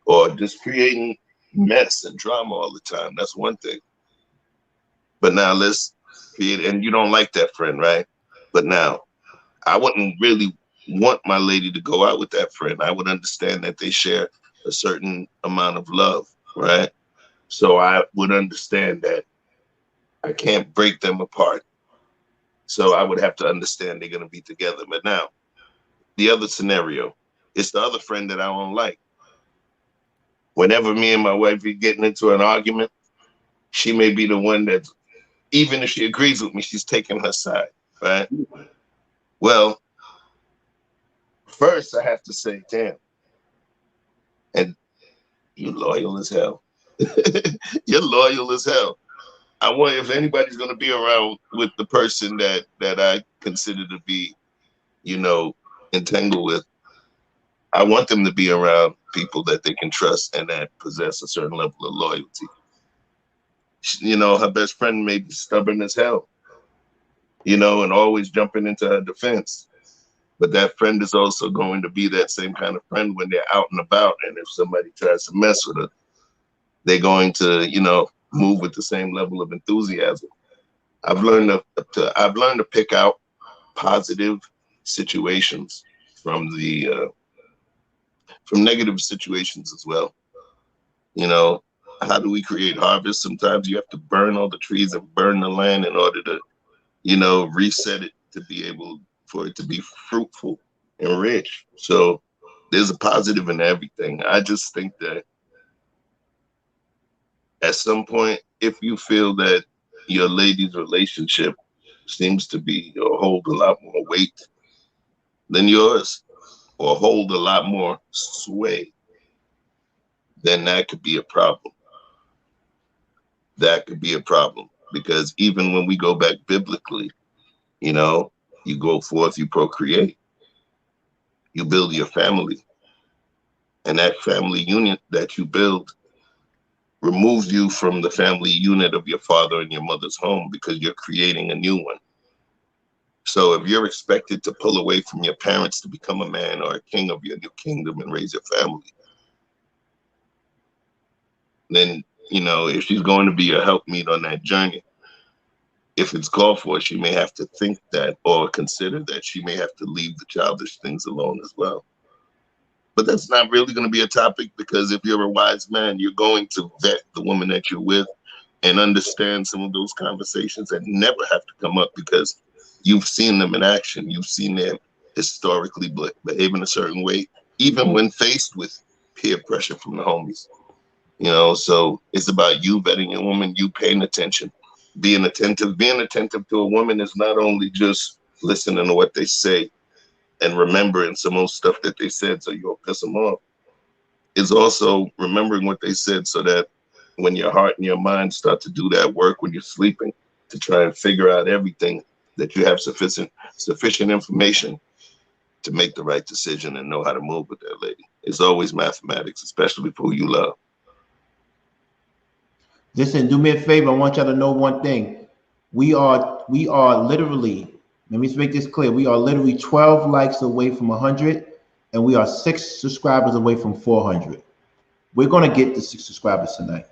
or just creating mess and drama all the time, that's one thing. But now let's create, and you don't like that friend, right? But now I wouldn't really want my lady to go out with that friend. I would understand that they share a certain amount of love, right? So I would understand that I can't break them apart. So I would have to understand they're going to be together. But now, the other scenario, it's the other friend that I don't like. Whenever me and my wife are getting into an argument, she may be the one that, even if she agrees with me, she's taking her side, right? Well, first I have to say, damn, and you're loyal as hell. You're loyal as hell. I want, if anybody's going to be around with the person that I consider to be, you know, entangled with, I want them to be around people that they can trust and that possess a certain level of loyalty. You know, her best friend may be stubborn as hell, you know, and always jumping into her defense. But that friend is also going to be that same kind of friend when they're out and about. And if somebody tries to mess with her, they're going to, you know, move with the same level of enthusiasm. I've learned to pick out positive situations from from negative situations as well. You know, how do we create harvest? Sometimes you have to burn all the trees and burn the land in order to, you know, reset it to be able for it to be fruitful and rich. So there's a positive in everything. I just think that at some point, if you feel that your lady's relationship seems to be or hold a lot more weight than yours, or hold a lot more sway, then that could be a problem. That could be a problem. because even when we go back biblically, you know, you go forth, you procreate, you build your family, and that family unit that you build removes you from the family unit of your father and your mother's home because you're creating a new one. So if you're expected to pull away from your parents to become a man or a king of your new kingdom and raise your family, then, you know, if she's going to be a helpmeet on that journey, if it's called for, she may have to think that or consider that she may have to leave the childish things alone as well. But that's not really going to be a topic, because if you're a wise man, you're going to vet the woman that you're with and understand some of those conversations that never have to come up because you've seen them in action. You've seen them historically behave in a certain way, even when faced with peer pressure from the homies. You know, so it's about you vetting a woman, you paying attention, being attentive. Being attentive to a woman is not only just listening to what they say and remembering some old stuff that they said so you don't piss them off. It's also remembering what they said so that when your heart and your mind start to do that work when you're sleeping to try and figure out everything, that you have sufficient information to make the right decision and know how to move with that lady. It's always mathematics, especially for who you love. Listen, do me a favor. I want y'all to know one thing. We are literally, let me make this clear. We are literally 12 likes away from 100, and we are 6 subscribers away from 400. We're going to get the 6 subscribers tonight.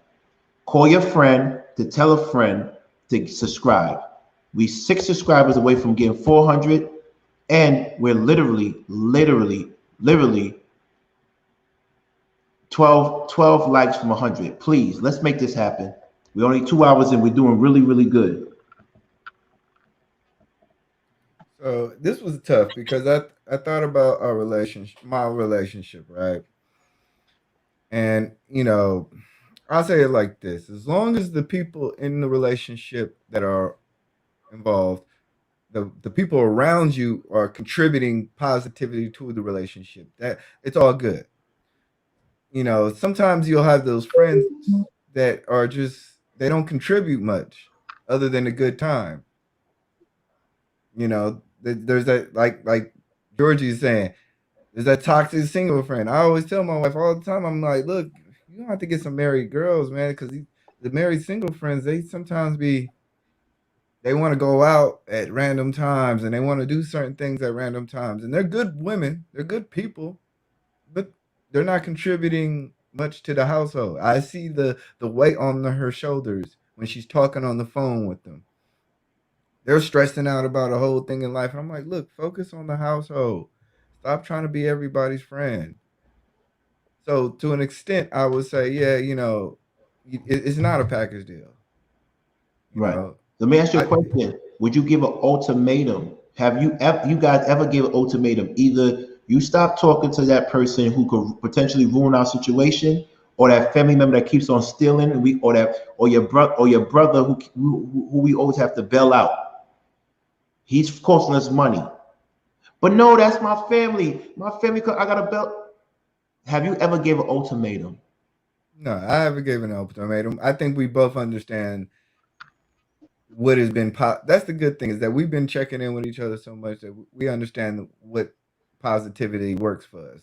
Call your friend to tell a friend to subscribe. We 6 subscribers away from getting 400, and we're literally 12 likes from 100. Please, let's make this happen. We're only 2 hours and we're doing really, really good. So this was tough because I thought about our relationship, my relationship, right? And you know, I'll say it like this: as long as the people in the relationship that are involved, the people around you are contributing positivity to the relationship, that it's all good. You know, sometimes you'll have those friends that are just, they don't contribute much other than a good time. You know, there's that, like Georgie is saying, there's that toxic single friend. I always tell my wife all the time, I'm like, look, you don't have to get some married girls, man, because the married single friends, they sometimes they want to go out at random times and they want to do certain things at random times. And they're good women, they're good people, but they're not contributing much to the household. I see the weight on her shoulders when she's talking on the phone with them. They're stressing out about a whole thing in life. And I'm like, look, focus on the household. Stop trying to be everybody's friend. So to an extent, I would say, yeah, you know, it's not a package deal. You Right. know, Let me ask you a question. Would you give an ultimatum? Have you guys ever give an ultimatum? Either you stop talking to that person who could potentially ruin our situation, or that family member that keeps on stealing, and or your brother who we always have to bail out. He's costing us money. But no, that's my family. My family, I got a belt. Have you ever gave an ultimatum? no, I haven't given an ultimatum. I think we both understand what has been. That's the good thing, is that we've been checking in with each other so much that we understand what positivity works for us,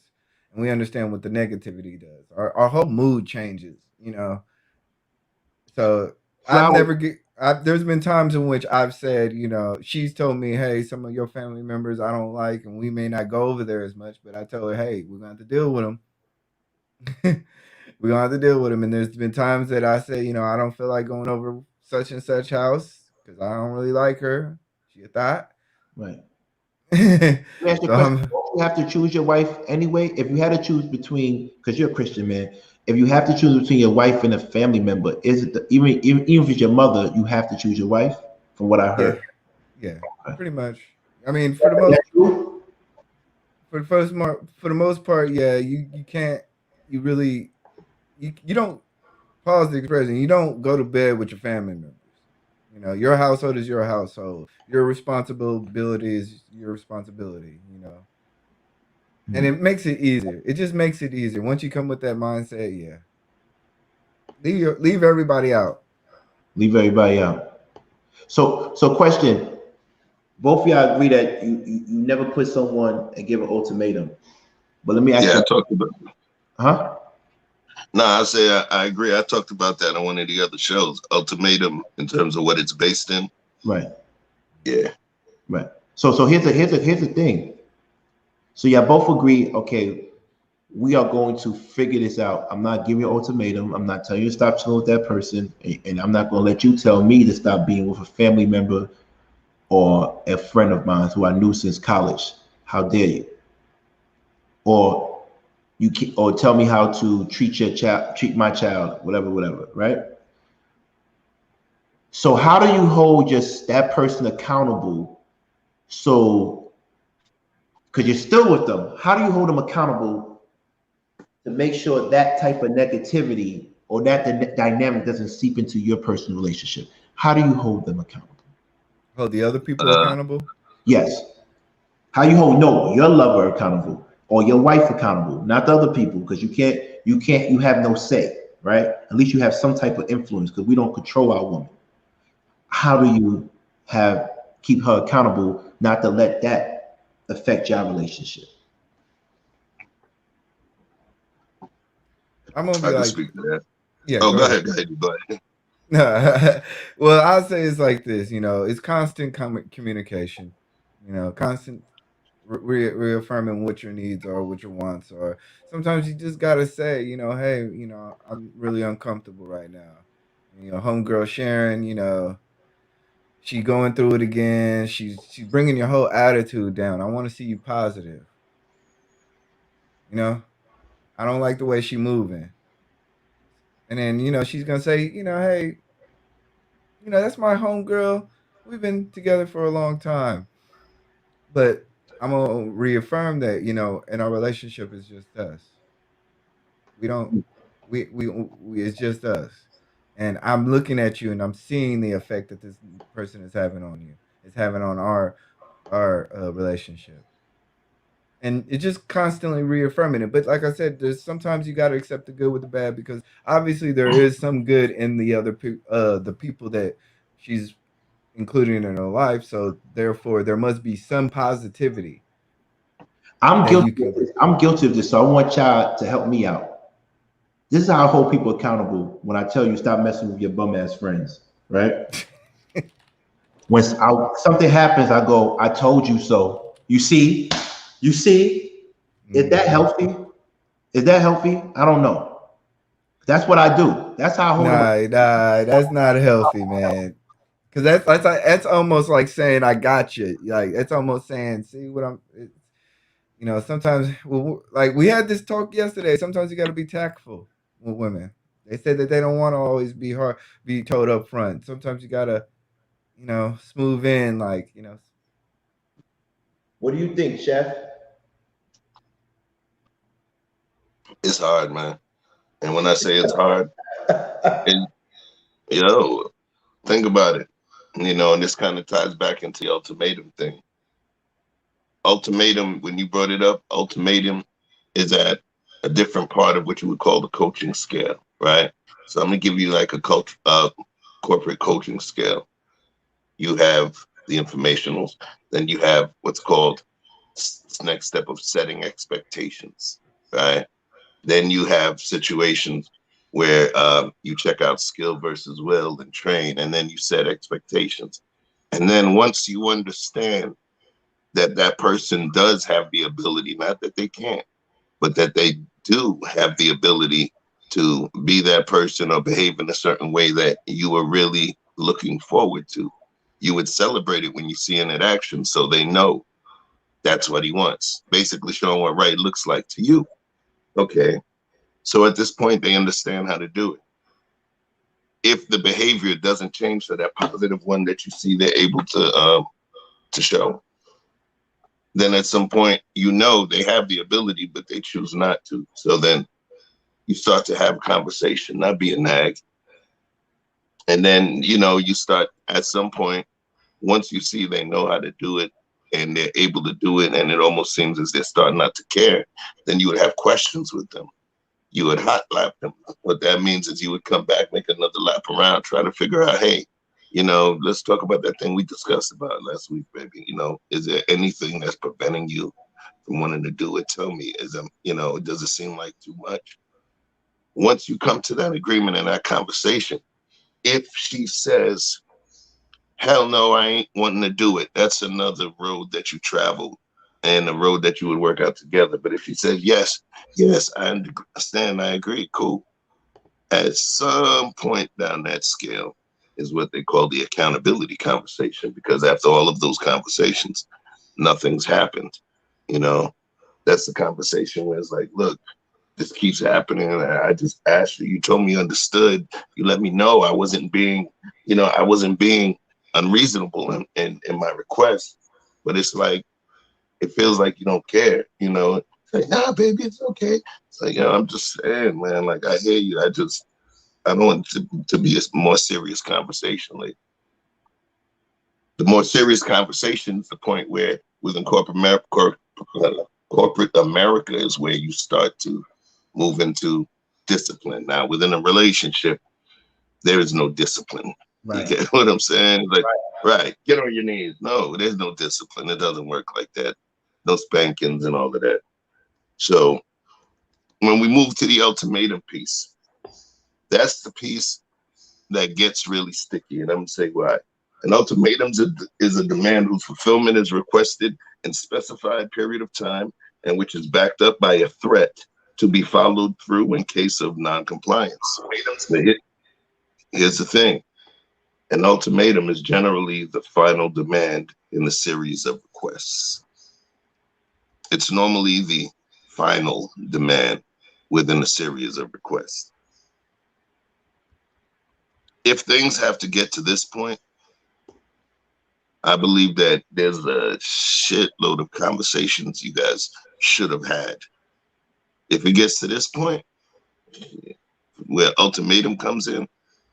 and we understand what the negativity does. Our whole mood changes, you know. So Flower. there's been times in which I've said, you know, she's told me, hey, some of your family members I don't like, and we may not go over there as much, but I tell her, hey, we're going to have to deal with them. We're going to have to deal with them. And there's been times that I say, you know, I don't feel like going over such and such house because I don't really like her. She a thought. Right. So Let me ask you a question. Don't you have to choose your wife anyway? If you had to choose between, because you're a Christian man, if you have to choose between your wife and a family member, is it even if it's your mother, you have to choose your wife? From what I heard. Yeah, pretty much. I mean, for the most for the most part, yeah, you can't, you really, you don't, pause the expression, you don't go to bed with your family members. You know, your household is your household. Your responsibility is your responsibility, you know. And it makes it easier. It just makes it easier. Once you come with that mindset, yeah. Leave everybody out. Leave everybody out. So question. Both of y'all agree that you never put someone and give an ultimatum. But let me ask Yeah, you. I talked about. Huh? No, I say I agree. I talked about that on one of the other shows. Ultimatum in terms of what it's based in. Right. Yeah. Right. So here's the thing. So y'all both agree, okay, we are going to figure this out. I'm not giving you an ultimatum. I'm not telling you to stop chilling with that person, and I'm not going to let you tell me to stop being with a family member or a friend of mine who I knew since college. How dare you? Or or tell me how to treat your child, treat my child, whatever, right? So how do you hold just that person accountable? So, because you're still with them, how do you hold them accountable to make sure that type of negativity or that dynamic doesn't seep into your personal relationship? How do you hold them accountable? Hold the other people Uh, accountable. Yes. How you hold your lover accountable or your wife accountable, not the other people, because you have no say, right? At least you have some type of influence because we don't control our woman. How do you keep her accountable not to let that affect your relationship? I'm gonna be I can like, speak to that. yeah, Oh, go go ahead. ahead. Go ahead. Go ahead. Well, I'll say it's like this. It's constant communication. Constant reaffirming what your needs are, what your wants are. Sometimes you just gotta say, hey, I'm really uncomfortable right now. Homegirl Sharon, she going through it again. She's bringing your whole attitude down. I want to see you positive. You know, I don't like the way she moving. And then she's gonna say, hey, that's my homegirl. We've been together for a long time, but I'm gonna reaffirm that in our relationship it's just us. We don't, we it's just us. And I'm looking at you and I'm seeing the effect that this person is having on you. It's having on our relationship. And it's just constantly reaffirming it. But like I said, there's sometimes you got to accept the good with the bad because obviously there is some good in the people that she's including in her life. So therefore, there must be some positivity I'm that guilty you of can. this. I'm guilty of this. So I want y'all to help me out. This is how I hold people accountable when I tell you stop messing with your bum ass friends, right? When something happens, I go, I told you so. You see, is that Mhm. healthy? Is that healthy? I don't know. That's what I do. That's how I hold them. Nah, that's not healthy, man. Because that's almost like saying I got you. Like it's almost saying, see what sometimes like we had this talk yesterday. Sometimes you got to be tactful with women. They said that they don't want to always be told up front. Sometimes you gotta, smooth in, like What do you think, Chef? It's hard, man. And when I say it's hard, it, yo, think about it. And this kind of ties back into the ultimatum thing. Ultimatum, when you brought it up, ultimatum is at a different part of what you would call the coaching scale, right? So I'm gonna give you like a corporate coaching scale. You have the informationals, then you have what's called next step of setting expectations, right? Then you have situations where you check out skill versus will and train, and then you set expectations. And then once you understand that that person does have the ability, not that they can't, but that they do have the ability to be that person or behave in a certain way that you are really looking forward to. You would celebrate it when you see it in action so they know that's what he wants. Basically showing what right looks like to you. Okay. So at this point, they understand how to do it. If the behavior doesn't change to that positive one that you see they're able to show, then at some point, they have the ability, but they choose not to. So then you start to have a conversation, not be a nag. And then, you start at some point, once you see they know how to do it and they're able to do it, and it almost seems as they're starting not to care, then you would have questions with them. You would hot lap them. What that means is you would come back, make another lap around, try to figure out, hey, you know, let's talk about that thing we discussed about last week, baby. You know, is there anything that's preventing you from wanting to do it? Tell me, you know, does it seem like too much? Once you come to that agreement and that conversation, if she says, hell no, I ain't wanting to do it, that's another road that you travel and a road that you would work out together. But if she says, yes, I understand, I agree, cool. At some point down that scale is what they call the accountability conversation, because after all of those conversations, nothing's happened. You know, that's the conversation where it's like, look, this keeps happening. And I just asked you, you told me you understood. You let me know I wasn't being, you know, I wasn't being unreasonable in my request. But it's like, it feels like you don't care, you know. It's like, nah, baby, it's okay. It's like, you know, I'm just saying, man, like, I hear you. I don't want it to be a more serious conversation. Like, the more serious conversation is the point where within corporate America is where you start to move into discipline. Now, within a relationship, there is no discipline. Right. You get what I'm saying? Like, right, get on your knees. No, there's no discipline. It doesn't work like that. No spankings and all of that. So when we move to the ultimatum piece, that's the piece that gets really sticky. And I'm going to say why. An ultimatum is a demand whose fulfillment is requested in specified period of time and which is backed up by a threat to be followed through in case of non-compliance. Here's the thing. An ultimatum is generally the final demand in the series of requests. It's normally the final demand within a series of requests. If things have to get to this point, I believe that there's a shitload of conversations you guys should have had. If it gets to this point, where ultimatum comes in,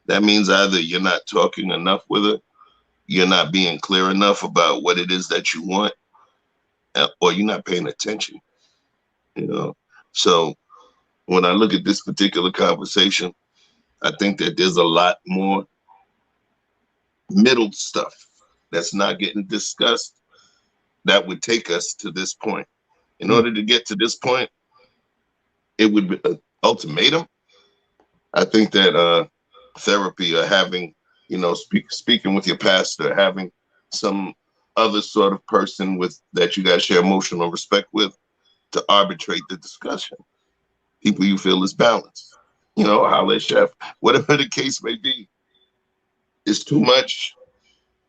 that means either you're not talking enough with her, you're not being clear enough about what it is that you want, or you're not paying attention, you know? So when I look at this particular conversation, I think that there's a lot more middle stuff that's not getting discussed that would take us to this point. In order to get to this point, it would be an ultimatum. I think that therapy or having, you know, speaking with your pastor, having some other sort of person with that you guys share emotional respect with to arbitrate the discussion. People you feel is balanced, you know, holla chef, whatever the case may be. It's too much.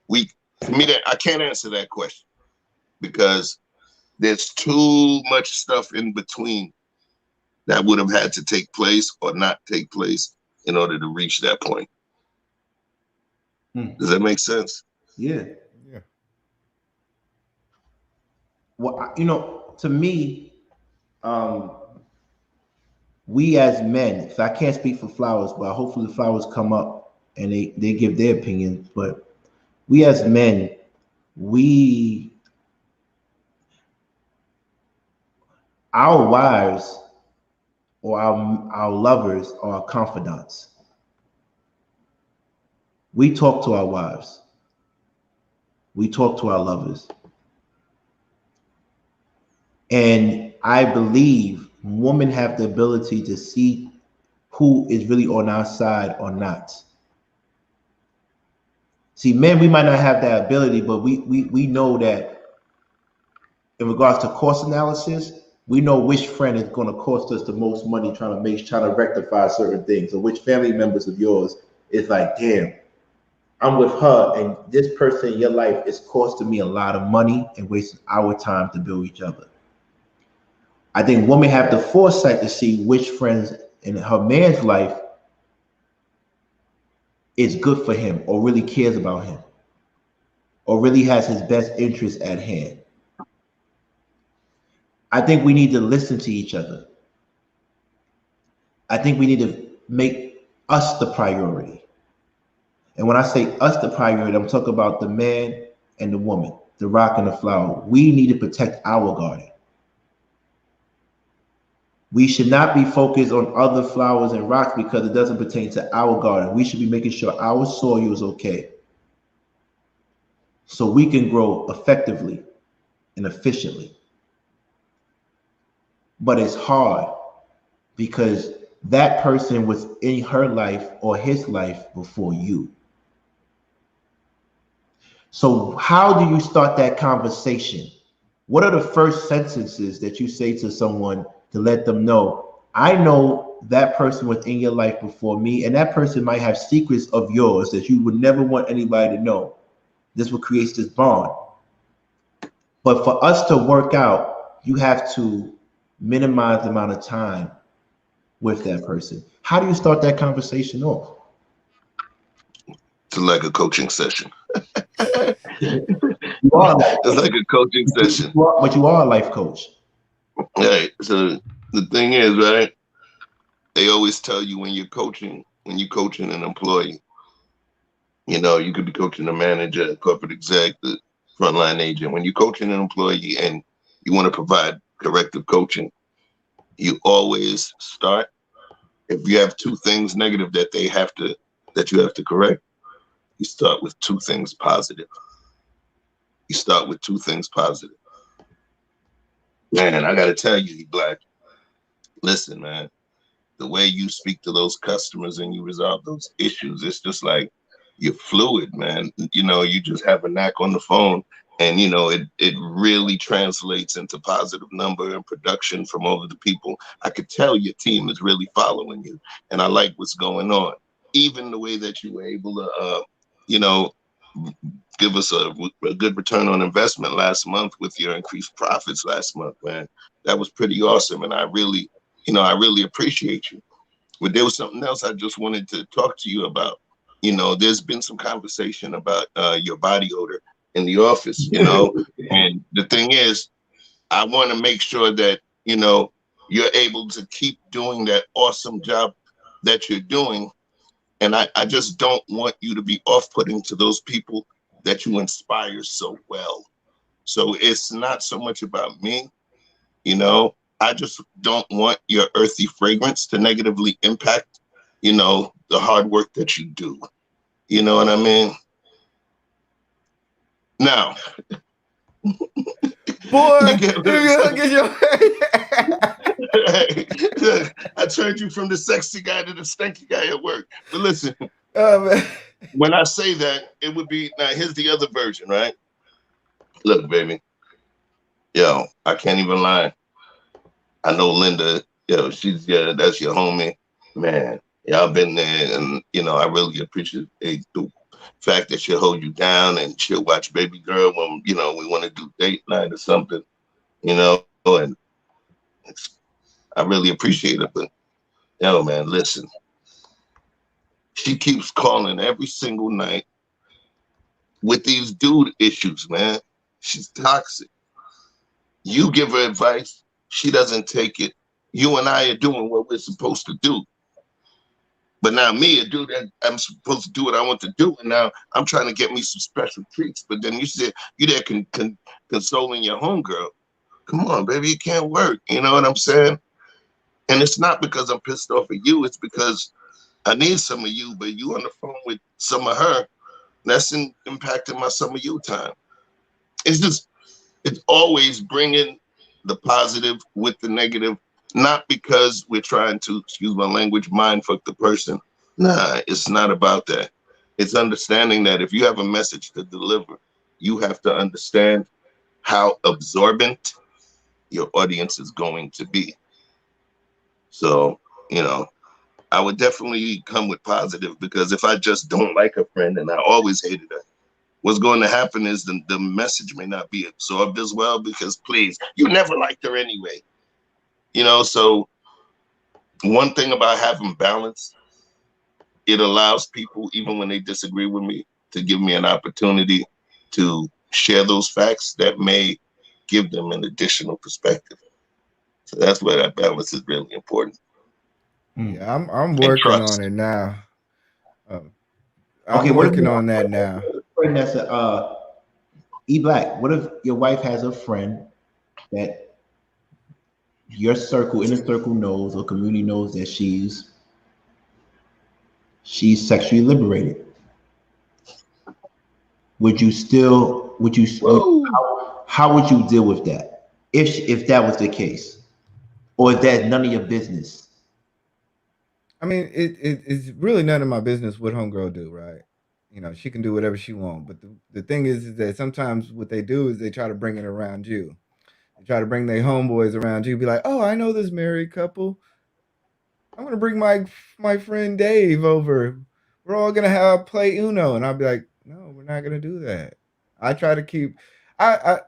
For me, I can't answer that question because there's too much stuff in between that would have had to take place or not take place in order to reach that point. Does that make sense? Yeah. Well, you know, to me, we as men, so I can't speak for Flowers, but hopefully the Flowers come up and they give their opinions. But we as men, our wives or our lovers are our confidants. We talk to our wives. We talk to our lovers. And I believe women have the ability to see who is really on our side or not. See, men, we might not have that ability, but we know that in regards to cost analysis, we know which friend is going to cost us the most money trying to rectify certain things, or which family members of yours is like, damn, I'm with her, and this person in your life is costing me a lot of money and wasting our time to build each other. I think women have the foresight to see which friends in her man's life is good for him or really cares about him or really has his best interest at hand. I think we need to listen to each other. I think we need to make us the priority. And when I say us the priority, I'm talking about the man and the woman, the rock and the flower. We need to protect our garden. We should not be focused on other flowers and rocks because it doesn't pertain to our garden. We should be making sure our soil is okay. so we can grow effectively and efficiently. But it's hard because that person was in her life or his life before you. So how do you start that conversation? What are the first sentences that you say to someone to let them know, I know that person was in your life before me, and that person might have secrets of yours that you would never want anybody to know. This is what creates this bond. But for us to work out, you have to minimize the amount of time with that person. How do you start that conversation off? It's like a coaching session. You are It's like a coaching session. but you are a life coach. Right. So the thing is, right, they always tell you when you're coaching an employee, you know, you could be coaching a manager, a corporate exec, the frontline agent. When you're coaching an employee and you want to provide corrective coaching, you always start, if you have two things negative that you have to correct, you start with two things positive. You start with two things positive. Man, I got to tell you, Black, listen, man, the way you speak to those customers and you resolve those issues, it's just like you're fluid, man. You know, you just have a knack on the phone, and, you know, it really translates into positive number and production from all of the people. I could tell your team is really following you, and I like what's going on. Even the way that you were able to, you know, give us a good return on investment last month with your increased profits last month, man. That was pretty awesome. And I really appreciate you. But there was something else I just wanted to talk to you about. You know, there's been some conversation about your body odor in the office, you know, and the thing is, I want to make sure that, you know, you're able to keep doing that awesome job that you're doing. And I just don't want you to be off-putting to those people that you inspire so well. So it's not so much about me, you know, I just don't want your earthy fragrance to negatively impact, you know, the hard work that you do. You know what I mean? Now, boy, I turned you from the sexy guy to the stanky guy at work. But listen, man. when I say that, it would be, now here's the other version, right? Look, baby, yo, I can't even lie. I know Linda, yo, she's, yeah, that's your homie, man. Yeah, I've been there, and, you know, I really appreciate the fact that she'll hold you down and she'll watch baby girl when, you know, we want to do date night or something, you know, and I really appreciate it. But, yo, man, listen, she keeps calling every single night with these dude issues, man. She's toxic. You give her advice, she doesn't take it. You and I are doing what we're supposed to do. But now me, a dude that I'm supposed to do what I want to do, and now I'm trying to get me some special treats. But then you said you there consoling your homegirl. Come on, baby, it can't work. You know what I'm saying? And it's not because I'm pissed off at you. It's because I need some of you, but you on the phone with some of her. That's impacting my some of you time. It's always bringing the positive with the negative. Not because we're trying to, excuse my language, mind fuck the person. Nah, it's not about that. It's understanding that if you have a message to deliver, you have to understand how absorbent your audience is going to be. So, you know, I would definitely come with positive, because if I just don't like a friend and I always hated her, what's going to happen is the message may not be absorbed as well, because please, you never liked her anyway. You know, so one thing about having balance, it allows people, even when they disagree with me, to give me an opportunity to share those facts that may give them an additional perspective. So that's why that balance is really important. Yeah, I'm working on it now. I'm working on that now. Friend that's Black. What if your wife has a friend that your circle, inner circle knows, or community knows that she's sexually liberated? would you still, how would you deal with that? If that was the case, or is that none of your business? I mean, it's really none of my business what homegirl do, right? You know, she can do whatever she wants. But the thing is that sometimes what they do is they try to bring it around you. They try to bring their homeboys around you, be like, oh, I know this married couple. I'm gonna bring my friend Dave over. We're all gonna have play Uno, and I'll be like, no, we're not gonna do that. I try to keep,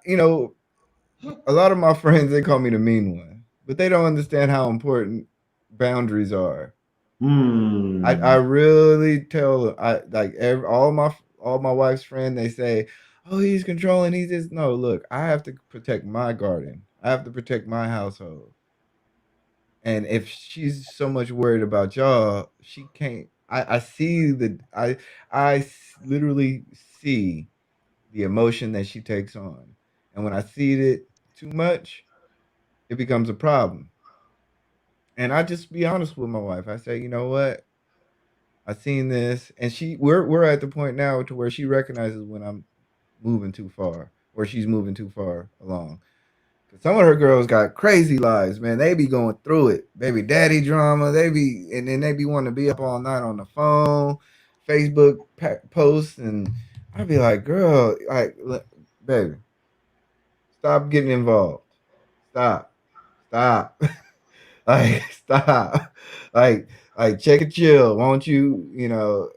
you know, a lot of my friends they call me the mean one, but they don't understand how important boundaries are. I Hmm. really tell I like all my wife's friends they say, oh he's controlling. He's just no. Look, I have to protect my garden. I have to protect my household. And if she's so much worried about y'all, she can't. I see the literally see the emotion that she takes on, and when I see it too much, it becomes a problem. And I just be honest with my wife. I say, you know what? I seen this, and we're at the point now to where she recognizes when I'm moving too far, or she's moving too far along. Some of her girls got crazy lives, man. They be going through it. Baby daddy drama. And then they be wanting to be up all night on the phone, Facebook posts, and I'd be like, girl, like, baby, stop getting involved. Stop, stop, like, stop, like, check and chill. Won't you, you know?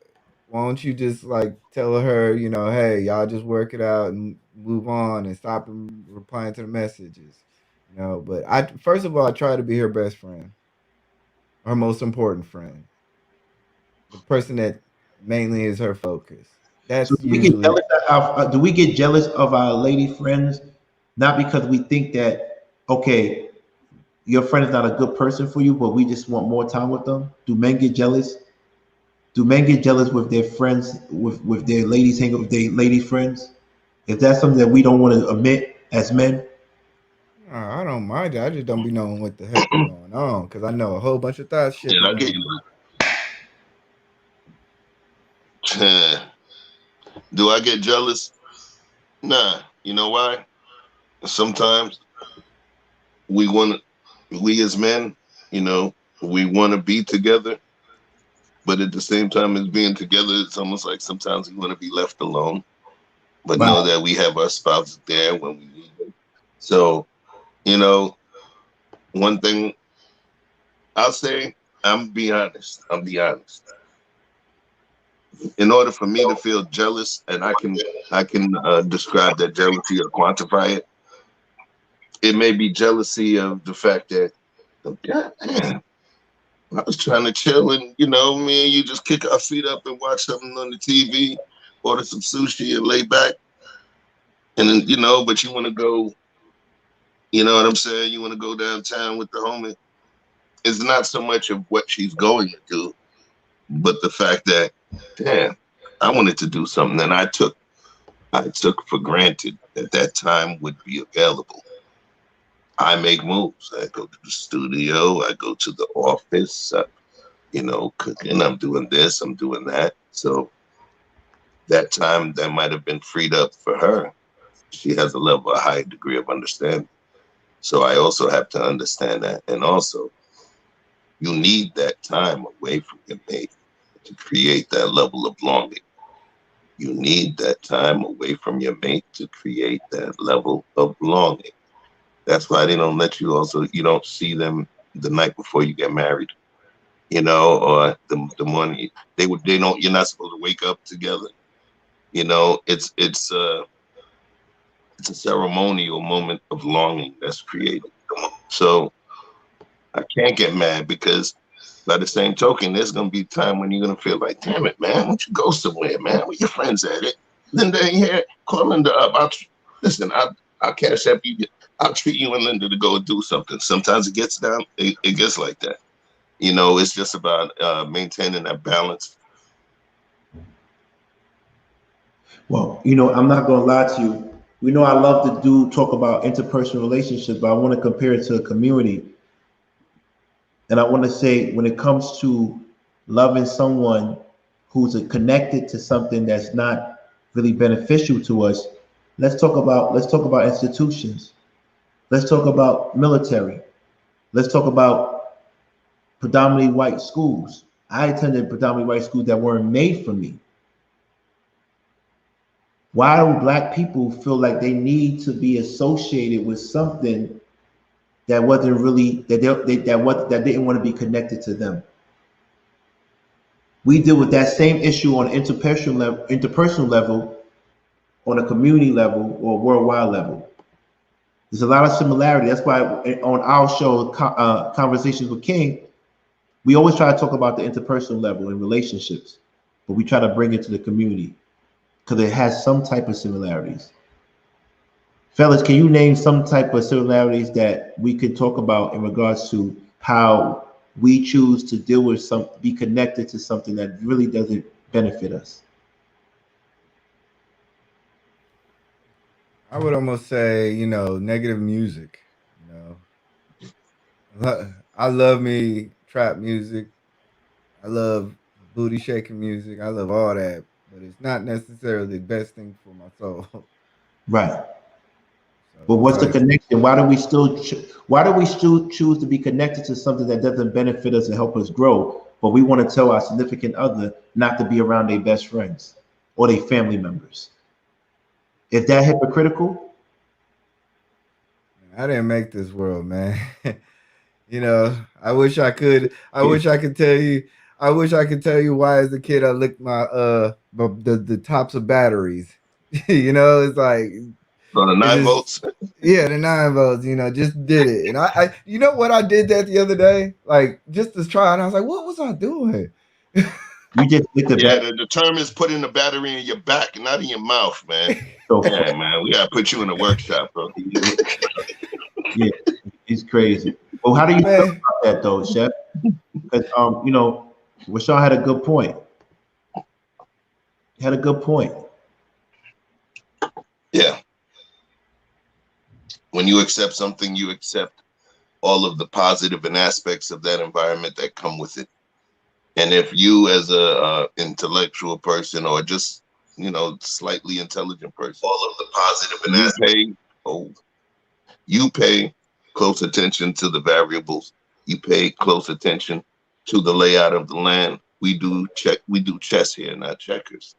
Won't you just like tell her, you know, hey, y'all just work it out and move on and stop replying to the messages, you know? But I first of all, I try to be her best friend, her most important friend, the person that mainly is her focus. So That's do we get usually jealous do we get jealous of our lady friends, not because we think that, okay, your friend is not a good person for you, but we just want more time with them? Do men get jealous? Do men get jealous with their friends, with their ladies hanging with their lady friends? If that's something that we don't want to admit as men? I don't mind it. I just don't be knowing what the heck be going on because I know a whole bunch of thought shit be Yeah, I get going on. you. Do I get jealous? Nah. You know why? Sometimes we as men, you know, we want to be together, but at the same time as being together, it's almost like sometimes we want to be left alone, but know Wow. that we have our spouses there when we need them. So, you know, one thing I'll say, I'm be honest. In order for me to feel jealous, and I can describe that jealousy or quantify it, it may be jealousy of the fact that, God damn, I was trying to chill and, you know, me and you just kick our feet up and watch something on the TV, order some sushi and lay back. And then, you know, but you want to go, you know what I'm saying? You want to go downtown with the homie. It's not so much of what she's going to do, but the fact that, damn, I wanted to do something that I took for granted that that time would be available. I make moves. I go to the studio. I go to the office. You know, cooking. I'm doing this. I'm doing that. So that time that might have been freed up for her, she has a high degree of understanding. So I also have to understand that, and also you need that time away from your mate to create that level of longing. You need that time away from your mate to create that level of longing. That's why they don't let you also, you don't see them the night before you get married, you know, or the morning they don't, you're not supposed to wake up together. You know, it's a ceremonial moment of longing that's created. So I can't get mad because by the same token, there's gonna be time when you're gonna feel like, damn it, man, why don't you go somewhere, man? Where your friends at it? Linda ain't here. Call Linda up. Listen, I'll cash up you. I'll treat you and Linda to go do something. Sometimes it gets down. It gets like that. You know, it's just about maintaining that balance. Well, I'm not gonna lie to you. We know I love to talk about interpersonal relationships, but I want to compare it to a community. And I want to say, when it comes to loving someone who's connected to something that's not really beneficial to us, let's talk about institutions. Let's talk about military. Let's talk about predominantly white schools. I attended predominantly white schools that weren't made for me. Why do black people feel like they need to be associated with something that wasn't really that didn't want to be connected to them? We deal with that same issue on interpersonal level, on a community level, or worldwide level. There's a lot of similarity. That's why on our show, Conversations with King, we always try to talk about the interpersonal level in relationships, but we try to bring it to the community because it has some type of similarities. Fellas, can you name some type of similarities that we could talk about in regards to how we choose to deal with be connected to something that really doesn't benefit us? I would almost say, negative music. I love me trap music. I love booty shaking music. I love all that, but it's not necessarily the best thing for my soul. Right. But what's the connection? Why do we still choose to be connected to something that doesn't benefit us and help us grow? But we want to tell our significant other not to be around their best friends or their family members. Is that hypocritical? I didn't make this world, man. I wish I could tell you. I wish I could tell you why as a kid I licked my the tops of batteries. It's like So the 9 volts. Yeah, the 9 volts, just did it. And I you know what, I did that the other day, like just to try, and I was like, what was I doing? You just licked the battery. The term is putting the battery in your back, not in your mouth, man. Yeah, man, we gotta put you in a workshop, bro. Yeah, it's crazy. Well, how do you feel about that though, Chef? Because Rashawn had a good point. Yeah. When you accept something, you accept all of the positive and aspects of that environment that come with it. And if you, as a intellectual person or just slightly intelligent person, all of the positive and aspects, you pay close attention to the variables. You pay close attention to the layout of the land. We do chess here, not checkers.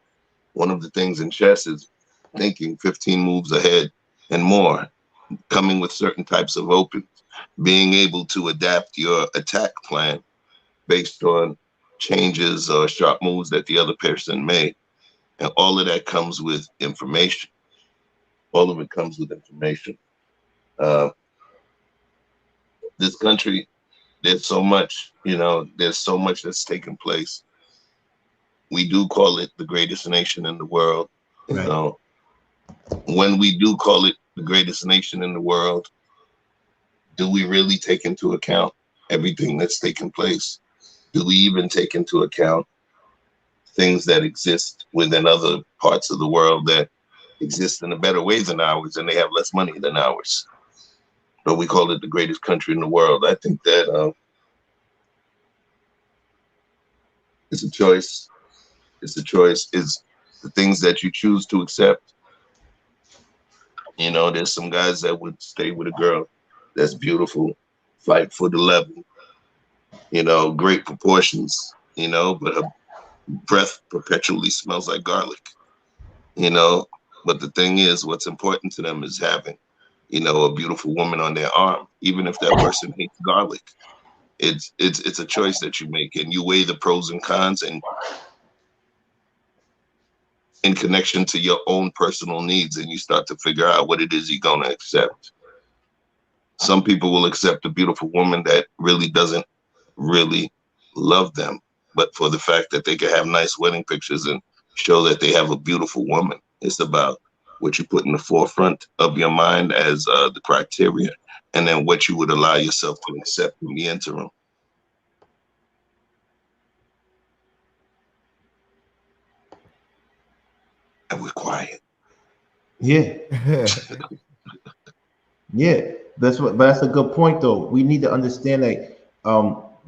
One of the things in chess is thinking 15 moves ahead and more, coming with certain types of opens, being able to adapt your attack plan based on changes or sharp moves that the other person made. And all of that comes with information. All of it comes with information. This country, there's so much that's taken place. We do call it the greatest nation in the world. Right. When we do call it the greatest nation in the world, do we really take into account everything that's taken place? Do we even take into account things that exist within other parts of the world that exist in a better way than ours, and they have less money than ours? But we call it the greatest country in the world. I think that it's a choice. It's the things that you choose to accept. There's some guys that would stay with a girl that's beautiful, fight for the level, great proportions, but her breath perpetually smells like garlic, But the thing is, what's important to them is having, a beautiful woman on their arm, even if that person hates garlic. It's a choice that you make, and you weigh the pros and cons, and in connection to your own personal needs, and you start to figure out what it is you're going to accept. Some people will accept a beautiful woman that really doesn't really love them, but for the fact that they can have nice wedding pictures and show that they have a beautiful woman. It's about what you put in the forefront of your mind as the criteria, and then what you would allow yourself to accept in the interim. And we're quiet. Yeah. Yeah. But that's a good point though. We need to understand that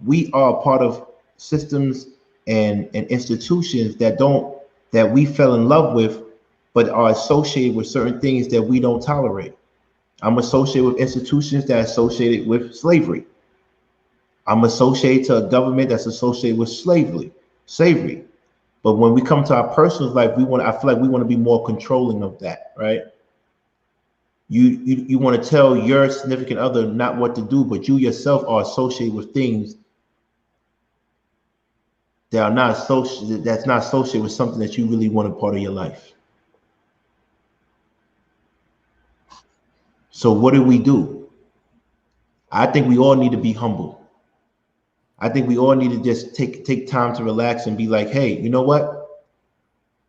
we are part of systems and institutions that we fell in love with but are associated with certain things that we don't tolerate. I'm associated with institutions that are associated with slavery. I'm associated to a government that's associated with slavery. But when we come to our personal life, I feel like we want to be more controlling of that, right? You want to tell your significant other not what to do, but you yourself are associated with things that are not associated, that's not associated with something that you really want a part of your life. So what do? I think we all need to be humble. I think we all need to just take time to relax and be like, hey, you know what?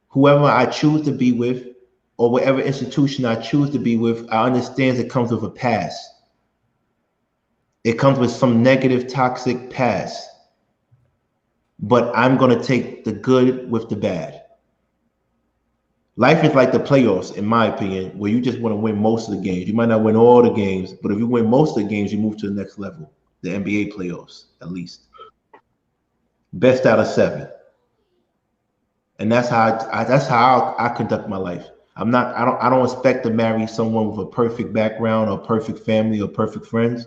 Whoever I choose to be with, or whatever institution I choose to be with, I understand it comes with a past. It comes with some negative, toxic past. But I'm going to take the good with the bad. Life is like the playoffs, in my opinion, where you just want to win most of the games. You might not win all the games, but if you win most of the games, you move to the next level, the NBA playoffs, at least. Best out of 7. And that's how I conduct my life. I don't expect to marry someone with a perfect background or perfect family or perfect friends,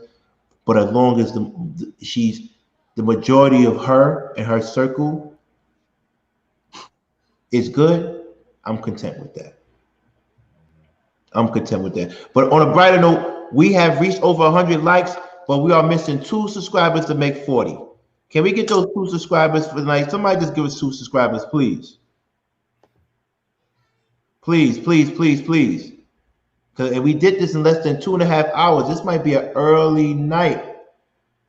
but as long as she's the majority of her and her circle is good, I'm content with that. But on a brighter note, we have reached over 100 likes, but we are missing 2 subscribers to make 40. Can we get those 2 subscribers for tonight? Somebody just give us 2 subscribers, please. Please. Because if we did this in less than 2.5 hours, this might be an early night.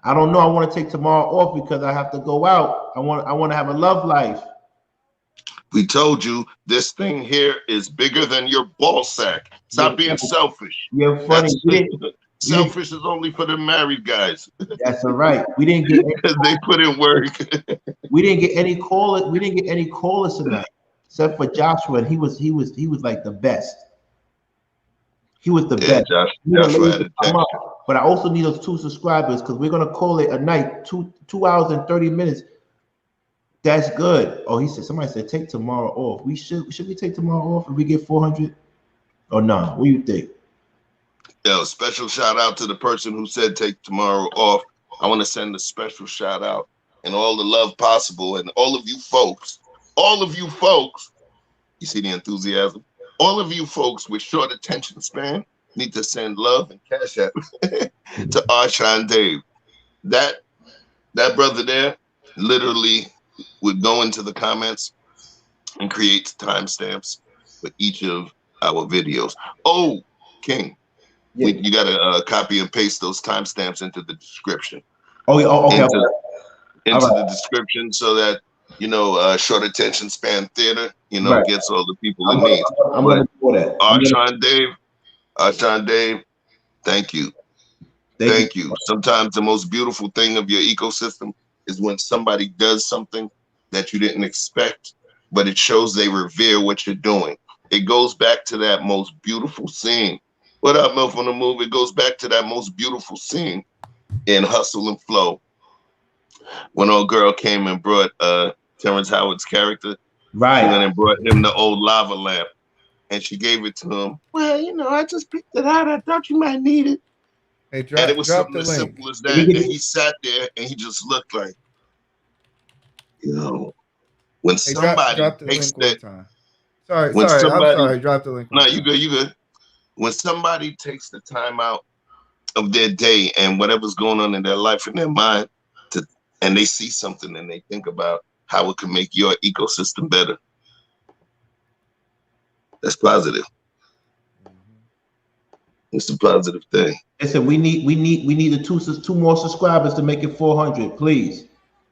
I don't know. I want to take tomorrow off because I have to go out. I want to have a love life. We told you this thing here is bigger than your ball sack. Stop being selfish. You're funny. Selfish is only for the married guys. That's all right. We didn't get they put in work. We didn't get any callers. We didn't get any callers tonight, except for Joshua, and he was like the best. He was the best. Joshua had a text. But I also need those 2 subscribers because we're gonna call it a night. 2 hours and 30 minutes. That's good. Oh, somebody said take tomorrow off. Should we take tomorrow off if we get 400? Or no? What do you think? Yo, special shout out to the person who said take tomorrow off. I want to send a special shout out and all the love possible, and all of you folks, you see the enthusiasm? All of you folks with short attention span need to send love and cash app to Arshawn Dave. That brother there literally would go into the comments and create timestamps for each of our videos. Oh, King, yeah. You got to copy and paste those timestamps into the description. Oh, yeah. Okay. Into the description so that, short attention span theater, right. Gets all the people it needs. I'm going to do that. Arshawn Dave, thank you. Thank you. Sometimes the most beautiful thing of your ecosystem is when somebody does something that you didn't expect, but it shows they revere what you're doing. It goes back to that most beautiful scene. What up, Milf on the Move? It goes back to that most beautiful scene in Hustle and Flow when old girl came and brought Terrence Howard's character. Right. And then brought him the old lava lamp. And she gave it to him. Well, I just picked it out. I thought you might need it. Hey, and it was something as simple as that. And he sat there and he just looked like, when somebody takes that. I'm sorry, drop the link. No, you good. When somebody takes the time out of their day and whatever's going on in their life and their mind, and they see something and they think about how it can make your ecosystem better, that's positive. It's a positive thing. Listen, we need the 2 more subscribers to make it 400. Please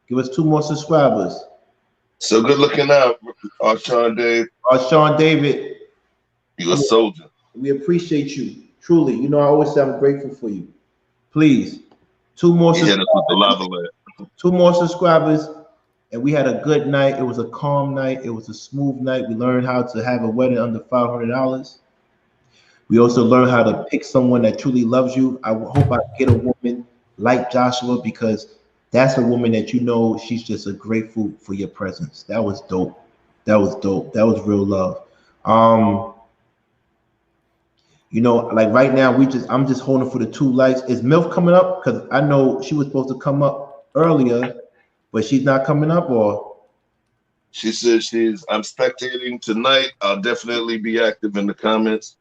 give us 2 more subscribers. So good looking out, Arshawn Dave. Arshawn David, you're a soldier. We appreciate you truly. I always say I'm grateful for you. Please, 2 more subscribers. 2 more subscribers, and we had a good night. It was a calm night. It was a smooth night. We learned how to have a wedding under $500. We also learned how to pick someone that truly loves you. I hope I get a woman like Joshua, because that's a woman that she's just grateful for your presence. That was dope. That was real love. You know, like right now, I'm just holding for the 2 likes. Is MILF coming up? Because I know she was supposed to come up earlier, but she's not coming up, or she says I'm spectating tonight. I'll definitely be active in the comments.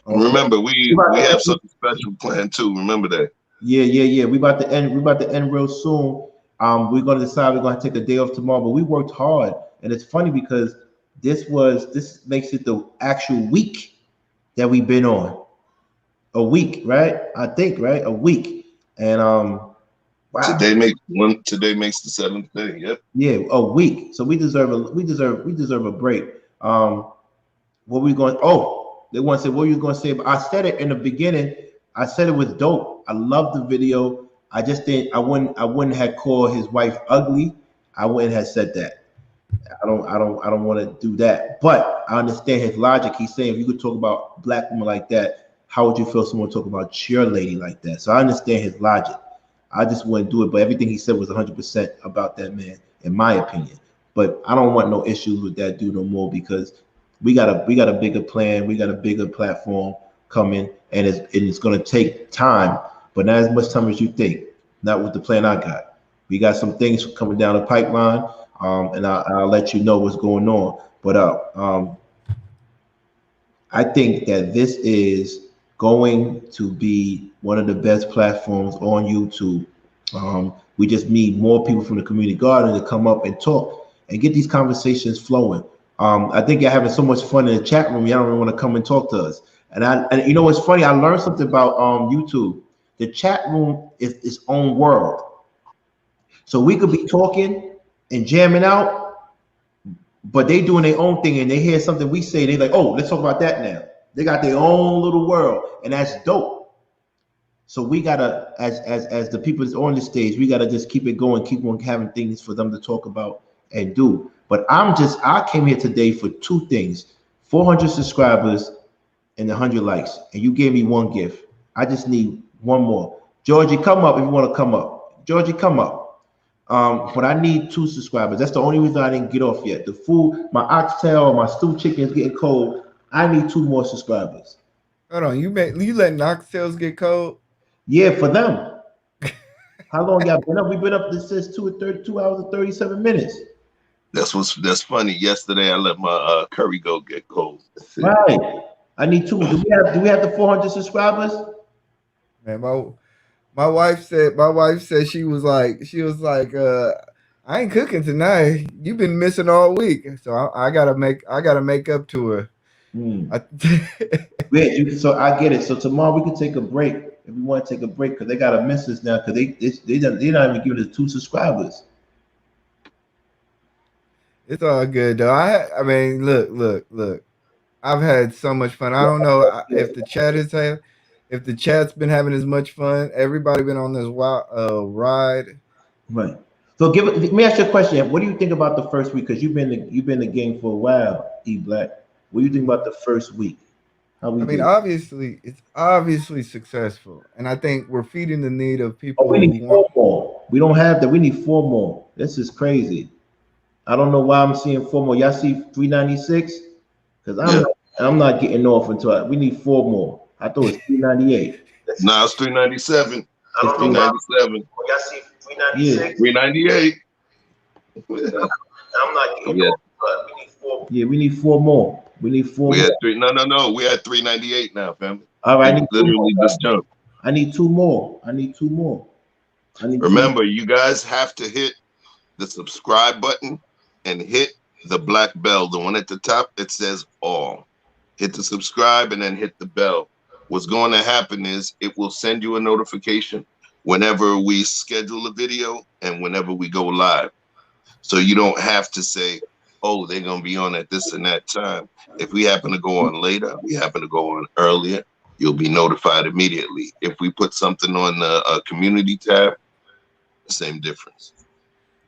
Okay. Remember, we have something special planned too. Remember that. Yeah. We about to end real soon. We're gonna decide we're gonna take a day off tomorrow, but we worked hard, and it's funny because this makes it the actual week that we've been on. A week, right? I think, right? A week. And wow. Today makes the 7th day. Yep. Yeah, a week. So we deserve a break. What we going? Oh, they want to say what you going to say? But I said it in the beginning. I said it was dope. I love the video. I just think I wouldn't have called his wife ugly. I wouldn't have said that. I don't want to do that. But I understand his logic. He's saying if you could talk about a black woman like that, how would you feel someone talk about your lady like that? So I understand his logic. I just wouldn't do it. But everything he said was 100% about that man, in my opinion. But I don't want no issues with that dude no more because we got a bigger plan. We got a bigger platform coming, and it's going to take time, but not as much time as you think. Not with the plan I got. We got some things coming down the pipeline, and I'll let you know what's going on. But I think that this is going to be one of the best platforms on YouTube. We just need more people from the community garden to come up and talk and get these conversations flowing. I think you're having so much fun in the chat room. Y'all don't want to come and talk to us. And you know what's funny? I learned something about YouTube. The chat room is its own world. So we could be talking and jamming out, but they doing their own thing and they hear something we say. They like, oh, let's talk about that now. They got their own little world, and that's dope. So we gotta, as the people that's on the stage, we gotta just keep it going, keep on having things for them to talk about and do. But I came here today for 2 things: 400 subscribers and 100 likes. And you gave me 1 gift. I just need 1 more. Georgie, come up if you want to come up. Georgie, come up. But I need 2 subscribers. That's the only reason I didn't get off yet. The food, my oxtail, my stewed chicken is getting cold. I need 2 more subscribers. Hold on, you letting oxtails get cold? Yeah, for them. How long y'all been up? We've been up since 2 hours and 37 minutes. That's funny. Yesterday I let my curry go get cold. Right. I need 2. Do we have the 400 subscribers? Man, my wife said she was like I ain't cooking tonight. You've been missing all week, so I gotta make up to her. So I get it. So tomorrow we can take a break if we want to take a break because they gotta miss us now because they're not even giving us 2 subscribers. It's all good though. I mean, look. I've had so much fun. I don't know if the chat's been having as much fun. Everybody been on this wild ride. Right. So let me ask you a question. What do you think about the first week? Because you've been in the game for a while, E Black. What do you think about the first week? Obviously, it's obviously successful, and I think we're feeding the need of people. We need 4 more. We don't have that. We need 4 more. This is crazy. I don't know why I'm seeing 4 more. Y'all see 396? Because I'm not getting off until we need 4 more. I thought it was 398. No, it's 397. It's 397. Y'all see 396? 398. I'm not getting off, but we need 4. Yeah, we need 4 more. We need 4 more. No. We had 398 now, family. All right. Literally just jumped. I need 2 more. Remember, you guys have to hit the subscribe button and hit the black bell, the one at the top. It says all. Hit the subscribe and then hit the bell. What's going to happen is it will send you a notification whenever we schedule a video and whenever we go live. So you don't have to say, oh, they're going to be on at this and that time. If we happen to go on later, we happen to go on earlier, you'll be notified immediately. If we put something on the community tab, same difference.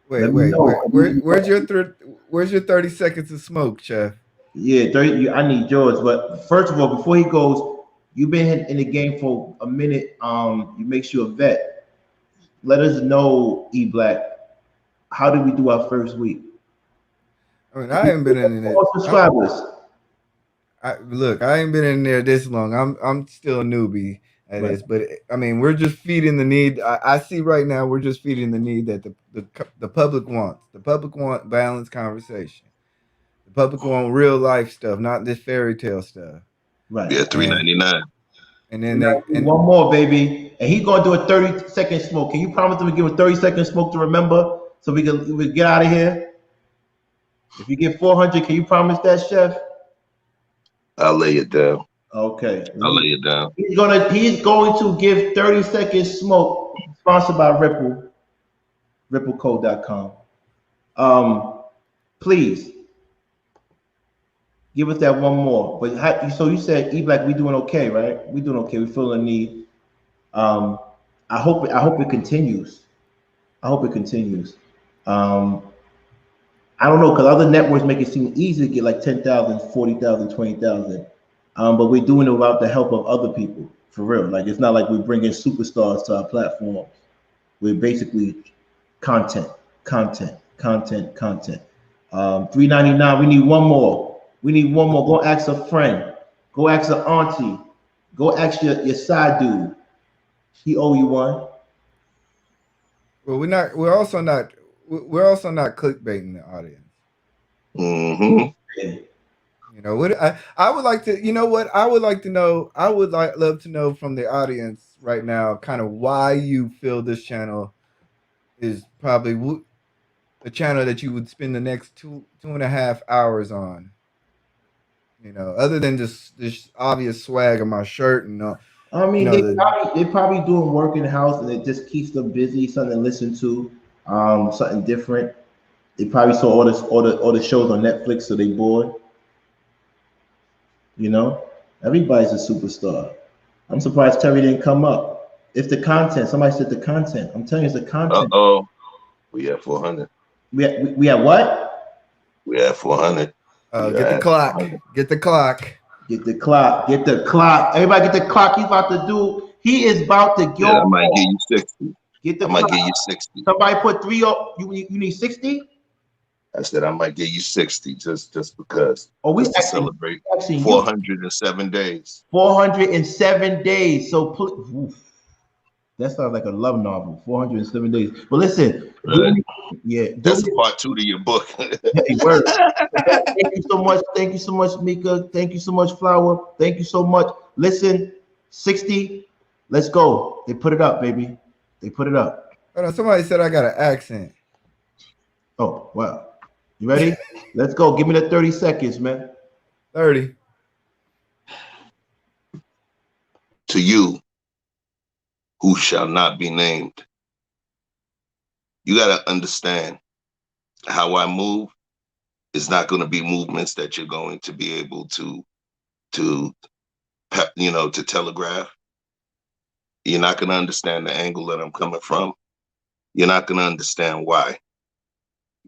Wait. Where's your 30 seconds of smoke, Chef? Yeah, 30. I need yours. But first of all, before he goes, you've been in the game for a minute. You make you a vet. Let us know, E Black. How did we do our first week? I mean, I haven't been in it. Subscribers. Look, I ain't been in there this long. I'm still a newbie at Right. this, but I mean, we're just feeding the need. I see right now we're just feeding the need that the public wants. The public want balanced conversation. The public want real life stuff, not this fairy tale stuff. Right. Yeah, And $3.99. and then they and One more, baby. And he's gonna do a 30-second smoke. Can you promise him to give a 30-second smoke to remember so we get out of here? If you get 400, can you promise that, Chef? I'll lay it down. Okay. I'll lay it down. He's going to give 30-second smoke, sponsored by Ripple, ripplecode.com. Please give us that one more. But so you said, E Black, we doing okay, right? We doing okay. We feel a need. I hope it continues. I hope it continues. I don't know, because other networks make it seem easy to get like 10,000, 40,000, 20,000. But we're doing it without the help of other people, for real. Like, it's not like we're bringing superstars to our platform. We're basically content. $3.99. We need one more. Go ask a friend. Go ask an auntie. Go ask your side dude. He owe you one. well, we're also not clickbaiting the audience. Mm-hmm. Yeah. You know what I would like to, you know what I would like to know. I would love to know from the audience right now, kind of why you feel this channel is probably a channel that you would spend the next 2.5 hours on. You know, other than just this obvious swag of my shirt and I you mean, know they probably doing work in the house, and it just keeps them busy. Something to listen to, something different. They probably saw all the shows on Netflix, so they bored. You know, everybody's a superstar. I'm surprised Terry didn't come up. If the content, somebody said the content. I'm telling you, it's the content. Uh-oh. We at 400. We at what? We at 400. get the clock. 400. Get the clock. Get the clock. Get the clock. Everybody get the clock. He's about to do. He is about to go. Yeah, I might give you 60. Get the I might clock. give you 60. Somebody put 3 up. You need 60? I said I might give you 60 just because. Oh, we just to actually- celebrate actually, 407 days. 407 days. So that sounds like a love novel. 407 days. But listen, Right. that's a part 2 to your book. Hey, word. Thank you so much. Thank you so much, Mika. Thank you so much, Flower. Thank you so much. Listen, 60. Let's go. They put it up, baby. They put it up. Hold on, somebody said I got an accent. Oh, wow. You ready? Let's go. Give me the 30 seconds, man. 30. To you, who shall not be named, you got to understand how I move is not going to be movements that you're going to be able to telegraph. You're not going to understand the angle that I'm coming from. You're not going to understand why.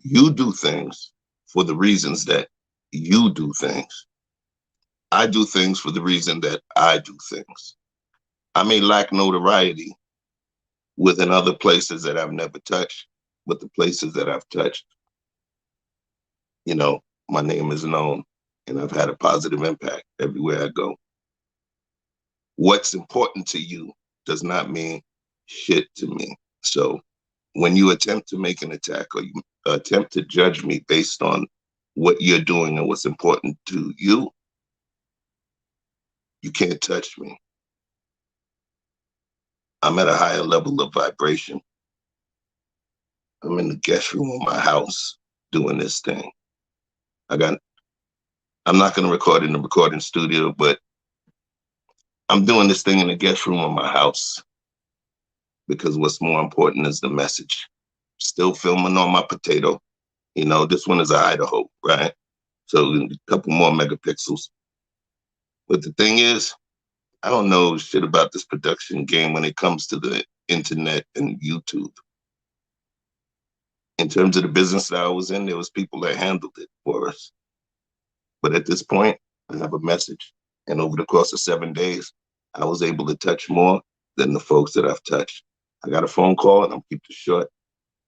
You do things for the reasons that you do things. I do things for the reason that I do things. I may lack notoriety within other places that I've never touched, but the places that I've touched, you know, my name is known and I've had a positive impact everywhere I go. What's important to you does not mean shit to me. So when you attempt to make an attack or you attempt to judge me based on what you're doing and what's important to you, you can't touch me. I'm at a higher level of vibration. I'm in the guest room of my house doing this thing. I'm not going to record in the recording studio, but I'm doing this thing in the guest room of my house because what's more important is the message. Still filming on my potato. You know, this one is a Idaho, right? So a couple more megapixels. But the thing is, I don't know shit about this production game when it comes to the internet and YouTube. In terms of the business that I was in, there was people that handled it for us. But at this point, I have a message. And over the course of 7 days, I was able to touch more than the folks that I've touched. I got a phone call, and I'll keep it short,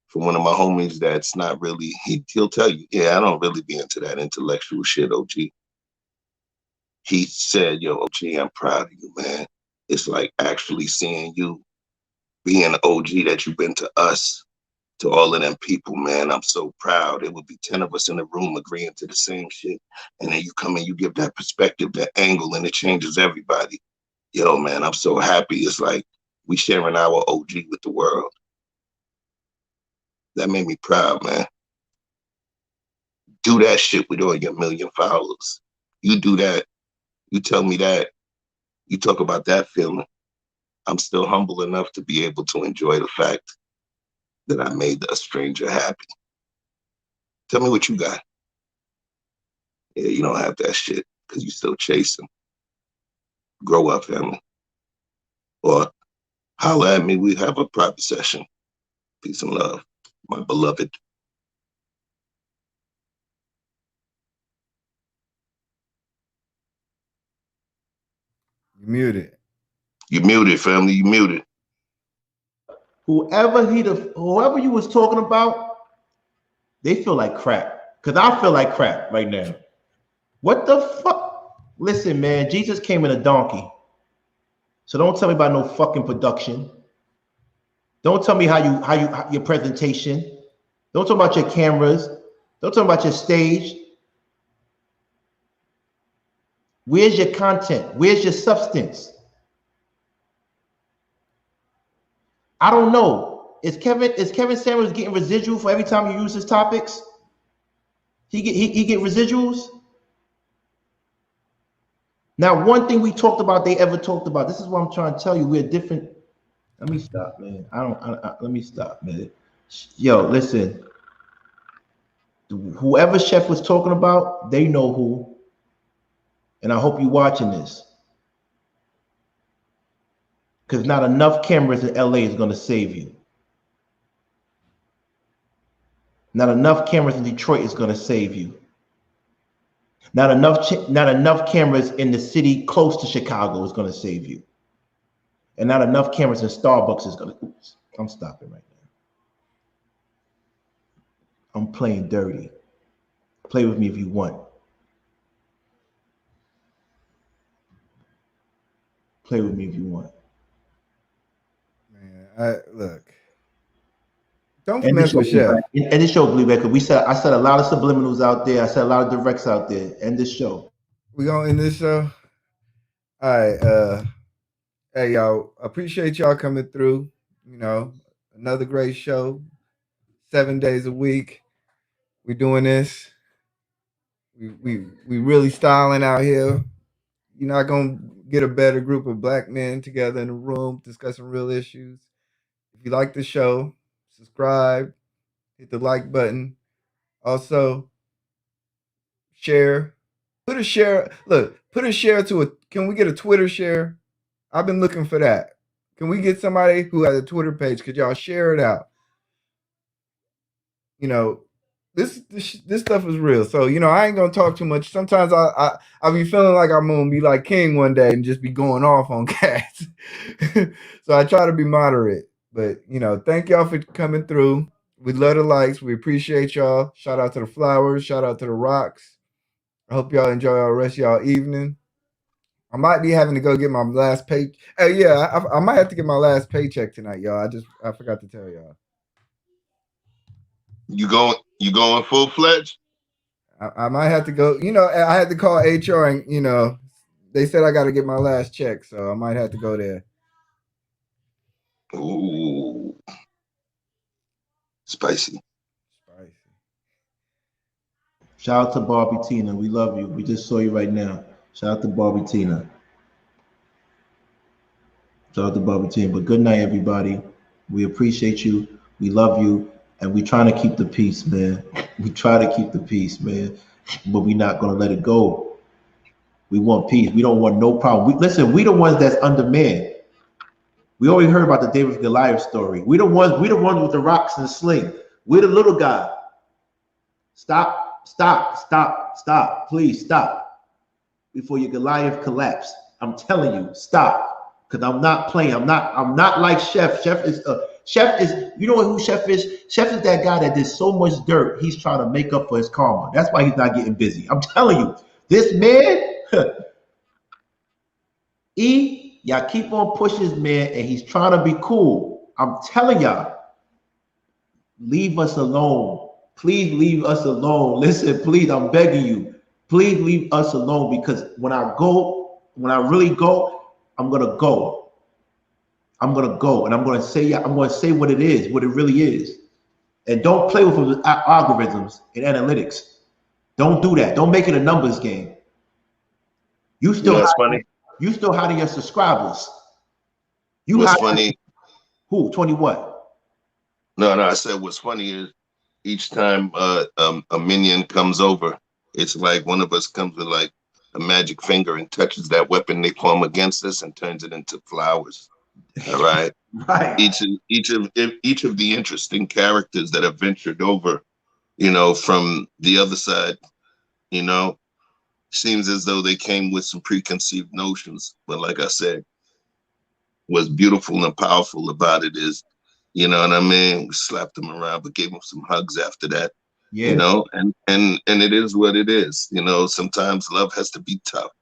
from one of my homies that's not really, he'll tell you, yeah, I don't really be into that intellectual shit, OG. he said, yo, OG, I'm proud of you, man. It's like actually seeing you being the OG that you've been to us, to all of them people, man. I'm so proud. It would be 10 of us in the room agreeing to the same shit. And then you come and you give that perspective, that angle, and it changes everybody. Yo, man, I'm so happy. It's like we sharing our OG with the world. That made me proud, man. Do that shit with all your million followers. You do that. You tell me that. You talk about that feeling. I'm still humble enough to be able to enjoy the fact that I made a stranger happy. Tell me what you got. Yeah, you don't have that shit because you still chasing. Grow up, family. Or holler at me. We have a private session. Peace and love, my beloved. You muted. You muted, family. You muted. Whoever you was talking about, they feel like crap. Cause I feel like crap right now. What the fuck? Listen, man, Jesus came in a donkey. So don't tell me about no fucking production. Don't tell me how your presentation. Don't talk about your cameras. Don't talk about your stage. Where's your content? Where's your substance? I don't know. Is Kevin Samuels getting residual for every time you use his topics? He get residuals? Now, one thing we talked about, they ever talked about. This is what I'm trying to tell you. We're different. Let me stop, man. Let me stop, man. Yo, listen. Whoever Chef was talking about, they know who. And I hope you're watching this. Because not enough cameras in LA is going to save you. Not enough cameras in Detroit is going to save you. Not enough cameras in the city close to Chicago is going to save you. And not enough cameras in Starbucks is going to. Oops, I'm stopping right now. I'm playing dirty. Play with me if you want. Play with me if you want. Man, look. Don't mess with Chef. End this show, because I said a lot of subliminals out there. I said a lot of directs out there. End this show. We gonna end this show. All right. Hey y'all, appreciate y'all coming through. You know, another great show. 7 days a week. We doing this. We really styling out here. You're not gonna get a better group of black men together in a room discussing real issues. If you like the show, subscribe, hit the like button. Also, share. Put a share. Look, put a share to a. Can we get a Twitter share? I've been looking for that. Can we get somebody who has a Twitter page? Could y'all share it out? You know, this stuff is real. So, you know, I ain't gonna talk too much. Sometimes I be feeling like I'm gonna be like King one day and just be going off on cats. So I try to be moderate. But, you know, thank y'all for coming through. We love the likes. We appreciate y'all. Shout out to the flowers. Shout out to the rocks. I hope y'all enjoy our rest of y'all evening. I might be having to go get my last pay. I might have to get my last paycheck tonight, y'all. I forgot to tell y'all. You going full fledged? I might have to go. You know, I had to call HR, and you know, they said I got to get my last check, so I might have to go there. Ooh, spicy. Shout out to Barbie Tina. We love you. We just saw you right now. Shout out to Barbie Tina. Shout out to Barbie Tina. But good night, everybody. We appreciate you. We love you. And we trying to keep the peace, man. We try to keep the peace, man. But we're not going to let it go. We want peace. We don't want no problem. Listen, we the ones that's undermanned. We already heard about the David Goliath story. We the ones with the rocks and the sling. We're the little guy. Stop. Please stop. Before your Goliath collapse. I'm telling you, stop. Because I'm not playing. I'm not like Chef. Chef is you know who Chef is? Chef is that guy that did so much dirt, he's trying to make up for his karma. That's why he's not getting busy. I'm telling you, this man, Y'all keep on pushing this man, and he's trying to be cool. I'm telling y'all, leave us alone. Please leave us alone. Listen, please, I'm begging you. Please leave us alone, because when I really go, I'm gonna go. I'm gonna go, and I'm gonna say what it is, what it really is. And don't play with algorithms and analytics. Don't do that. Don't make it a numbers game. You still funny. You still hiding your subscribers. What's funny? Who? 20 what? No, I said what's funny is each time a minion comes over, it's like one of us comes with like a magic finger and touches that weapon they form against us and turns it into flowers. All right. Right. Each of the interesting characters that have ventured over, you know, from the other side, you know, seems as though they came with some preconceived notions. But like I said, what's beautiful and powerful about it is, you know what I mean? We slapped them around, but gave them some hugs after that. Yeah. You know, and it is what it is. You know, sometimes love has to be tough.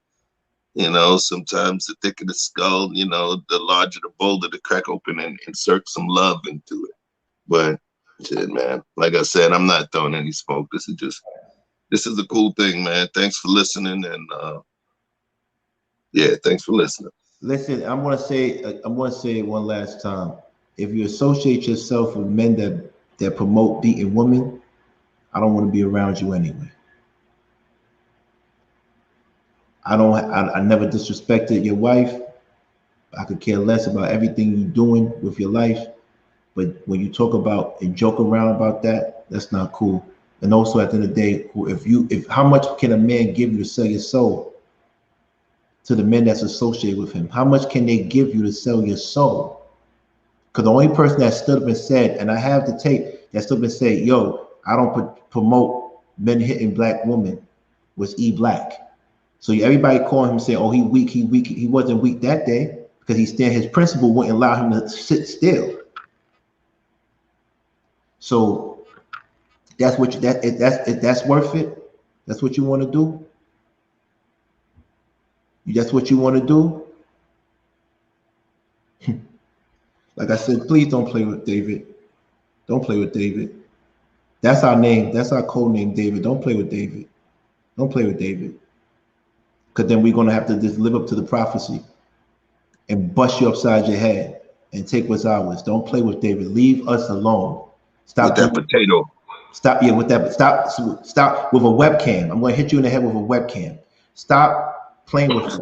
You know, sometimes the thicker the skull, you know, the larger the boulder to crack open and insert some love into it. But shit, man, like I said, I'm not throwing any smoke. This is a cool thing, man. Thanks for listening, and yeah, thanks for listening. Listen, I'm gonna say it one last time. If you associate yourself with men that promote beating women, I don't want to be around you anyway. I never disrespected your wife. I could care less about everything you're doing with your life. But when you talk about and joke around about that, that's not cool. And also at the end of the day, if how much can a man give you to sell your soul to the men that's associated with him? How much can they give you to sell your soul? Because the only person that stood up and said, and I have the tape, that stood up and said, yo, I don't promote men hitting black women, was E Black. So everybody calling him saying, oh, he weak. He wasn't weak that day because his principle wouldn't allow him to sit still. So that's what that's worth it. That's what you want to do. That's what you want to do. Like I said, please don't play with David. Don't play with David. That's our name. That's our code name, David. Don't play with David. Don't play with David. Because then we're going to have to just live up to the prophecy and bust you upside your head and take what's ours. Don't play with David. Leave us alone. Stop with that potato. Stop, yeah, with that. Stop with a webcam. I'm going to hit you in the head with a webcam. Stop playing with us.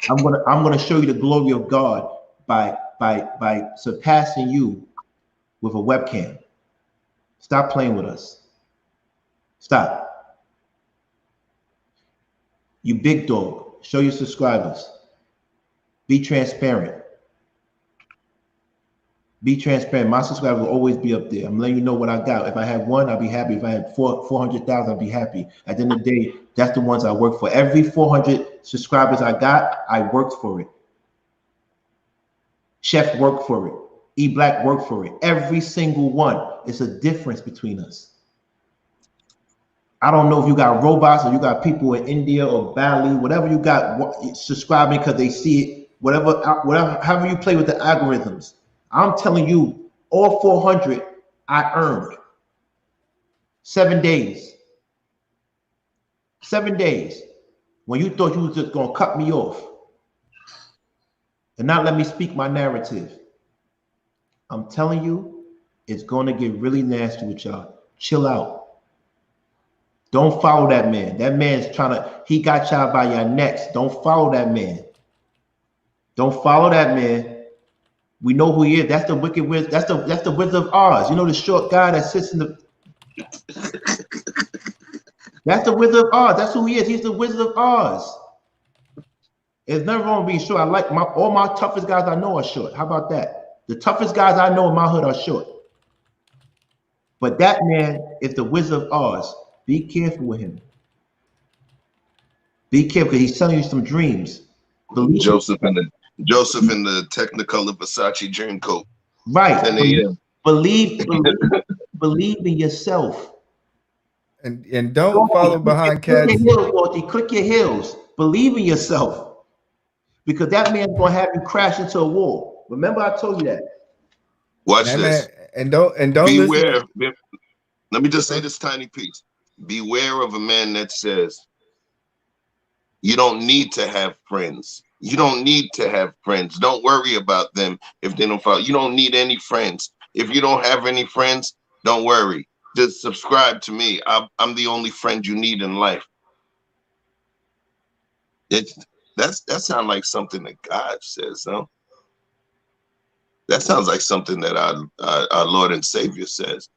I'm gonna show you the glory of God by surpassing you with a webcam. Stop playing with us. Stop. You big dog, show your subscribers. Be transparent. Be transparent. My subscribers will always be up there. I'm letting you know what I got. If I have one, I'll be happy. If I had 400,000, I'll be happy. At the end of the day, that's the ones I work for. Every 400 subscribers I got, I worked for it. Chef worked for it. E Black worked for it. Every single one. It's a difference between us. I don't know if you got robots or you got people in India or Bali, whatever you got subscribing because they see it, whatever, however you play with the algorithms. I'm telling you, all 400 I earned. 7 days. 7 days. When you thought you was just gonna cut me off and not let me speak my narrative. I'm telling you, it's gonna get really nasty with y'all. Chill out. Don't follow that man. That man's he got y'all by your necks. Don't follow that man. Don't follow that man. We know who he is. That's the wicked wizard. That's the Wizard of Oz. You know the short guy that sits in the. That's the Wizard of Oz. That's who he is. He's the Wizard of Oz. There's nothing wrong with being short. I like all my toughest guys I know are short. How about that? The toughest guys I know in my hood are short. But that man is the Wizard of Oz. Be careful with him. Be careful because he's telling you some dreams. Joseph in the Technicolor Versace dream coat. Right. Believe in yourself. And don't follow behind cats. Click your heels. Believe in yourself. because that man's gonna have you crash into a wall. Remember, I told you that. Watch this. Man, and don't beware. listen. Let me just say this tiny piece. Beware of a man that says you don't need to have friends. You don't need to have friends. Don't worry about them if they don't follow. You don't need any friends. If you don't have any friends, don't worry. Just subscribe to me. I'm the only friend you need in life. That sounds like something that God says, no? That sounds like something that our Lord and Savior says.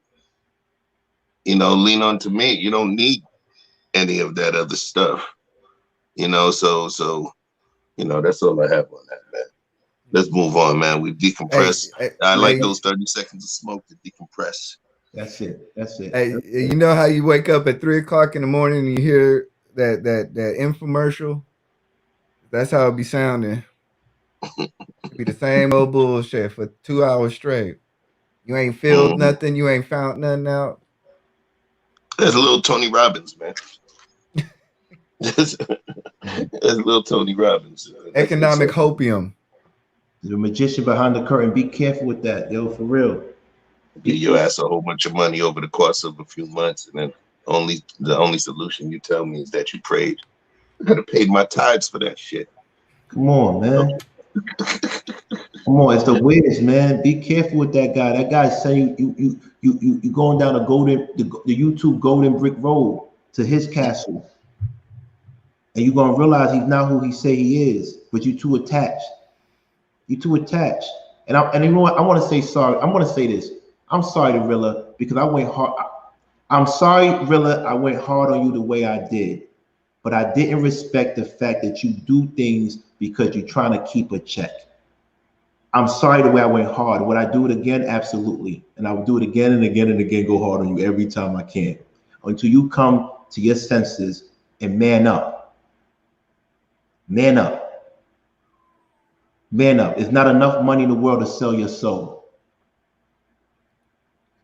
You know, lean on to me. You don't need any of that other stuff. You know, so you know, that's all I have on that, man. Let's move on, man. We decompress. I like those 30 seconds of smoke to decompress. That's it. That's it. Hey, you know how you wake up at 3 o'clock in the morning and you hear that infomercial? That's how it be sounding. It be the same old bullshit for 2 hours straight. You ain't filled nothing. You ain't found nothing out. There's a little Tony Robbins, man. There's a little Tony Robbins. Economic hopium. The magician behind the curtain. Be careful with that, yo, for real. Give your ass a whole bunch of money over the course of a few months, and then the only solution you tell me is that you prayed. I could have paid my tithes for that shit. Come on, man. Come on, it's the Wiz, man. Be careful with that guy. That guy's saying you going down the YouTube golden brick road to his castle, and you're gonna realize he's not who he say he is. But you too attached. You too attached. And you know what? I want to say sorry. I'm gonna say this. I'm sorry to Rilla because I went hard. I'm sorry, Rilla. I went hard on you the way I did, but I didn't respect the fact that you do things because you're trying to keep a check. I'm sorry the way I went hard. Would I do it again? Absolutely. And I would do it again and again and again, go hard on you every time I can until you come to your senses and man up. Man up. Man up. There's not enough money in the world to sell your soul.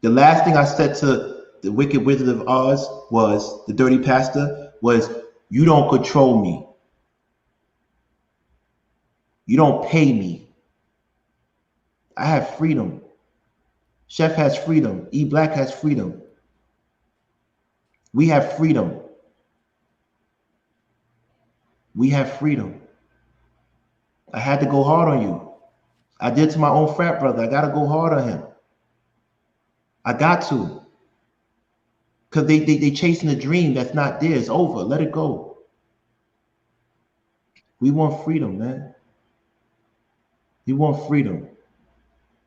The last thing I said to the Wicked Wizard of Oz was, the dirty pastor, was, you don't control me. You don't pay me. I have freedom. Chef has freedom. E Black has freedom. We have freedom. We have freedom. I had to go hard on you. I did to my own frat brother. I got to go hard on him. I got to. Because they chasing a dream that's not theirs. It's over. Let it go. We want freedom, man. We want freedom.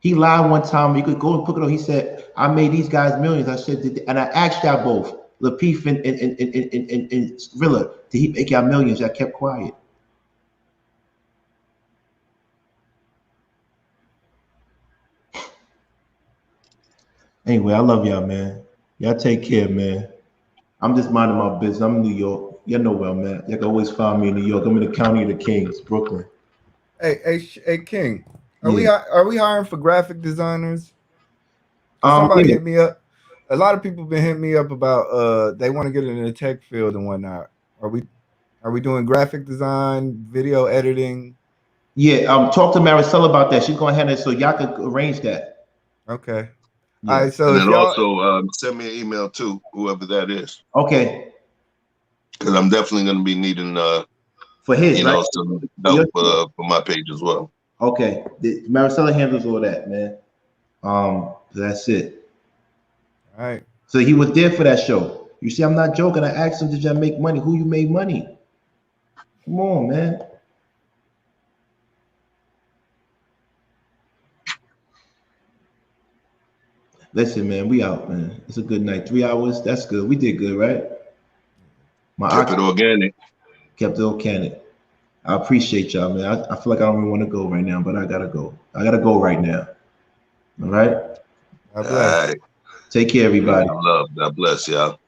He lied one time. You could go and put it on. He said, I made these guys millions. I said, and I asked y'all both, Lapeef and Rilla, did he make y'all millions? Y'all kept quiet. Anyway, I love y'all, man. Y'all take care, man. I'm just minding my business. I'm in New York. Y'all know where I'm at. Y'all can always find me in New York. I'm in the county of the Kings, Brooklyn. Hey, King. Are we hiring for graphic designers? Somebody hit me up. A lot of people been hitting me up about they want to get in the tech field and whatnot. Are we doing graphic design, video editing? Yeah, talk to Maricela about that. She's gonna handle it so y'all can arrange that. Okay. Yeah. All right. So and then also send me an email too, whoever that is. Okay. Because I'm definitely gonna be needing for his, right? some help for my page as well. Okay. Maricela handles all that, man. That's it. All right. So he was there for that show. You see, I'm not joking. I asked him, did y'all make money? Who you made money? Come on, man. Listen, man, we out, man. It's a good night. 3 hours, that's good. We did good, right? Kept it organic. Kept it organic. I appreciate y'all, man. I feel like I don't even want to go right now, but I gotta go. I gotta go right now. All right? God bless. All right. Take care, everybody. God bless y'all.